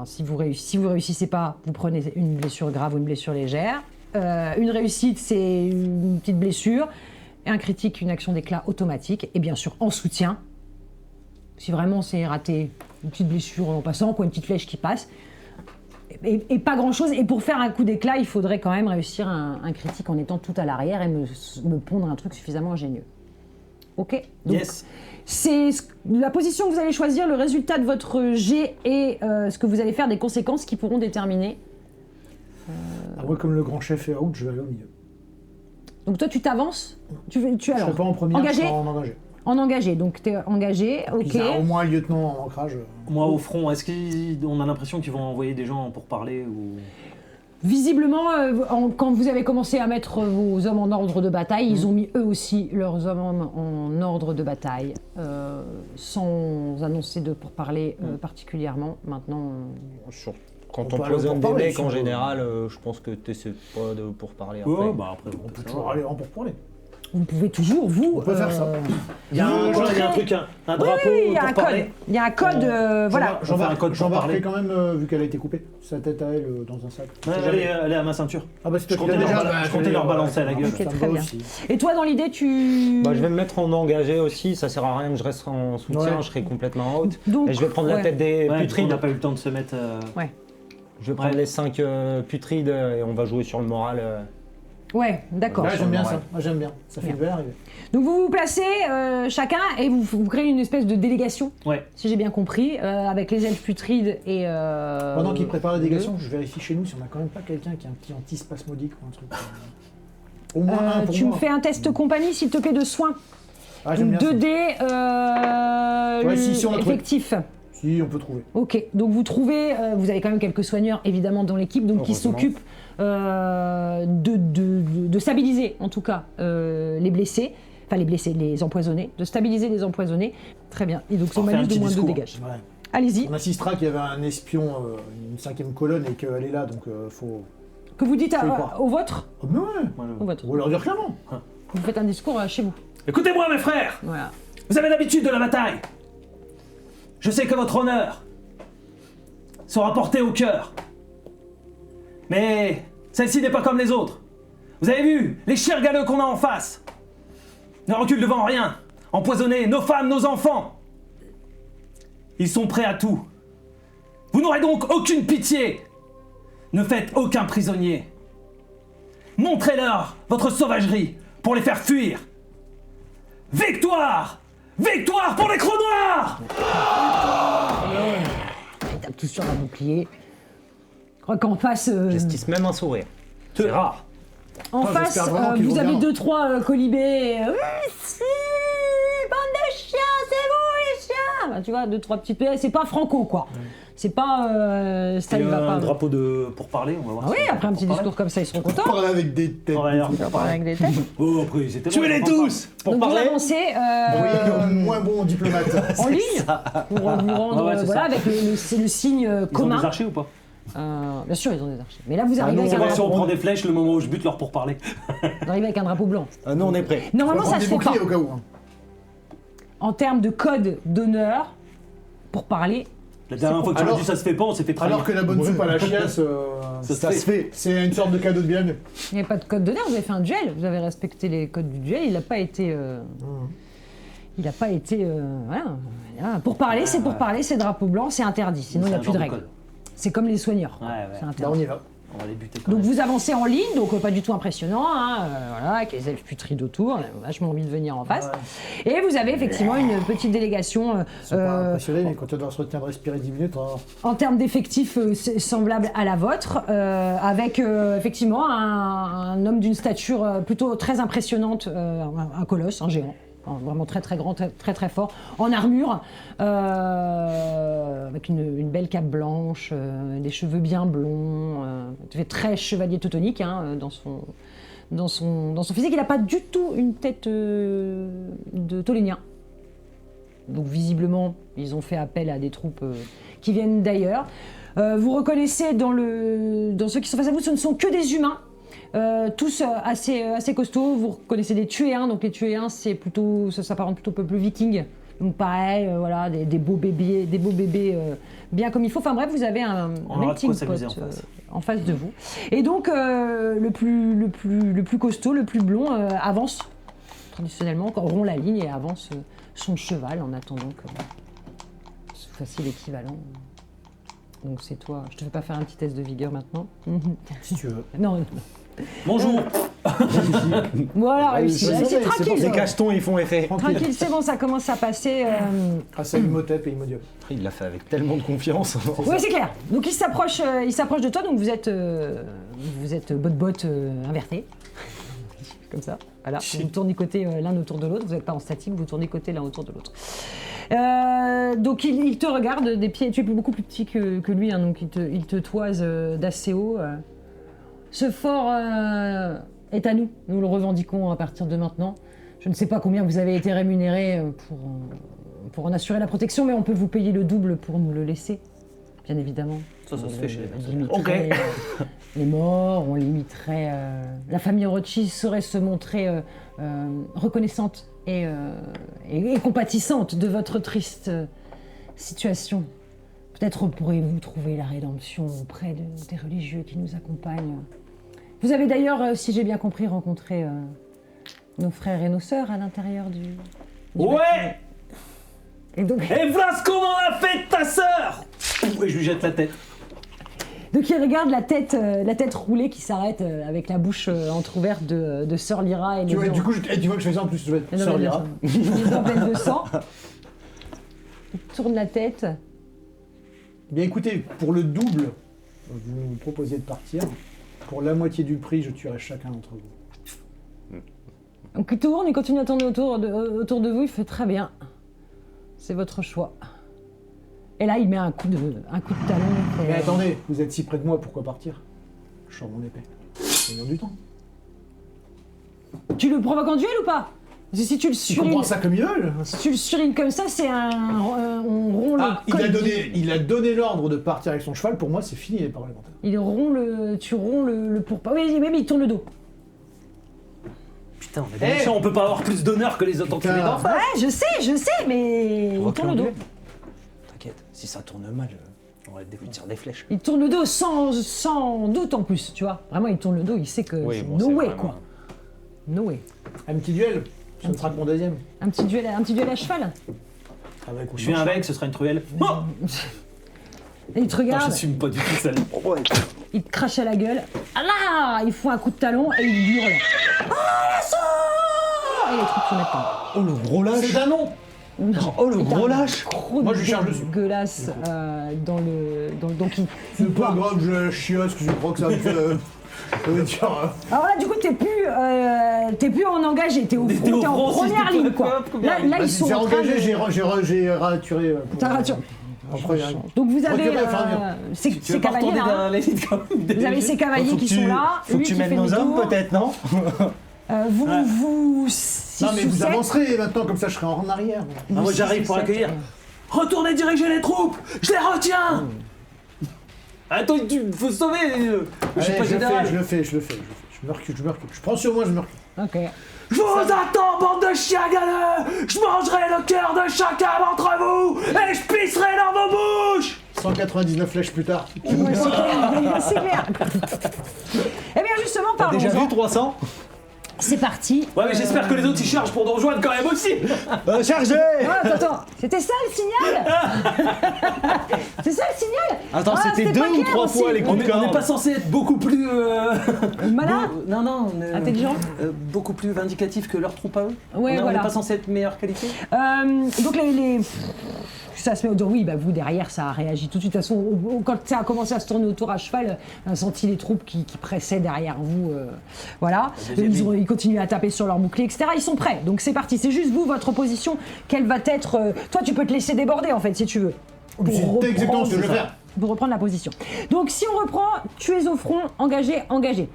si vous réussissez pas, vous prenez une blessure grave ou une blessure légère. Une réussite, c'est une petite blessure. Et un critique, une action d'éclat automatique. Et bien sûr, en soutien, si vraiment c'est raté, une petite blessure en passant, une petite flèche qui passe. Et pas grand-chose. Et pour faire un coup d'éclat, il faudrait quand même réussir un critique en étant tout à l'arrière et me pondre un truc suffisamment ingénieux. Ok? Donc, Yes. c'est la position que vous allez choisir, le résultat de votre jet et ce que vous allez faire des conséquences qui pourront déterminer. Moi, comme le grand chef est out, je vais aller au milieu. Donc toi, tu t'avances. Tu Je serai alors pas en premier, engagé je serai en engagé. en engagé. Donc tu es engagé, ok. Puis, au moins un lieutenant en ancrage. Moi au front, est-ce qu'on a l'impression qu'ils vont envoyer des gens pour parler ou... Visiblement, quand vous avez commencé à mettre vos hommes en ordre de bataille, ils ont mis eux aussi leurs hommes en ordre de bataille, sans annoncer de pourparler particulièrement. Maintenant, Quand On on peut aller empoisonne pour des parler, mecs, si en on veut. général, je pense que t'essaies pas de pour parler après. Ouais, bah après, On peut toujours aller en pour parler. vous pouvez toujours, vous... On peut faire ça. Il y a un truc, un drapeau Oui, il y a pour un parler. code. Il y a un code, voilà. On va faire un code pour J'embarquerai parler. quand même, vu qu'elle a été coupée, sa tête à elle dans un sac. Ouais, elle est à ma ceinture. Ah bah c'est Je toi qui comptais l'as leur déjà. bala- je comptais leur balancer à la gueule. Ok, Ça me très va bien. aussi. Et toi, dans l'idée, tu... Bah, je vais me mettre en engagé aussi, ça sert à rien que je reste en soutien, Ouais. je serai complètement out. Donc, Et je vais prendre la ouais. tête des Ouais, parce qu'on putrides. n'a pas eu le temps de se mettre... Ouais. Je vais prendre Ouais. les 5 putrides et on va jouer sur le moral. Ouais, d'accord. Ouais, j'aime bien Ouais. ça. Moi j'aime bien. Ça fait Bien. une belle arrivée. Donc vous vous placez chacun et vous créez une espèce de délégation, Ouais. si j'ai bien compris, avec les elfes putrides et... Pendant qu'il prépare la délégation, je vérifie chez nous si on a quand même pas quelqu'un qui a un petit antispasmodique ou un truc. Au moins un pour tu moi. me fais un test compagnie, s'il te plaît, de soins. Ah, j'aime bien 2D Ouais, si, on a trouvé. effectif. ça. Si, on peut trouver. Ok, donc vous trouvez, vous avez quand même quelques soigneurs évidemment dans l'équipe, donc qui Heureusement. s'occupent de stabiliser en tout cas les blessés, enfin les empoisonnés, de stabiliser les empoisonnés. Très bien, et donc son On refait malus un de petit moins 2 discours. dégage. Ouais. Allez-y, On insistera qu'il y avait un espion, une 5e colonne et qu'elle est là, donc faut. que vous dites Faut y croire. au vôtre, Oh, mais ouais, au vôtre. on va leur dire clairement. Vous faites un discours chez vous. Écoutez-moi mes frères, Voilà. vous avez l'habitude de la bataille. Je sais que votre honneur sera porté au cœur. Mais celle-ci n'est pas comme les autres. Vous avez vu les chiens galeux qu'on a en face ne reculent devant rien. Empoisonner nos femmes, nos enfants. Ils sont prêts à tout. Vous n'aurez donc aucune pitié. Ne faites aucun prisonnier. Montrez-leur votre sauvagerie pour les faire fuir. Victoire! Victoire pour les crocs noirs! Il tape tout sur un bouclier. Je crois qu'en face, J'esquisse même un sourire. C'est rare. en Putain, face, j'espère vraiment qu'ils vous vont avez bien. 2-3 colibés. Oui, si, bande de chiens, c'est vous les chiens. Bah, tu vois, 2-3 petits peu. C'est pas franco, quoi. C'est pas. Ça Il y y a va pas. un drapeau pour parler, on va voir. Ah oui, si on après un petit pour discours comme ça, ils seront contents. Parler avec des têtes. parler. Ouais, alors, On va parler avec des têtes. Oh, après, c'était Tuez-les tous! Pour Donc vous parler. avancez Oui, moins bon diplomate. en ligne pour vous rendre Ouais, c'est voilà, ça. avec le signe Ils ont commun. des archers ou pas? Bien sûr, ils ont des archers. Mais là, vous arrivez, non, avec, On un va voir si on drapeau, prend des flèches le moment où je bute leur pourparler. vous arrivez avec un drapeau blanc. Nous, on est prêts. Normalement, ça des se fait pas. boucliers au cas où. Hein. En termes de code d'honneur, pour parler, La dernière fois que tu m'as Alors- dit ça se fait pas, on s'est fait trahir. Alors que la bonne soupe à la chiasse, Ça se fait. c'est une sorte de cadeau de bienvenue. il n'y avait pas de code d'honneur, vous avez fait un duel, vous avez respecté les codes du duel, il n'a pas été. Il n'a pas été. Voilà. Pour parler, c'est pour parler, c'est drapeau blanc, c'est interdit, sinon il n'y a C'est un plus genre de de règles. code. C'est comme les soigneurs. Ouais, ouais. C'est Là, interdit. on y va. On va les buter quand Donc même. vous avancez en ligne, donc pas du tout impressionnant, hein, voilà, avec les elfes putrides autour, on a vachement envie de venir en face. Et vous avez effectivement une petite délégation Ils sont pas impressionnés, mais quand on doit se retenir de respirer 10 minutes, en termes d'effectifs semblables à la vôtre, avec effectivement un homme d'une stature plutôt très impressionnante, un colosse, un géant. Vraiment très très grand, très très fort, en armure, avec une belle cape blanche, des cheveux bien blonds, fait très chevalier teutonique hein, dans son physique. Il n'a pas du tout une tête de Tolénien. Donc visiblement, ils ont fait appel à des troupes qui viennent d'ailleurs. Vous reconnaissez dans ceux qui sont face à vous, ce ne sont que des humains. Tous assez costauds, vous reconnaissez des tuéens, donc les tuéens ça s'apparente plutôt au peuple viking, donc pareil, voilà, des beaux bébés, bien comme il faut, enfin bref, vous avez un On aura de quoi melting s'amuser pot, en face. en face de vous. Et donc le plus costaud, le plus blond avance, traditionnellement, rompt la ligne et avance son cheval en attendant que ce soit l'équivalent. Donc c'est toi, je te fais pas faire un petit test de vigueur maintenant. si tu veux. Non. Bonjour. Voilà, réussi. c'est C'est bon, tranquille. Les ça. cachetons, ils font effet. Tranquille, c'est bon, ça commence à passer. Grâce à Imhotep et Imhotep. Il l'a fait avec tellement de confiance. Oui, c'est clair. Donc il s'approche de toi, donc vous êtes bot inverté. Comme ça. Voilà. Vous tournicotez l'un autour de l'autre, vous n'êtes pas en statique, vous tournicotez l'un autour de l'autre. Donc il te regarde des pieds, tu es beaucoup plus petit que lui, hein, donc il te toise d'assez haut. Ce fort est à nous, nous le revendiquons à partir de maintenant. Je ne sais pas combien vous avez été rémunéré pour en assurer la protection, mais on peut vous payer le double pour nous le laisser, bien évidemment. Ça se fait chez les On limiterait, les morts, on limiterait... la famille Rothschild saurait se montrer reconnaissante et compatissante de votre triste situation. Peut-être pourrez-vous trouver la rédemption auprès des religieux qui nous accompagnent. Vous avez d'ailleurs, si j'ai bien compris, rencontré nos frères et nos sœurs à l'intérieur du Ouais. Et donc, Et voilà ce qu'on en a fait de ta sœur. Et je lui jette la tête. donc il regarde la tête roulée qui s'arrête avec la bouche entrouverte de Sœur Lyra et les Tu vois, dents- du coup, tu vois que je fais ça en plus, je vais les dents Sœur pleines de Lyra. sang. Les dents pleines de sang. Il tourne la tête. Bien écoutez, pour le double, vous nous proposez de partir. Pour la moitié du prix, je tuerai chacun d'entre vous. Donc il tourne, il continue à tourner autour de vous, il fait très bien. C'est votre choix. Et là, il met un coup de talon. il fait, Mais attendez, vous êtes si près de moi, pourquoi partir? Je sors mon épée. C'est bien du temps. Tu le provoques en duel ou pas? Parce que si tu le Tu comprends surines, ça comme il veut. si tu le surines comme ça, c'est on rompt Ah, le code. il a donné l'ordre de partir avec son cheval. Pour moi, c'est fini les parlementaires. Tu romps le pourpas. Oui, mais il tourne le dos. Putain, on est des méchants, on peut pas avoir plus d'honneur que les autres Putain. enculés d'en face. Ouais, je sais, mais il tourne le dos. T'inquiète, si ça tourne mal, on va lui tirer des flèches. Il tourne le dos sans doute en plus, tu vois. Vraiment, il tourne le dos, il sait que c'est no way, quoi. No way. Un petit duel. Ce ne sera que mon deuxième. Un petit duel à cheval. Avec ou Je sans viens cheval. avec, ce sera une truelle. Oh Et il te Non, regarde, j'assume pas du tout ça. il te crache à la gueule. Ah là, il fout un coup de talon et il hurle. Ah, l'assaut! Et les trucs se mettent pas. Oh le gros lâche. C'est un nom. Oh le Et t'as gros un lâche. gros Moi, je lui charge dessus. dégueulasse dans le... donc il C'est pas grave, je la chiosse, que je crois que ça me fait... ça veut dire, Alors là, du coup, t'es plus en engagé, t'es au T'es front, au t'es en front, s'il te première plaît, ligne, quoi. première Là, ligne. là ils sont j'ai en train engagé, de... j'ai raturé. T'as raturé. Après, Donc vous avez Reculer, faire mieux. ces Tu veux pas cavaliers retourner là. derrière les lignes comme Vous avez ces cavaliers qui sont là. Faut lui que tu qui mènes fait nos hommes demi-tour. peut-être, non? Vous, Ouais. vous, 6 non, mais ou vous 7, avancerez maintenant, comme ça je serai en arrière. Ah, moi j'arrive pour accueillir. Retournez diriger les troupes. Je les retiens. Attends, tu faut sauver. Je suis Allez, pas je général. le fais. Je me recule. Je prends sur moi, je me recule. Ok. Je vous attends, bande de chiens galeux. Je mangerai le cœur de chacun d'entre vous et je pisserai dans vos bouches. 199 flèches plus tard. Ouais, c'est clair. Eh bien justement, T'as déjà vu parlons-en. 300? C'est parti. Ouais, mais j'espère que les autres ils chargent pour nous rejoindre quand même aussi. Chargez! Oh, attends, c'était ça le signal. C'est ça le signal. Attends, Ah, c'était pas 2 ou clair 3 aussi. fois les On coups de n'est corde? pas censé être beaucoup plus. Malin. Non, non. Intelligent. Beaucoup plus vindicatif que leur troupe à eux. Ouais, On voilà. n'est pas censé être meilleure qualité. Donc ça se met au dos, oui, bah vous derrière ça a réagi tout de suite. De toute façon, quand ça a commencé à se tourner autour à cheval, on a senti les troupes qui pressaient derrière vous. Voilà. deuxième Ils continuent à taper sur leurs boucliers, etc. Ils sont prêts. Donc c'est parti. C'est juste vous, votre position, quelle va être. Toi, tu peux te laisser déborder en fait, si tu veux. C'est exactement ce que je vais faire. Pour reprendre la position. Donc si on reprend, tu es au front, engagé, engagé.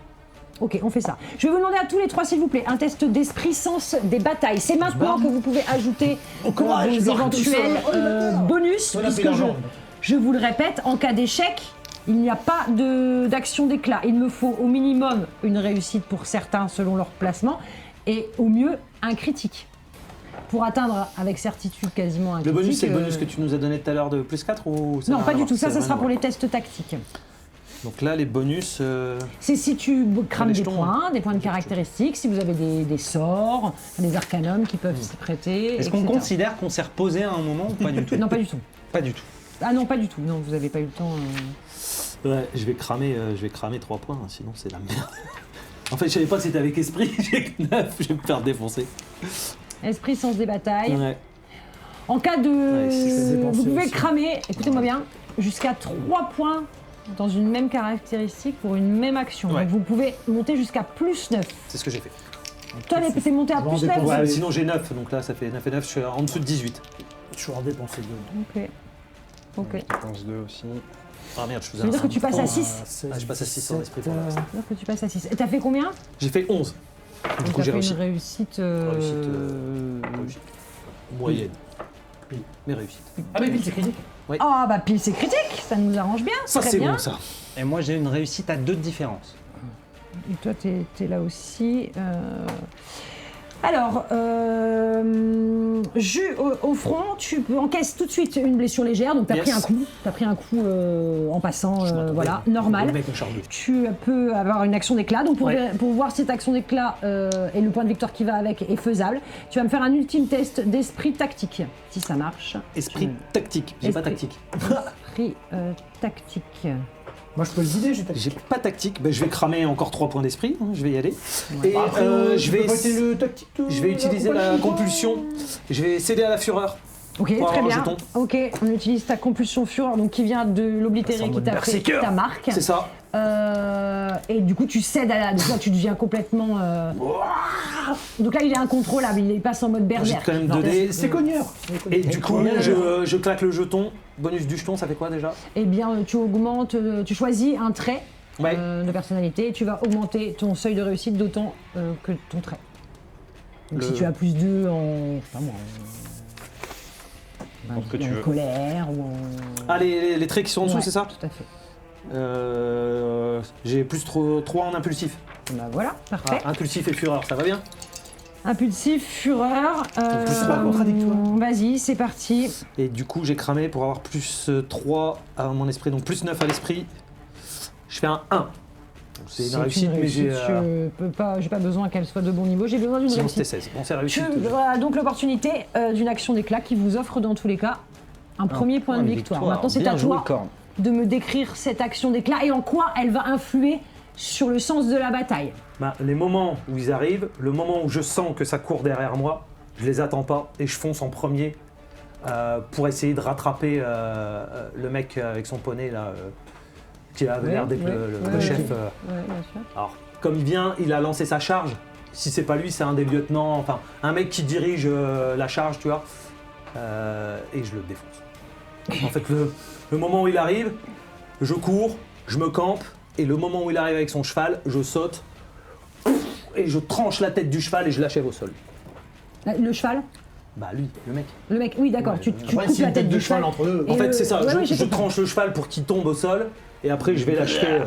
Ok, on fait ça. Je vais vous demander à tous les trois, s'il vous plaît, un test d'esprit sens des batailles. C'est maintenant que vous pouvez ajouter courage, vos je marque tout éventuels seul. bonus, On a pris puisque l'argent. je vous le répète, en cas d'échec, il n'y a pas d'action d'éclat. Il me faut au minimum une réussite pour certains selon leur placement, et au mieux un critique. Pour atteindre avec certitude quasiment un Le critique. bonus, c'est le bonus que tu nous as donné tout à l'heure de plus 4 ou ça Non, n'a pas rien du à tout. voir, Ça rien sera à pour voir. les tests tactiques. Donc là, les bonus. C'est si tu crames Les des jetons, points de caractéristiques, si vous avez des sorts, des arcanums qui peuvent s'y prêter. Est-ce qu'on etc. considère qu'on s'est reposé à un moment ou pas du tout? Non, pas du tout. Pas du tout. Ah non, pas du tout. Non, vous n'avez pas eu le temps. Ouais, je vais cramer 3 points, hein, sinon c'est la merde. En fait, je savais pas si c'était avec esprit, j'ai que 9, je vais me faire défoncer. Esprit, sens des batailles. Ouais. En cas de. Ouais, si ça dépend, vous c'est pouvez aussi. cramer, écoutez-moi bien, jusqu'à 3 points dans une même caractéristique pour une même action. Ouais. Donc vous pouvez monter jusqu'à plus 9. C'est ce que j'ai fait. Toi, t'es monté à Je vais plus en 9. dépenser. Ouais, sinon j'ai 9, donc là ça fait 9 et 9, je suis en dessous de 18. Je suis en dépenser 2. Ok. Ok. pense 2 aussi. Ah merde, je faisais Ça veut dire que tu passes à 6. Ah, je passe à 6 en esprit pour l'instant. Ça veut dire que tu passes à 6. Et t'as fait combien? J'ai fait 11. Du Donc coup, t'as j'ai fait réussi. une réussite. Réussite. Moyenne. Mais réussite. Ah, mais vite, c'est critique. Ah bah pile c'est critique, ça nous arrange bien. Ça très c'est bien. bon ça. Et moi j'ai une réussite à 2 de différence. Et toi t'es là aussi. Alors, au front, tu encaisses tout de suite une blessure légère, donc t'as Yes. pris un coup en passant, voilà, Le normal. mec me charge dessus. Tu peux avoir une action d'éclat, donc Ouais. pour voir si cette action d'éclat et le point de victoire qui va avec est faisable, tu vas me faire un ultime test d'esprit tactique, si ça marche. Esprit tactique, j'ai pas Esprit. tactique. Esprit tactique. Moi, je peux le vider, j'ai J'ai pas tactique, ben, je vais cramer encore 3 points d'esprit, hein, je vais y aller. Et Après, je vais le tactique. je vais utiliser la compulsion, je vais céder à la fureur. Ok, Pour très avoir un bien. jeton. Ok, on utilise ta compulsion fureur, donc qui vient de l'oblitérer qui t'a fait ta marque. C'est ça. Et du coup, tu cèdes à la. Donc là, tu deviens complètement. Donc là, il est incontrôlable, il passe en mode J'ai berserk. quand même Non, 2 dés. C'est cogneur. Et du coup, je claque le jeton. Bonus du jeton, ça fait quoi déjà? Eh bien, tu augmentes, tu choisis un trait Ouais. de personnalité et tu vas augmenter ton seuil de réussite d'autant que ton trait. Donc si tu as plus 2 en. Je sais pas moi. que tu en veux. colère ou en. Ah, les traits qui sont en dessous, Ouais, c'est ça? Tout à fait. J'ai plus 3 en impulsif. Bah voilà, parfait. Ah, impulsif et fureur, ça va bien? Impulsif, fureur. plus trois, contradictoire. Vas-y, c'est parti. Et du coup, j'ai cramé pour avoir plus 3 à mon esprit, donc plus 9 à l'esprit. Je fais un 1. Donc, c'est une réussite, mais j'ai. J'ai pas besoin qu'elle soit de bon niveau, j'ai besoin d'une Sinon, c'était réussite. 16. Bon, c'est réussi. Voilà donc l'opportunité d'une action d'éclat qui vous offre dans tous les cas un premier point de une victoire. Maintenant c'est Bien à joué, toi. Corne. de me décrire cette action d'éclat et en quoi elle va influer sur le sens de la bataille. Les moments où ils arrivent, le moment où je sens que ça court derrière moi, je les attends pas et je fonce en premier pour essayer de rattraper le mec avec son poney là, qui avait l'air d'être le chef. Ouais, bien sûr. Alors, comme il a lancé sa charge. Si c'est pas lui, c'est un des lieutenants, enfin un mec qui dirige la charge, tu vois. Et je le défonce. En fait, le moment où il arrive, je cours, je me campe, et le moment où il arrive avec son cheval, je saute, et je tranche la tête du cheval et je l'achève au sol. Le cheval? Bah lui, le mec. Le mec, oui d'accord, tu Après, coupes s'il y a la une tête tête de du cheval cheval. entre eux. En fait, c'est ça, Ouais, je tranche le cheval pour qu'il tombe au sol, et après je vais l'achever.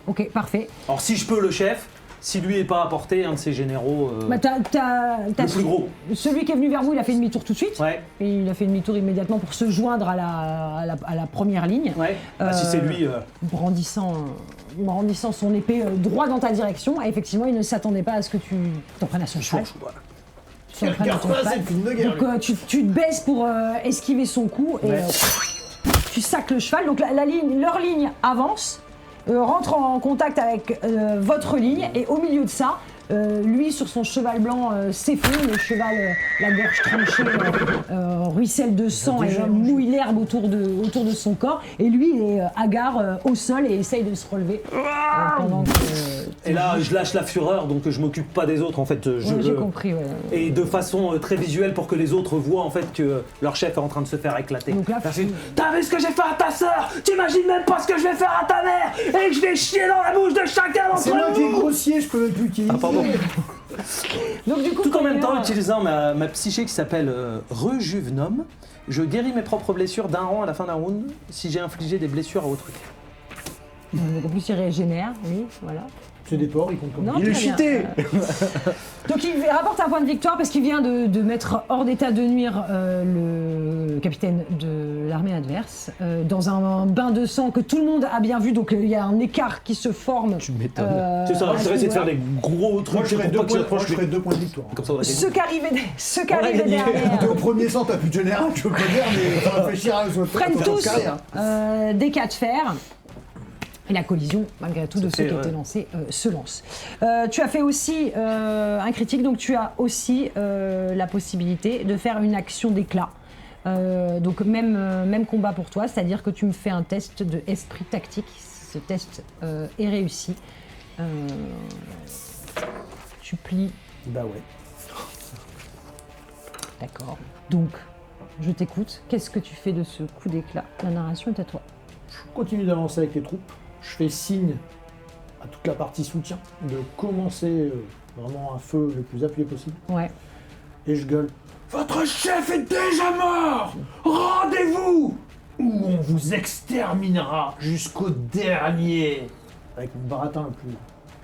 Ok, parfait. Alors si je peux, le chef, si lui est pas à portée, un de ses généraux, T'as le plus gros. Celui qui est venu vers vous, il a fait demi-tour tout de suite. Ouais, Et il a fait demi-tour immédiatement pour se joindre à la première ligne. ouais. Bah, si c'est lui... brandissant son épée droit dans ta direction. Et effectivement, il ne s'attendait pas à ce que tu t'en prennes à son cheval. voilà. Tu t'en prennes à ton cheval. C'est film de guerre. Donc tu te baisses pour esquiver son coup et tu sacs le cheval. Donc leur ligne avance, rentre en contact avec votre ligne et au milieu de ça, lui sur son cheval blanc s'effondre, le cheval, la gorge tranchée, ruisselle de sang et mouille l'herbe autour de son corps et lui il est hagard au sol et essaye de se relever pendant que... Et là, je lâche la fureur, donc je m'occupe pas des autres, en fait. J'ai compris, ouais. Et de façon très visuelle pour que les autres voient en fait que leur chef est en train de se faire éclater. Donc là, T'as vu ce que j'ai fait à ta sœur? T'imagines même pas ce que je vais faire à ta mère? Et que je vais chier dans la bouche de chacun d'entre C'est moi qui est vous! grossier, je peux même plus utiliser. Ah, pardon. donc du coup, Tout en même temps, Corinne, utilisant ma psyché qui s'appelle Rejuvenum, je guéris mes propres blessures d'un rang à la fin d'un round si j'ai infligé des blessures à autrui. donc en plus il régénère, oui, voilà. C'est des porcs, ils comptent comme Non, ça. Il est très bien. cheaté. Donc il rapporte un point de victoire parce qu'il vient de mettre hors d'état de nuire le capitaine de l'armée adverse dans un bain de sang que tout le monde a bien vu. Donc il y a un écart qui se forme. Tu m'étonnes. C'est ça, je vais essayer de faire ouais. des gros Moi, trucs je ferais pour pas que ça moi, je ferais 2 points de victoire. Comme ça, on va gagner. Ceux qui arrivaient derrière T'es au premier sang, t'as plus de général, tu veux pas dire, mais faut réfléchir à ce prennent ton tous carrière. des cas de fer. Et la collision, malgré tout, de ceux qui étaient lancés, se lance. Tu as fait aussi un critique, donc tu as aussi la possibilité de faire une action d'éclat. Donc même combat pour toi, c'est-à-dire que tu me fais un test de esprit tactique. Ce test est réussi. Tu plies. Bah ouais. D'accord. Donc, je t'écoute. Qu'est-ce que tu fais de ce coup d'éclat? La narration est à toi. Je continue d'avancer avec les troupes. Je fais signe à toute la partie soutien de commencer vraiment un feu le plus appuyé possible. Ouais. Et je gueule. Votre chef est déjà mort! Rendez-vous! Ou on vous exterminera jusqu'au dernier! Avec mon baratin le plus.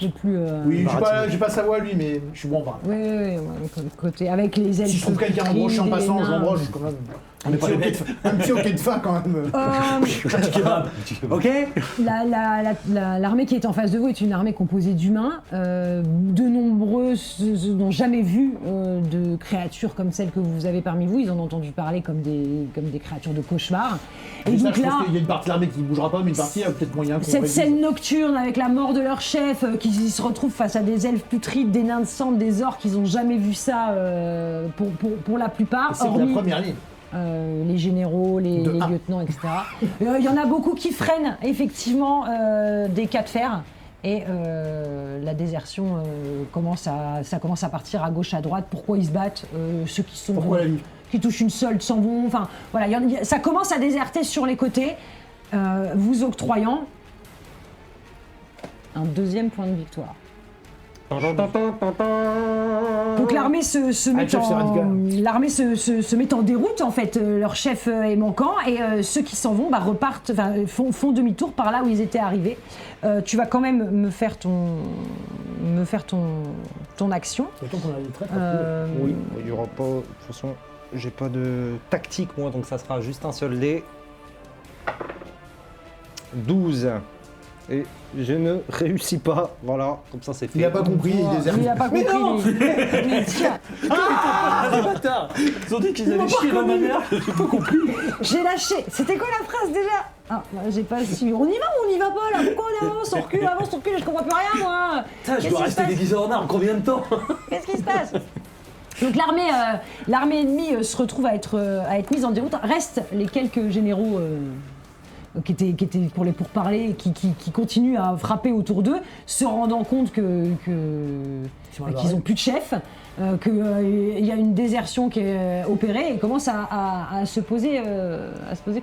Le plus. Oui, j'ai pas sa voix lui, mais je suis bon en baratin. Oui, côté avec les ailes. Si je trouve quelqu'un embroché en passant, je l'embroche quand même. Un petit hoquet de fin quand même. Ok. L'armée qui est en face de vous est une armée composée d'humains. De nombreux n'ont jamais vu de créatures comme celles que vous avez parmi vous. Ils en ont entendu parler comme des créatures de cauchemar. Et Et ça, donc je là, pense qu'il y a une partie de l'armée qui ne bougera pas, mais une partie, il y a peut-être moyen qu'on cette réduise. scène nocturne avec la mort de leur chef, qui se retrouvent face à des elfes putrides, des nains de sang, des orques, ils n'ont jamais vu ça pour la plupart. C'est la hormis première ligne. les généraux, les De A. lieutenants, etc. Il y en a beaucoup qui freinent effectivement des cas de fer. Et la désertion commence à partir à gauche, à droite. Pourquoi ils se battent? Ceux qui sont Pourquoi la vie? qui touchent une solde s'en vont. Enfin, voilà, ça commence à déserter sur les côtés, vous octroyant un deuxième point de victoire. Donc l'armée se met chef, c'est radical. l'armée se met en déroute en fait. Leur chef est manquant et ceux qui s'en vont repartent, font demi-tour par là où ils étaient arrivés. Tu vas quand même me faire ton action. Autant qu'on a des traîtres. Oui, il y aura pas. De toute façon, j'ai pas de tactique moi, donc ça sera juste un seul dé. 12. Et je ne réussis pas. Voilà, comme ça c'est fait. Il a pas compris, il déserte. Il n'a pas compris. Mais tiens, Ah, les bâtards! Ils ont dit qu'ils allaient chier dans ma mère, j'ai pas compris. j'ai lâché. C'était quoi la phrase déjà? Ah, bah, j'ai pas si. On y va ou on y va pas là? Pourquoi on avance, on recule, je comprends plus rien moi. Putain, je Qu'est-ce dois qui rester se passe déguisé en arme combien de temps? Qu'est-ce qui se passe? Donc l'armée ennemie se retrouve à être mise en déroute. Restent les quelques généraux qui étaient pour les pourparlers, qui continuent à frapper autour d'eux, se rendant compte qu'ils n'ont plus de chef, qu'il y a une désertion qui est opérée et commencent à se poser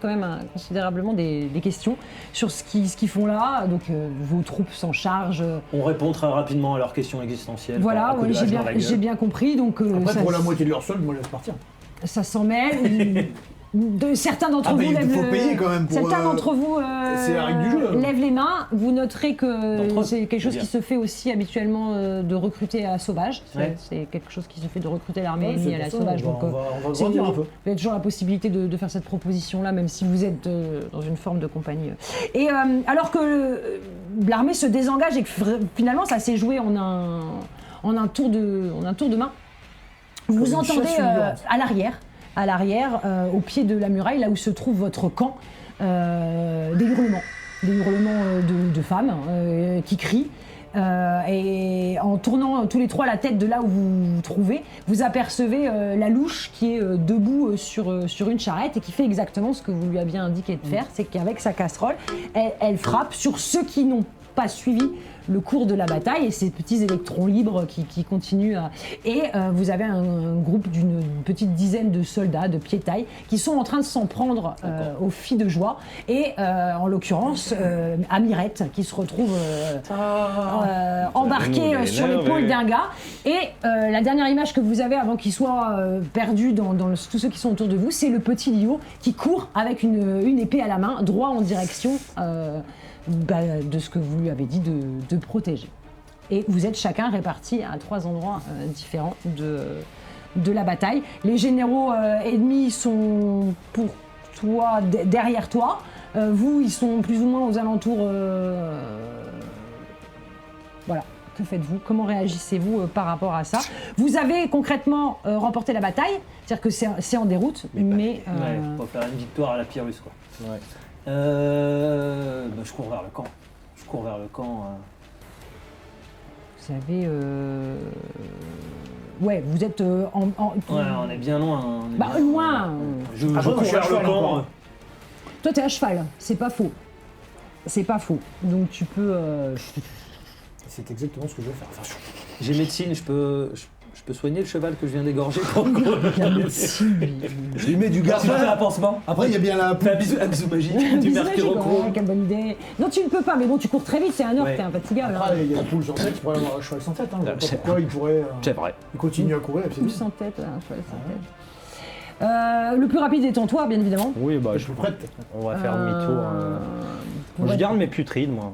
quand même considérablement des questions sur ce qu'ils font là. Donc vos troupes s'en chargent. On répond très rapidement à leurs questions existentielles. Voilà, quoi, un coup de hache dans la gueule. j'ai bien compris. Donc, Après, ça, pour la moitié de leur solde, moi, laisse partir. ça s'en mêle. Certains d'entre Ah, vous bah, il lèvent faut payer quand même pour, certains d'entre vous c'est la règle du jeu. lèvent les mains. Vous noterez que D'entre eux, c'est quelque chose c'est qui se fait aussi habituellement de recruter à la sauvage. Ouais. C'est quelque chose qui se fait de recruter l'armée Ouais, c'est ennemie à la pour ça, sauvage. on va- Donc, on va si grandir vous, un peu. vous avez toujours la possibilité de faire cette proposition-là, même si vous êtes dans une forme de compagnie. Et alors que l'armée se désengage et que finalement ça s'est joué en un tour de main, vous une entendez chasse fulgurante. à l'arrière, au pied de la muraille, là où se trouve votre camp, des hurlements de femmes qui crient. Et en tournant tous les trois la tête de là où vous vous trouvez, vous apercevez la louche qui est debout sur une charrette et qui fait exactement ce que vous lui aviez indiqué de faire, c'est qu'avec sa casserole, elle frappe sur ceux qui n'ont pas suivi le cours de la bataille et ces petits électrons libres qui continuent à... Et vous avez un groupe d'une petite dizaine de soldats de pied-taille qui sont en train de s'en prendre aux filles de joie et en l'occurrence Amirette qui se retrouve embarquée nous sur l'énerver. l'épaule d'un gars et la dernière image que vous avez avant qu'il soit perdu dans tous ceux qui sont autour de vous, c'est le petit Lio qui court avec une épée à la main droit en direction de ce que vous lui avez dit de protéger. Et vous êtes chacun répartis à 3 endroits différents de la bataille. Les généraux ennemis sont pour toi, derrière toi. Vous, ils sont plus ou moins aux alentours. Voilà. Que faites-vous? Comment réagissez-vous par rapport à ça? Vous avez concrètement remporté la bataille, c'est-à-dire que c'est en déroute, mais Ouais, faut pas faire une victoire à la Pyrrhus, quoi. Ouais. Bah, je cours vers le camp. vous avez. Ouais, vous êtes en. Ouais, on est bien loin. On est Bah, bien loin. Je Après, moi, cours je suis à vers le cheval camp. encore. Toi, t'es à cheval, c'est pas faux. C'est pas faux. Donc tu peux. C'est exactement ce que je vais faire. Enfin, J'ai médecine, je peux soigner le cheval que je viens d'égorger pour La médecine, lui. je lui mets du Tu fais un garçon. pansement. Après, il y a bien la Fais un bisou magique, du Bisous magique, mercurochrome. ouais, quelle bonne idée. Non, tu ne peux pas, mais bon, tu cours très vite, c'est un orc, Ouais. t'es infatigable. Après, il y a la poule sans tête qui pourrait avoir un cheval sans tête. Hein. Je vois pas C'est pourquoi il pourrait vrai. il continue à courir. et puis c'est Plus bien. sans tête, ouais, un cheval sans tête. Le plus rapide étant toi, bien évidemment. Oui, bah, Je suis prête. on va faire demi-tour. pour Je être- garde mes putrides, moi.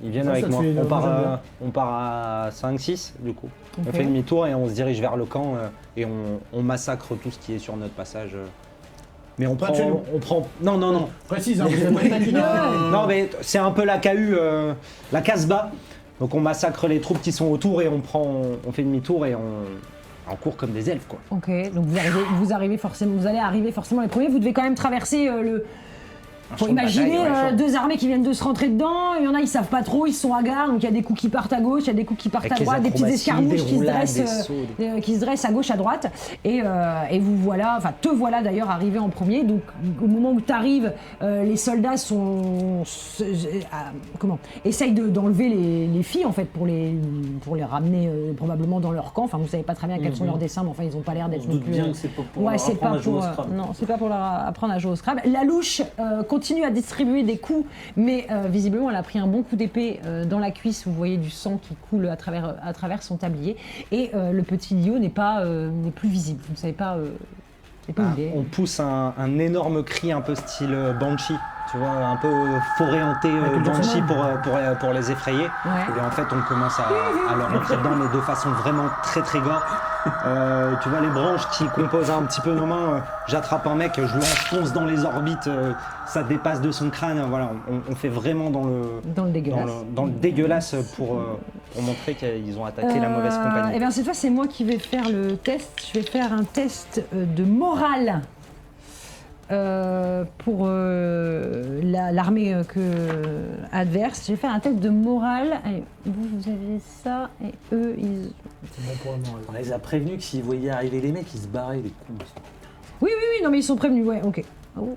Ils viennent Ça, avec ça te moi. fait- On part à 5-6, du coup. Ok. On fait demi-tour et on se dirige vers le camp et on massacre tout ce qui est sur notre passage. Mais on Pas prend, de chez nous. on prend... Non, non, non. Précise, hein, vous avez pas dit Non, mais c'est un peu la KU, la Casbah. Donc on massacre les troupes qui sont autour et on fait demi-tour et on court comme des elfes, quoi. Ok, donc vous allez arriver forcément les premiers. Vous devez quand même traverser le. Faut champ de imaginer bataille, ouais, deux armées qui viennent de se rentrer dedans. Il y en a, ils savent pas trop, ils sont hagards. Donc il y a des coups qui partent à gauche, il y a des coups qui partent Avec à les droite, des petites acrobaties, escarmouches des qui se roulades, dressent, des sauts, qui se dressent à gauche, à droite. Et vous voilà, enfin te voilà d'ailleurs arrivé en premier. Donc au moment où tu arrives, les soldats essayent d'enlever les filles en fait pour les ramener probablement dans leur camp. Enfin vous savez pas très bien quels sont leurs dessins, mais enfin ils ont pas l'air On d'être se non doute plus. bien que c'est pas pour Ouais, leur c'est apprendre pas à jouer au pour Scrabble. non, c'est pas pour leur apprendre à jouer au Scrabble. La louche continue à distribuer des coups, mais visiblement elle a pris un bon coup d'épée dans la cuisse. Vous voyez du sang qui coule à travers son tablier, et le petit Lio n'est plus visible. Vous ne savez pas, n'est pas où il est. On pousse un énorme cri un peu style Banshee, tu vois, un peu forêt hantée Banshee pour les effrayer. Ouais. Et en fait, on commence à leur rentrer dedans, mais de façon vraiment très très gore. Tu vois les branches qui composent un petit peu nos mains. J'attrape un mec, je l'enfonce dans les orbites, ça dépasse de son crâne. Voilà, on fait vraiment dans le dégueulasse. dans le dégueulasse pour montrer qu'ils ont attaqué la mauvaise compagnie. Eh bien cette fois c'est moi qui vais faire le test. Je vais faire un test de morale pour l'armée adverse. Je vais faire un test de morale. Allez, vous avez ça et eux, ils... C'est bon pour le moral. On les a prévenus que s'ils voyaient arriver les mecs, ils se barraient, les cons. Oui, non mais ils sont prévenus, ouais, ok. Oh,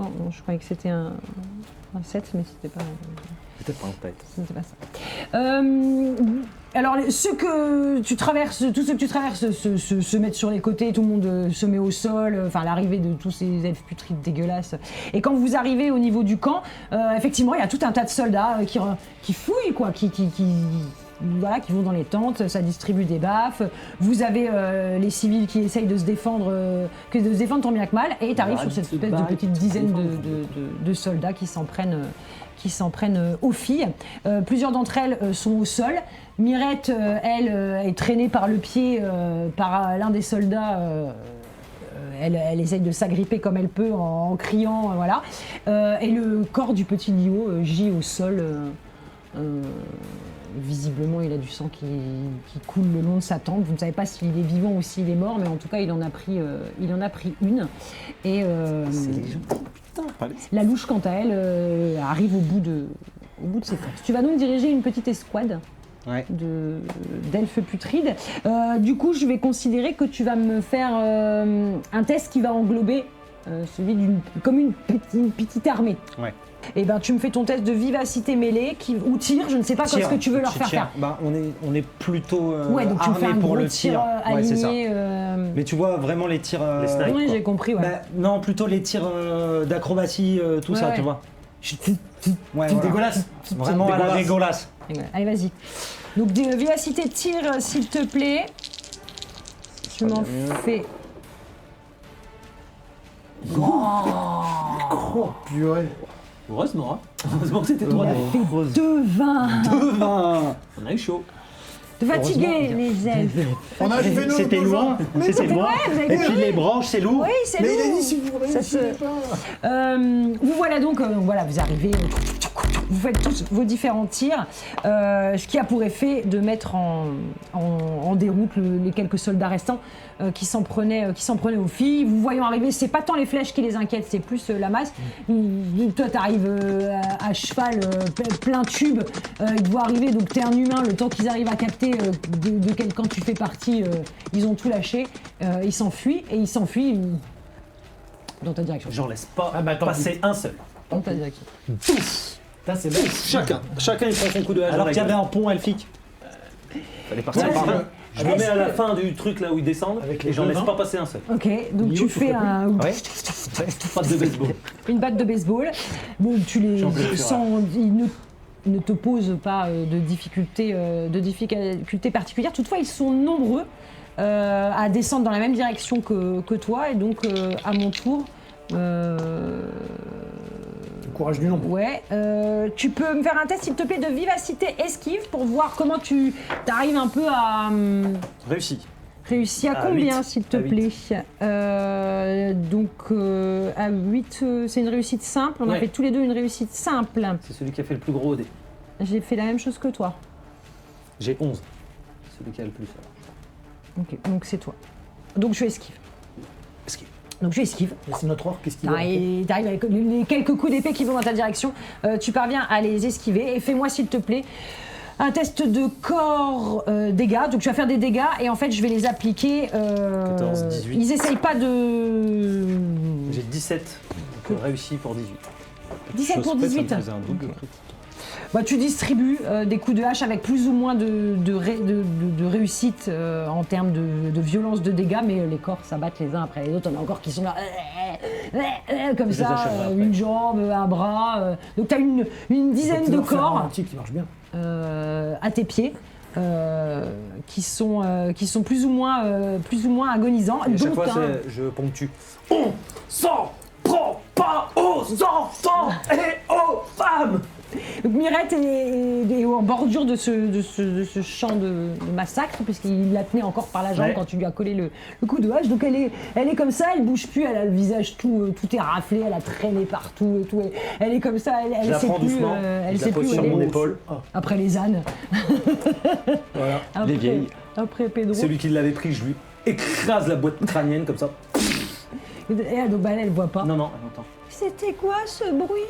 non, je croyais que c'était un 7, mais c'était pas... Peut-être pas en tête. C'était pas ça. Alors, tous ceux que tu traverses se mettent sur les côtés, tout le monde se met au sol, enfin l'arrivée de tous ces elfes putrides dégueulasses. Et quand vous arrivez au niveau du camp, effectivement, il y a tout un tas de soldats qui fouillent, quoi, qui vont dans les tentes, ça distribue des baffes. Vous avez les civils qui essayent de se défendre, tant bien que mal, et tu arrives sur cette espèce de petite dizaine de soldats qui s'en prennent aux filles. Plusieurs d'entre elles sont au sol. Mirette, elle, est traînée par le pied par l'un des soldats. Elle essaye de s'agripper comme elle peut en criant, voilà. Et le corps du petit Lio gît au sol. Visiblement, il a du sang qui coule le long de sa tempe. Vous ne savez pas s'il est vivant ou s'il est mort, mais en tout cas, il en a pris une. Et C'est les gens. Putain, pas les... la louche, quant à elle, arrive au bout de ses forces. Tu vas donc diriger une petite escouade d'elfes putrides. Du coup, je vais considérer que tu vas me faire un test qui va englober celui comme une petite armée. Ouais. Et ben, tu me fais ton test de vivacité mêlée ou tir, je ne sais pas ce que tu veux leur faire faire. Bah, on est plutôt Ouais, donc tu me fais armés un pour gros le tir tir. Ouais, c'est ça. aligné. Mais tu vois vraiment les tirs. Les snipes. Oui, j'ai compris, ouais. Bah, non, plutôt les tirs d'acrobatie, tout ça, Ouais. tu vois. Ouais, voilà. Dégueulasse. Vraiment à la Dégueulasse. dégueulasse. Allez, vas-y. Donc, vivacité tir, s'il te plaît. Tu m'en fais. Oh purée. Heureusement, hein. Heureusement que c'était toi. Il a fait 2-20. On a eu chaud. De fatiguer les elfes. On a fait nos C'était loin, c'était loin. vous avez Et puis compris. les branches, c'est lourd. Oui, c'est Mais il a lourd. dit si vous Ça se- réussissez pas. Vous voilà donc, voilà, vous arrivez, vous faites tous vos différents tirs, ce qui a pour effet de mettre en déroute les quelques soldats restants qui s'en prenaient aux filles. Vous voyant arriver, c'est pas tant les flèches qui les inquiètent, c'est plus la masse. Toi, t'arrives à cheval, plein tube, ils te voient arriver, donc t'es un humain, le temps qu'ils arrivent à capter de quel camp tu fais partie, ils ont tout lâché, ils s'enfuient, dans ta direction. J'en laisse pas Ah, bah, tant passer un seul. Dans ta direction. Putain, c'est belle. Chacun il prend son coup de hache. Alors dans qu'il y la avait gueule. un pont elfique. Fallait partir Ouais, par c'est là. vrai. Je me mets à la fin du truc là où ils descendent Avec et les j'en laisse devants. pas passer un seul. Ok, donc Lio, tu tu fais ferais un... Pas de baseball. une batte de baseball. Bon, tu les J'en veux plus, sens, ils ne te posent pas de difficultés particulières. Toutefois, ils sont nombreux à descendre dans la même direction que toi, et donc à mon tour. Le courage du nombre. Ouais, tu peux me faire un test, s'il te plaît, de vivacité esquive pour voir comment tu arrives un peu à Réussi. réussir à À combien, 8. s'il te À plaît. À 8, c'est une réussite simple. On a Ouais. fait tous les deux une réussite simple. C'est celui qui a fait le plus gros dé. J'ai fait la même chose que toi. J'ai 11. Celui qui a le plus. Alors. Ok, donc c'est toi. Donc je esquive. Esquive. Donc je esquive. Et c'est notre orque, qu'est-ce qu'il a T'arrives avec les quelques coups d'épée qui vont dans ta direction. Tu parviens à les esquiver. Et fais-moi, s'il te plaît, un test de corps dégâts. Donc tu vas faire des dégâts et en fait je vais les appliquer. 14, 18. Ils essayent pas de. J'ai 17. Donc réussi pour 18. 17 pour Chose faite, ça me 18. faisait un double Ok. crit. Bah, tu distribues des coups de hache avec plus ou moins de réussite en termes de violence de dégâts, mais les corps s'abattent les uns après les autres. On a encore qui sont là, comme Je les ça, achèverai après. une jambe, un bras. Donc tu as une dizaine de corps Un tic qui marche bien. à tes pieds. Qui sont plus ou moins agonisants. Et à chaque dont fois, un- je ponctue. On s'en prend pas aux enfants et aux femmes. Donc Mirette est en bordure de ce champ de massacre, puisqu'il la tenait encore par la jambe Ouais. quand tu lui as collé le coup de hache. Donc elle est comme ça, elle bouge plus, elle a le visage tout est raflé, elle a traîné partout et tout. Elle est comme ça, Je elle la sait prends plus, doucement. elle je sait la pose plus où sur elle mon est. épaule. Après les ânes. Voilà. Après, Les vieilles. Après Pedro. Celui qui l'avait pris, je lui écrase la boîte crânienne comme ça. Et donc, elle voit pas. Non, elle entend. C'était quoi ce bruit?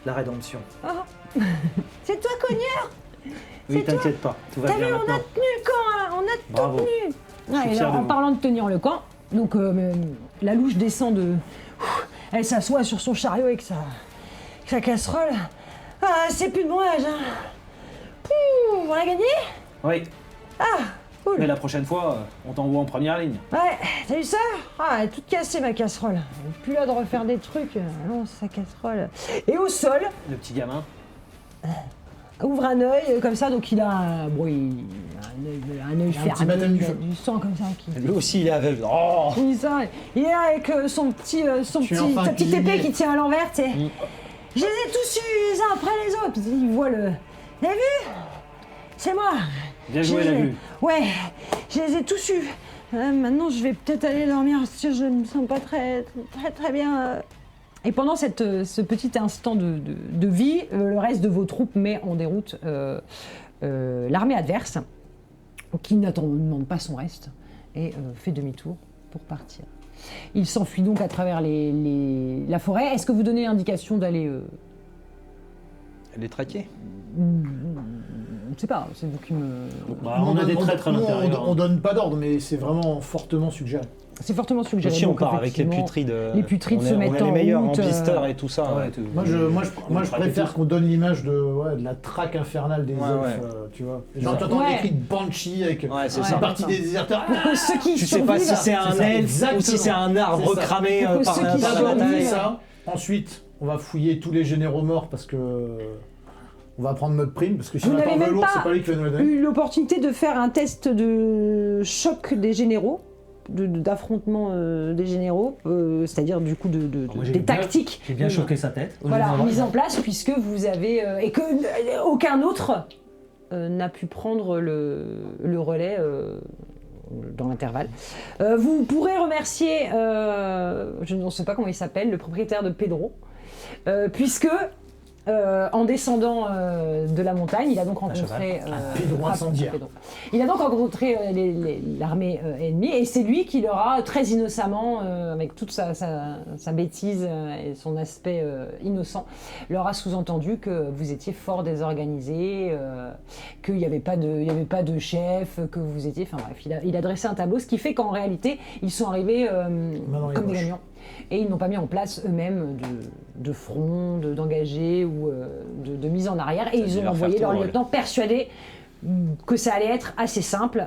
La rédemption. Ah. C'est toi, cogneur? Oui, t'inquiète pas, tout va T'as bien vu, on a maintenant. tenu le camp, hein, on a Bravo. tout tenu. Je suis et fier alors, de en vous. parlant de tenir le camp, donc la louche descend de... Elle s'assoit sur son chariot avec sa casserole. Ah, c'est plus de mon âge, hein. Pouh, on l'a gagné? Oui, Ah, cool. mais la prochaine fois, on t'envoie en première ligne. Ouais, t'as vu ça? Ah, elle est toute cassée ma casserole. Elle est plus là de refaire des trucs. Non, sa casserole. Et au sol, Le petit gamin. ouvre un œil comme ça, donc il a un œil petit fermé, baptême du il a feu. du sang comme ça qui. Lui aussi, il est aveugle. Oh Oui, ça, il est là avec son petit, sa enfin petite épée cuisinier. qui tient à l'envers, tu sais. Je les ai tous eus les uns après les autres. Puis il voit le. Vous avez vu? C'est moi. Bien joué, la vue. Ouais, je les ai tous eus. Maintenant, je vais peut-être aller dormir parce que je ne me sens pas très bien. Et pendant ce petit instant de vie, le reste de vos troupes met en déroute l'armée adverse, qui ne demande pas son reste, et fait demi-tour pour partir. Il s'enfuit donc à travers la forêt. Est-ce que vous donnez l'indication d'aller... Elle est traquée. Je ne sais pas, c'est vous qui me... Bah, on a des traîtres à nous, l'intérieur. on donne pas d'ordre, mais c'est vraiment fortement suggéré. C'est fortement suggéré. Aussi, on donc, part avec les effectivement, putrides. Les putrides on se est- mettent on est en les meilleurs route, en blister et tout ça. Ouais, ouais. Moi, je préfère qu'on donne l'image de la traque infernale des Ouais, elfes, ouais. tu vois. Genre, tu Ouais. entends Ouais. des cris de Banshee avec Ouais, c'est Ouais. ça. une partie des déserteurs. Pour que ceux qui Tu sais pas si survivent- c'est un C'est ça, elfe ou exactement. si c'est un arbre C'est ça. cramé Pour par ceux la qui par la survivent. bataille. ça. Ensuite, on va fouiller tous les généraux morts parce que on va prendre notre prime parce que si Vous on n'a n'avez pas même velours, pas c'est pas lui qui va nous la donner. eu l'opportunité de faire un test de choc des généraux, d'affrontement des généraux, c'est-à-dire du coup Moi, j'ai des bien- tactiques. J'ai bien choqué sa tête. Voilà, mise en place puisque vous avez et que aucun autre n'a pu prendre le relais dans l'intervalle. Vous pourrez remercier, je ne sais pas comment il s'appelle, le propriétaire de Pedro, puisque en descendant de la montagne, il a donc rencontré Pedro incendiaire. Pedro. Il a donc rencontré l'armée ennemie et c'est lui qui leur a très innocemment, avec toute sa bêtise et son aspect innocent, leur a sous-entendu que vous étiez fort désorganisés, qu'il n'y avait pas de chef, que vous étiez... Enfin bref, il a dressé un tableau, ce qui fait qu'en réalité, ils sont arrivés dans les comme des poches. gagnants. Et ils n'ont pas mis en place eux-mêmes de front, d'engagés ou de mise en arrière. Et Ça a ils dû ont leur envoyé faire leur tourner. lieutenant persuadé que ça allait être assez simple.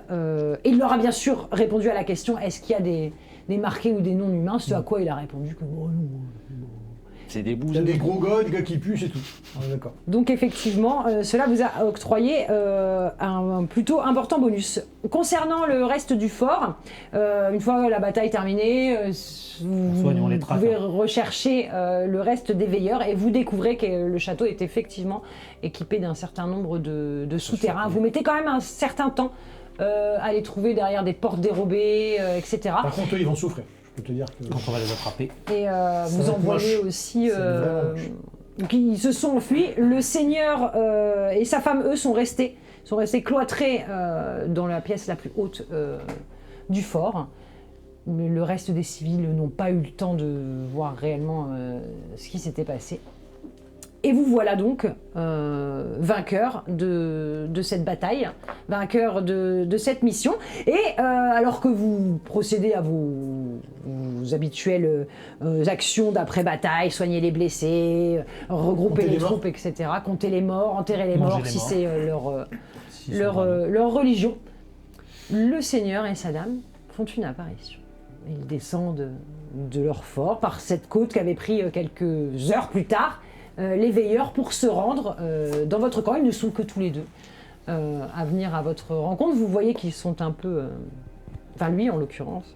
Et il leur a bien sûr répondu à la question, est-ce qu'il y a des marqués ou des non-humains? Ce à quoi il a répondu que oh, non. C'est des Il y a bouseux. des gros gars, des gars qui puent, c'est tout. On est d'accord. Donc effectivement, cela vous a octroyé un plutôt important bonus. Concernant le reste du fort, une fois la bataille terminée, vous Soignons les pouvez traqueurs. rechercher le reste des veilleurs et vous découvrez que le château est effectivement équipé d'un certain nombre de souterrains. Vous mettez quand même un certain temps à les trouver derrière des portes dérobées, etc. Par contre, eux, ils vont souffrir. Je peux te dire que. Quand on va les attraper. Et vous va être envoyez moche. aussi... C'est vraiment moche. donc ils se sont enfuis. Le seigneur et sa femme, eux, sont restés cloîtrés dans la pièce la plus haute du fort. Mais le reste des civils n'ont pas eu le temps de voir réellement ce qui s'était passé. Et vous voilà donc vainqueur de cette bataille, vainqueur de cette mission. Et alors que vous procédez à vos habituelles actions d'après-bataille, soigner les blessés, regrouper Compter les les morts. troupes, etc., compter les morts, enterrer les Manger morts les si morts. c'est S'ils sont pas là. leur religion, le seigneur et sa dame font une apparition. Ils descendent de leur fort par cette côte qu'avaient pris quelques heures plus tard les veilleurs pour se rendre dans votre camp. Ils ne sont que tous les deux à venir à votre rencontre. Vous voyez qu'ils sont un peu... Enfin lui en l'occurrence.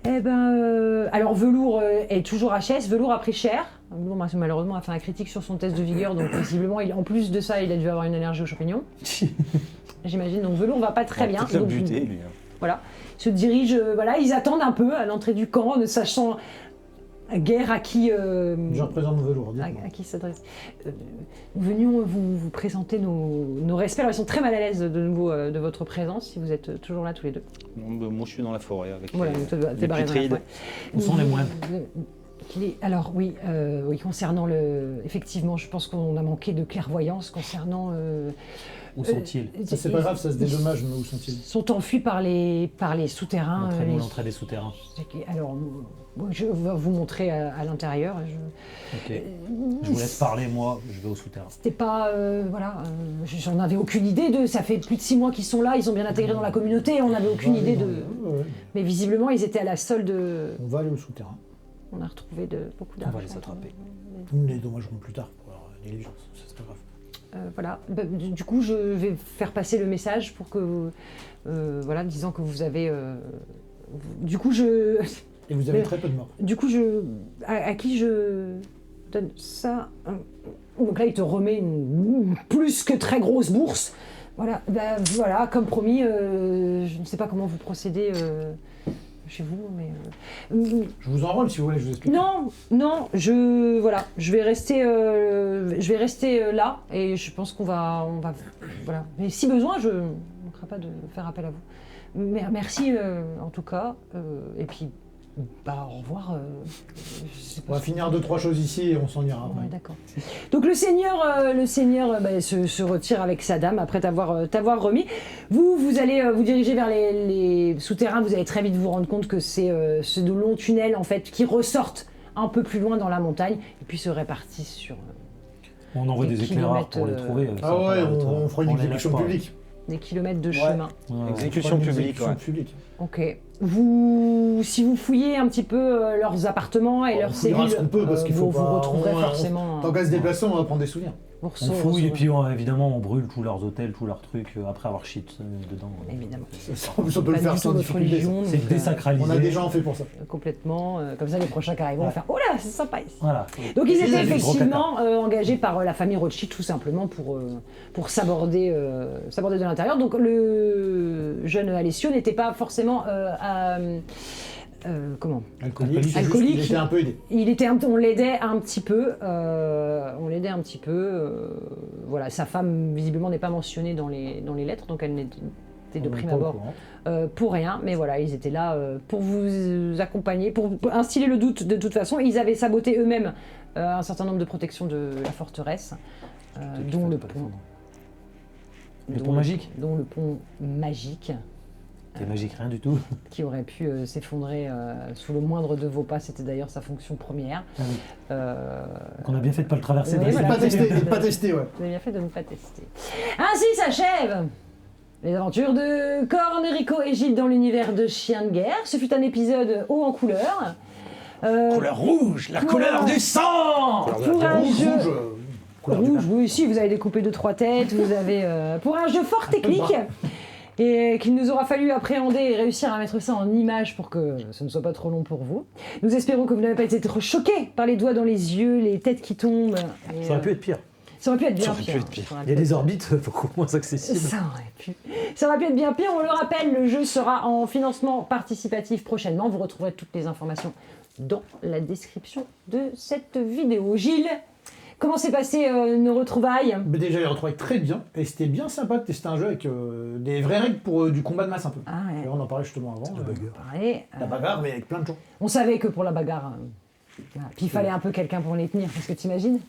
Eh ben, alors Velours est toujours HS. Velours a pris cher. Velours malheureusement a fait un critique sur son test de vigueur, donc visiblement, en plus de ça, il a dû avoir une allergie aux champignons. J'imagine. Donc Velours va pas très bien. Peut-être le Donc, buter, lui. voilà, se dirigent, voilà, ils attendent un peu à l'entrée du camp, ne sachant Guerre à qui... Je représente Velours, dites-moi. à qui s'adresse. Nous venions vous présenter nos respects. Alors, ils sont très mal à l'aise de nouveau de votre présence, si vous êtes toujours là tous les deux. Bon, moi, je suis dans la forêt avec Voilà, les, donc, t'es barré dans la putrides. forêt. Où sont les moines Alors oui, concernant effectivement, je pense qu'on a manqué de clairvoyance concernant... Où sont-ils Ça, c'est pas grave, ça se dédommage, mais où sont-ils? Sont enfuis par les souterrains. Montrez-nous l'entrée des souterrains. Alors, je vais vous montrer à l'intérieur. Ok. Je vous laisse parler, moi, je vais au souterrain. C'était pas... j'en avais aucune idée de... Ça fait plus de 6 mois qu'ils sont là, ils sont bien intégrés dans la communauté, on n'avait aucune idée de... Ouais. Mais visiblement, ils étaient à la solde. On va aller au souterrain. On a retrouvé beaucoup On d'argent. va les attraper. Nous ne les dommagerons plus tard pour leur négligence, ça, c'est pas grave. Voilà. Du coup, je vais faire passer le message pour que... voilà, disant que vous avez... du coup, je... Et vous avez très peu de morts. Du coup, à qui je donne ça? Donc là, il te remet une plus que très grosse bourse. Voilà, voilà, comme promis, je ne sais pas comment vous procédez chez vous, mais... Je vous enrôle si vous voulez, je vous explique. Non, je vais rester là, et je pense qu'on va, voilà. Mais si besoin, je ne manquerai pas de faire appel à vous. Merci en tout cas, et puis... au revoir. Je sais pas On va finir 2-3 choses ici et on s'en ira après. Ouais, d'accord. Donc le seigneur se retire avec sa dame après t'avoir remis. Vous allez vous diriger vers les souterrains. Vous allez très vite vous rendre compte que c'est de longs tunnels en fait qui ressortent un peu plus loin dans la montagne et puis se répartissent sur On envoie Des des éclairages pour les kilomètres, trouver. ça Ah va ouais, pas être- on fera une les lâche exécution pas. publique. des kilomètres de chemin. Ouais. Exécution On fera une publique, exécution ouais. publique. Ok. Si vous fouillez un petit peu leurs appartements et On leurs fouillera cellules, ce qu'on peut parce qu'il faut vous pas... retrouverez on- forcément. Tant qu'à se déplacer, on va prendre des souvenirs. vous On fouille et puis évidemment on brûle tous leurs hôtels, tous leurs trucs après avoir shit dedans. Évidemment. En plus, on peut le Pas faire du sans tout votre difficulté. ça. religion, C'est donc, désacralisé. On a des gens faits pour ça. complètement. Comme ça, les prochains qui arriveront vont faire oh là, c'est sympa ici. Voilà. Donc ils Et étaient des gros effectivement engagés par la famille Rothschild tout simplement pour s'aborder de l'intérieur. Donc le jeune Alessio n'était pas forcément comment Alcoolique. c'est juste Alcoolique. qu'il était un peu aidé. on l'aidait un petit peu. Voilà, sa femme visiblement n'est pas mentionnée dans les lettres, donc elle n'était de On est prime pas au abord courant. pour rien. Mais voilà, ils étaient là pour vous accompagner, pour instiller le doute de toute façon. Ils avaient saboté eux-mêmes un certain nombre de protections de la forteresse, dont le pont. Le pont magique. Dont le pont magique. C'est magique, rien du tout. Qui aurait pu s'effondrer sous le moindre de vos pas. C'était d'ailleurs sa fonction première. Ah oui. Euh, Donc on a bien fait de pas le traverser. Oui, parce que- voilà. Pas testé, ouais. Vous avez bien fait de ne pas tester. Ainsi s'achève les aventures de Cornerico et Gilles dans l'univers de Chien de guerre. Ce fut un épisode haut en couleur. Couleur rouge, la couleur du sang. Pour un Rouge, jeu... rouge, couleur du Rouge, oui, si, vous avez découpé 2-3 têtes, vous avez... pour un jeu fort technique, et qu'il nous aura fallu appréhender et réussir à mettre ça en images pour que ce ne soit pas trop long pour vous. Nous espérons que vous n'avez pas été trop choqués par les doigts dans les yeux, les têtes qui tombent. Et, Ça aurait pu être pire. ça aurait pu être bien Ça aurait pu pire. être pire. Ça aurait Il y a pu des être- orbites beaucoup moins accessibles. Ça aurait pu être bien pire. On le rappelle, le jeu sera en financement participatif prochainement. Vous retrouverez toutes les informations dans la description de cette vidéo. Gilles, comment s'est passé nos retrouvailles? Mais déjà, il retrouvé très bien. Et c'était bien sympa de tester un jeu avec des vraies règles pour du combat de masse un peu. Ah ouais. Et on en parlait justement avant. Pareil, La bagarre, mais avec plein de gens. on savait que pour la bagarre, voilà. Puis il fallait un peu quelqu'un pour les tenir, parce que t'imagines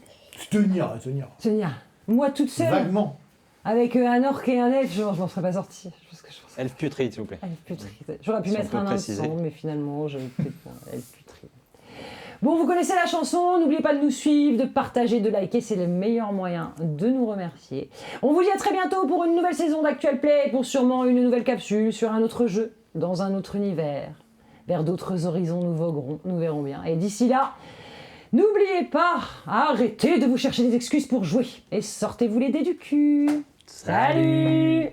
Tenir. tenir. Moi toute seule, Vaguement. avec un orc et un elfe, je m'en serais pas sorti. Je pense que je pense. Elfe putride, s'il vous plaît. Elfe putride. J'aurais pu Si on mettre peut un préciser. instant, mais finalement, je opté pour elfe putride. Bon, vous connaissez la chanson, n'oubliez pas de nous suivre, de partager, de liker, c'est le meilleur moyen de nous remercier. On vous dit à très bientôt pour une nouvelle saison d'Actual Play, pour sûrement une nouvelle capsule sur un autre jeu, dans un autre univers. Vers d'autres horizons nous voguerons, nous verrons bien. Et d'ici là, n'oubliez pas, arrêtez de vous chercher des excuses pour jouer et sortez-vous les dés du cul. Salut